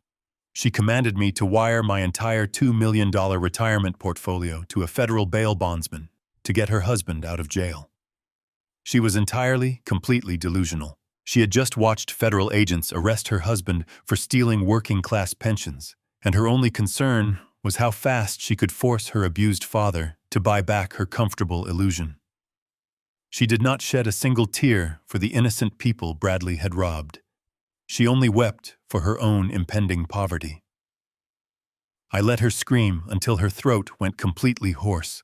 S1: She commanded me to wire my entire $2 million retirement portfolio to a federal bail bondsman to get her husband out of jail. She was entirely, completely delusional. She had just watched federal agents arrest her husband for stealing working-class pensions, and her only concern was how fast she could force her abused father to buy back her comfortable illusion. She did not shed a single tear for the innocent people Bradley had robbed. She only wept for her own impending poverty. I let her scream until her throat went completely hoarse.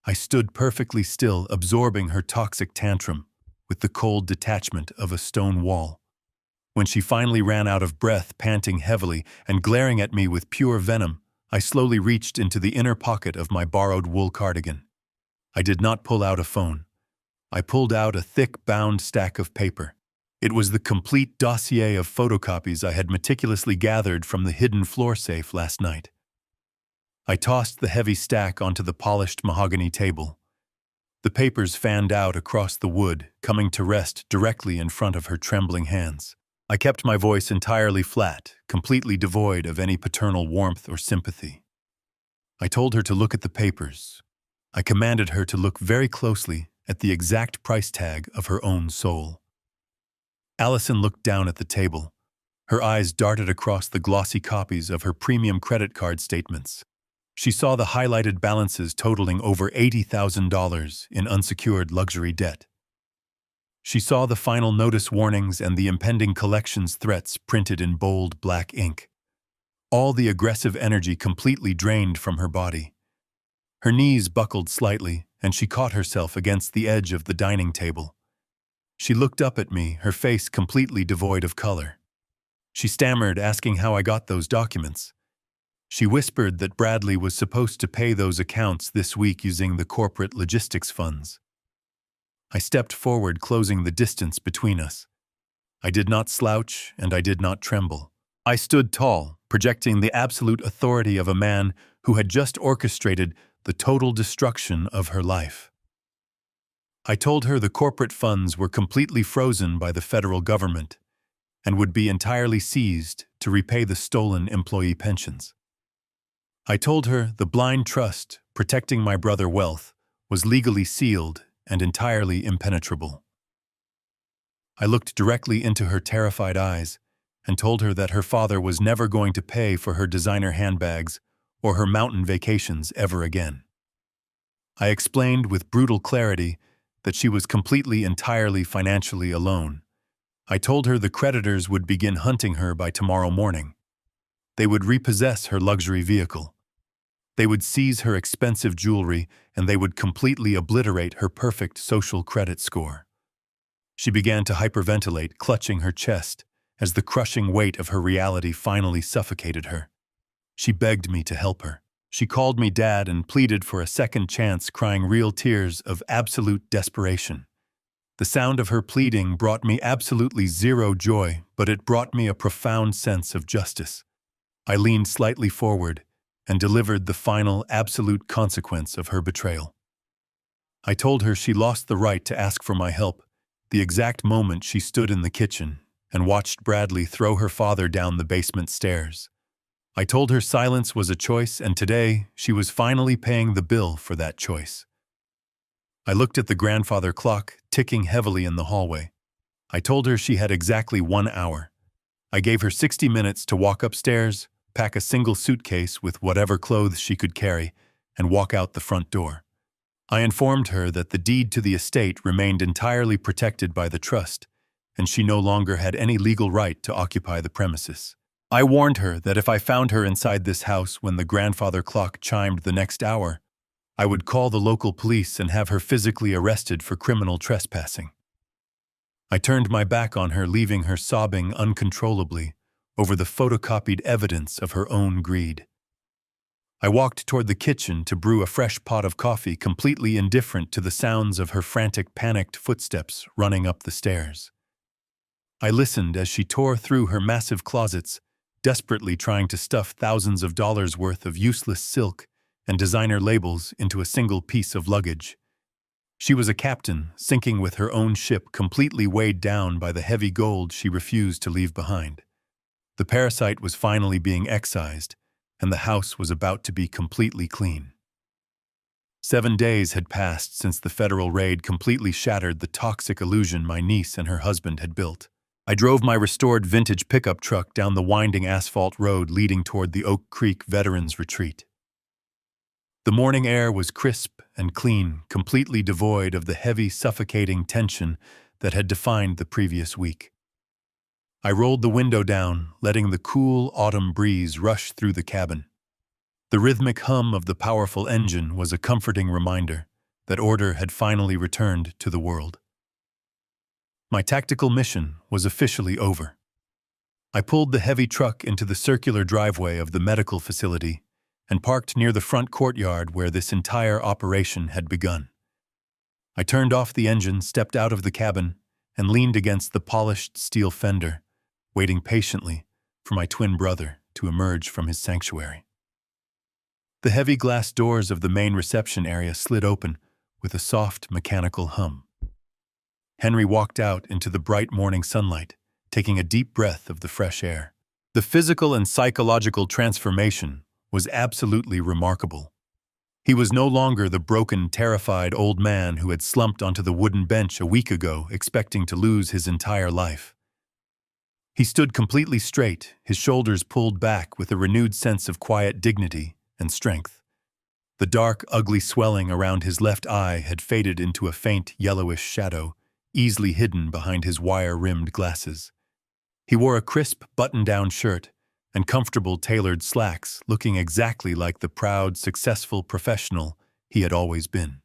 S1: I stood perfectly still, absorbing her toxic tantrum with the cold detachment of a stone wall. When she finally ran out of breath, panting heavily and glaring at me with pure venom, I slowly reached into the inner pocket of my borrowed wool cardigan. I did not pull out a phone. I pulled out a thick, bound stack of paper. It was the complete dossier of photocopies I had meticulously gathered from the hidden floor safe last night. I tossed the heavy stack onto the polished mahogany table. The papers fanned out across the wood, coming to rest directly in front of her trembling hands. I kept my voice entirely flat, completely devoid of any paternal warmth or sympathy. I told her to look at the papers. I commanded her to look very closely at the exact price tag of her own soul. Allison looked down at the table. Her eyes darted across the glossy copies of her premium credit card statements. She saw the highlighted balances totaling over $80,000 in unsecured luxury debt. She saw the final notice warnings and the impending collections threats printed in bold black ink. All the aggressive energy completely drained from her body. Her knees buckled slightly, and she caught herself against the edge of the dining table. She looked up at me, her face completely devoid of color. She stammered, asking how I got those documents. She whispered that Bradley was supposed to pay those accounts this week using the corporate logistics funds. I stepped forward, closing the distance between us. I did not slouch, and I did not tremble. I stood tall, projecting the absolute authority of a man who had just orchestrated the total destruction of her life. I told her the corporate funds were completely frozen by the federal government and would be entirely seized to repay the stolen employee pensions. I told her the blind trust protecting my brother's wealth was legally sealed and entirely impenetrable. I looked directly into her terrified eyes and told her that her father was never going to pay for her designer handbags or her mountain vacations ever again. I explained with brutal clarity that she was entirely financially alone. I told her the creditors would begin hunting her by tomorrow morning. They would repossess her luxury vehicle. They would seize her expensive jewelry, and they would completely obliterate her perfect social credit score. She began to hyperventilate, clutching her chest, as the crushing weight of her reality finally suffocated her. She begged me to help her. She called me dad and pleaded for a second chance, crying real tears of absolute desperation. The sound of her pleading brought me absolutely zero joy, but it brought me a profound sense of justice. I leaned slightly forward and delivered the final absolute consequence of her betrayal. I told her she lost the right to ask for my help the exact moment she stood in the kitchen and watched Bradley throw her father down the basement stairs. I told her silence was a choice, and today she was finally paying the bill for that choice. I looked at the grandfather clock, ticking heavily in the hallway. I told her she had exactly 1 hour. I gave her 60 minutes to walk upstairs, pack a single suitcase with whatever clothes she could carry, and walk out the front door. I informed her that the deed to the estate remained entirely protected by the trust, and she no longer had any legal right to occupy the premises. I warned her that if I found her inside this house when the grandfather clock chimed the next hour, I would call the local police and have her physically arrested for criminal trespassing. I turned my back on her, leaving her sobbing uncontrollably over the photocopied evidence of her own greed. I walked toward the kitchen to brew a fresh pot of coffee, completely indifferent to the sounds of her frantic, panicked footsteps running up the stairs. I listened as she tore through her massive closets, desperately trying to stuff thousands of dollars worth of useless silk and designer labels into a single piece of luggage. She was a captain, sinking with her own ship, completely weighed down by the heavy gold she refused to leave behind. The parasite was finally being excised, and the house was about to be completely clean. 7 days had passed since the federal raid completely shattered the toxic illusion my niece and her husband had built. I drove my restored vintage pickup truck down the winding asphalt road leading toward the Oak Creek Veterans Retreat. The morning air was crisp and clean, completely devoid of the heavy, suffocating tension that had defined the previous week. I rolled the window down, letting the cool autumn breeze rush through the cabin. The rhythmic hum of the powerful engine was a comforting reminder that order had finally returned to the world. My tactical mission was officially over. I pulled the heavy truck into the circular driveway of the medical facility and parked near the front courtyard where this entire operation had begun. I turned off the engine, stepped out of the cabin, and leaned against the polished steel fender, waiting patiently for my twin brother to emerge from his sanctuary. The heavy glass doors of the main reception area slid open with a soft mechanical hum. Henry walked out into the bright morning sunlight, taking a deep breath of the fresh air. The physical and psychological transformation was absolutely remarkable. He was no longer the broken, terrified old man who had slumped onto the wooden bench a week ago, expecting to lose his entire life. He stood completely straight, his shoulders pulled back with a renewed sense of quiet dignity and strength. The dark, ugly swelling around his left eye had faded into a faint, yellowish shadow, easily hidden behind his wire-rimmed glasses. He wore a crisp, button-down shirt and comfortable tailored slacks, looking exactly like the proud, successful professional he had always been.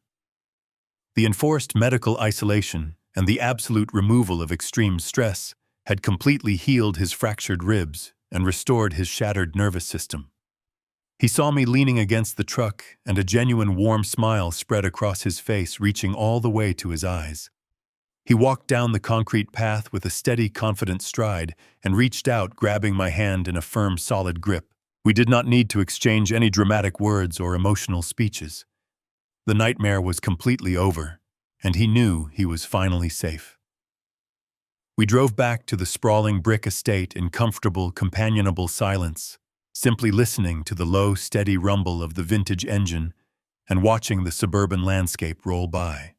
S1: The enforced medical isolation and the absolute removal of extreme stress had completely healed his fractured ribs and restored his shattered nervous system. He saw me leaning against the truck, and a genuine warm smile spread across his face, reaching all the way to his eyes. He walked down the concrete path with a steady, confident stride and reached out, grabbing my hand in a firm, solid grip. We did not need to exchange any dramatic words or emotional speeches. The nightmare was completely over, and he knew he was finally safe. We drove back to the sprawling brick estate in comfortable, companionable silence, simply listening to the low, steady rumble of the vintage engine and watching the suburban landscape roll by.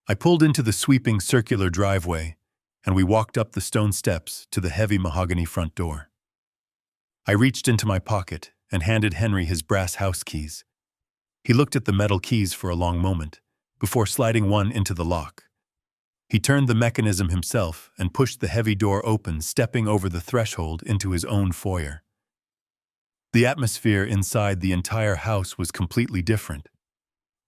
S1: I pulled into the sweeping circular driveway, and we walked up the stone steps to the heavy mahogany front door. I reached into my pocket and handed Henry his brass house keys. He looked at the metal keys for a long moment, before sliding one into the lock. He turned the mechanism himself and pushed the heavy door open, stepping over the threshold into his own foyer. The atmosphere inside the entire house was completely different.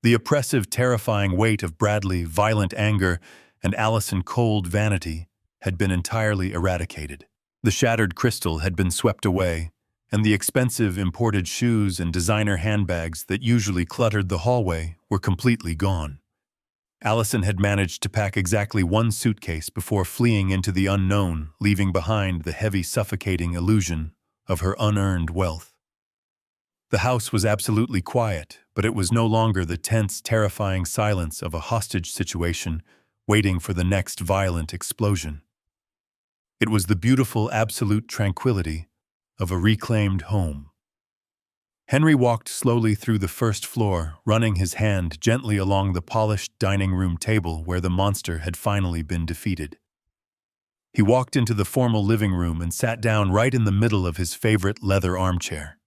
S1: The oppressive, terrifying weight of Bradley, violent anger, and Allison, cold vanity had been entirely eradicated. The shattered crystal had been swept away, and the expensive imported shoes and designer handbags that usually cluttered the hallway were completely gone. Allison had managed to pack exactly one suitcase before fleeing into the unknown, leaving behind the heavy, suffocating illusion of her unearned wealth. The house was absolutely quiet, but it was no longer the tense, terrifying silence of a hostage situation waiting for the next violent explosion. It was the beautiful, absolute tranquility of a reclaimed home. Henry walked slowly through the first floor, running his hand gently along the polished dining room table where the monster had finally been defeated. He walked into the formal living room and sat down right in the middle of his favorite leather armchair.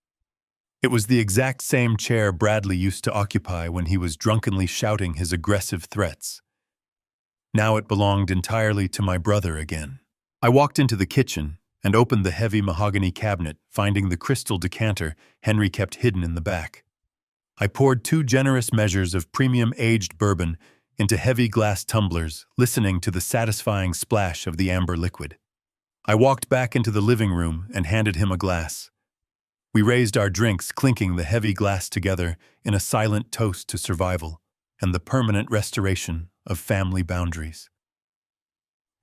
S1: It was the exact same chair Bradley used to occupy when he was drunkenly shouting his aggressive threats. Now it belonged entirely to my brother again. I walked into the kitchen and opened the heavy mahogany cabinet, finding the crystal decanter Henry kept hidden in the back. I poured 2 generous measures of premium aged bourbon into heavy glass tumblers, listening to the satisfying splash of the amber liquid. I walked back into the living room and handed him a glass. We raised our drinks, clinking the heavy glass together in a silent toast to survival and the permanent restoration of family boundaries.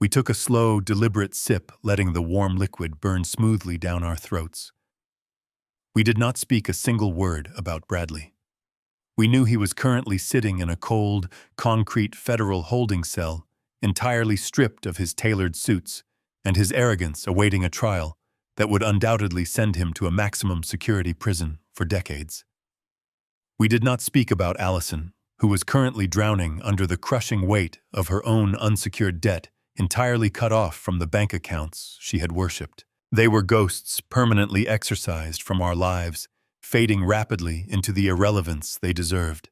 S1: We took a slow, deliberate sip, letting the warm liquid burn smoothly down our throats. We did not speak a single word about Bradley. We knew he was currently sitting in a cold, concrete federal holding cell, entirely stripped of his tailored suits and his arrogance, awaiting a trial that would undoubtedly send him to a maximum security prison for decades. We did not speak about Allison, who was currently drowning under the crushing weight of her own unsecured debt, entirely cut off from the bank accounts she had worshipped. They were ghosts permanently exorcised from our lives, fading rapidly into the irrelevance they deserved.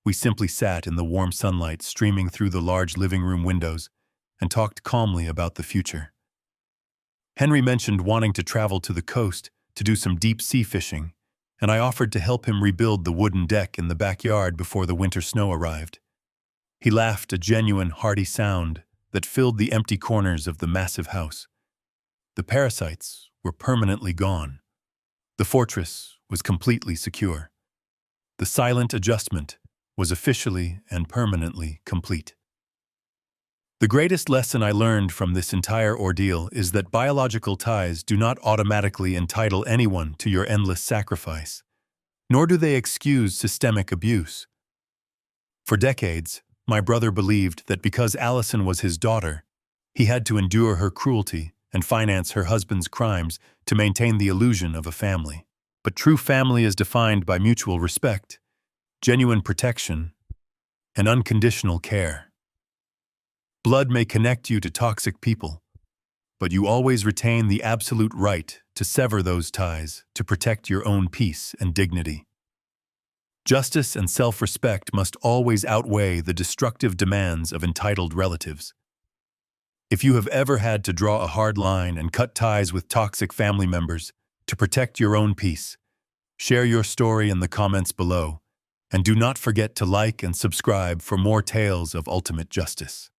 S1: We simply sat in the warm sunlight streaming through the large living room windows and talked calmly about the future. Henry mentioned wanting to travel to the coast to do some deep-sea fishing, and I offered to help him rebuild the wooden deck in the backyard before the winter snow arrived. He laughed, a genuine, hearty sound that filled the empty corners of the massive house. The parasites were permanently gone. The fortress was completely secure. The silent adjustment was officially and permanently complete. The greatest lesson I learned from this entire ordeal is that biological ties do not automatically entitle anyone to your endless sacrifice, nor do they excuse systemic abuse. For decades, my brother believed that because Allison was his daughter, he had to endure her cruelty and finance her husband's crimes to maintain the illusion of a family. But true family is defined by mutual respect, genuine protection, and unconditional care. Blood may connect you to toxic people, but you always retain the absolute right to sever those ties to protect your own peace and dignity. Justice and self-respect must always outweigh the destructive demands of entitled relatives. If you have ever had to draw a hard line and cut ties with toxic family members to protect your own peace, share your story in the comments below, and do not forget to like and subscribe for more tales of ultimate justice.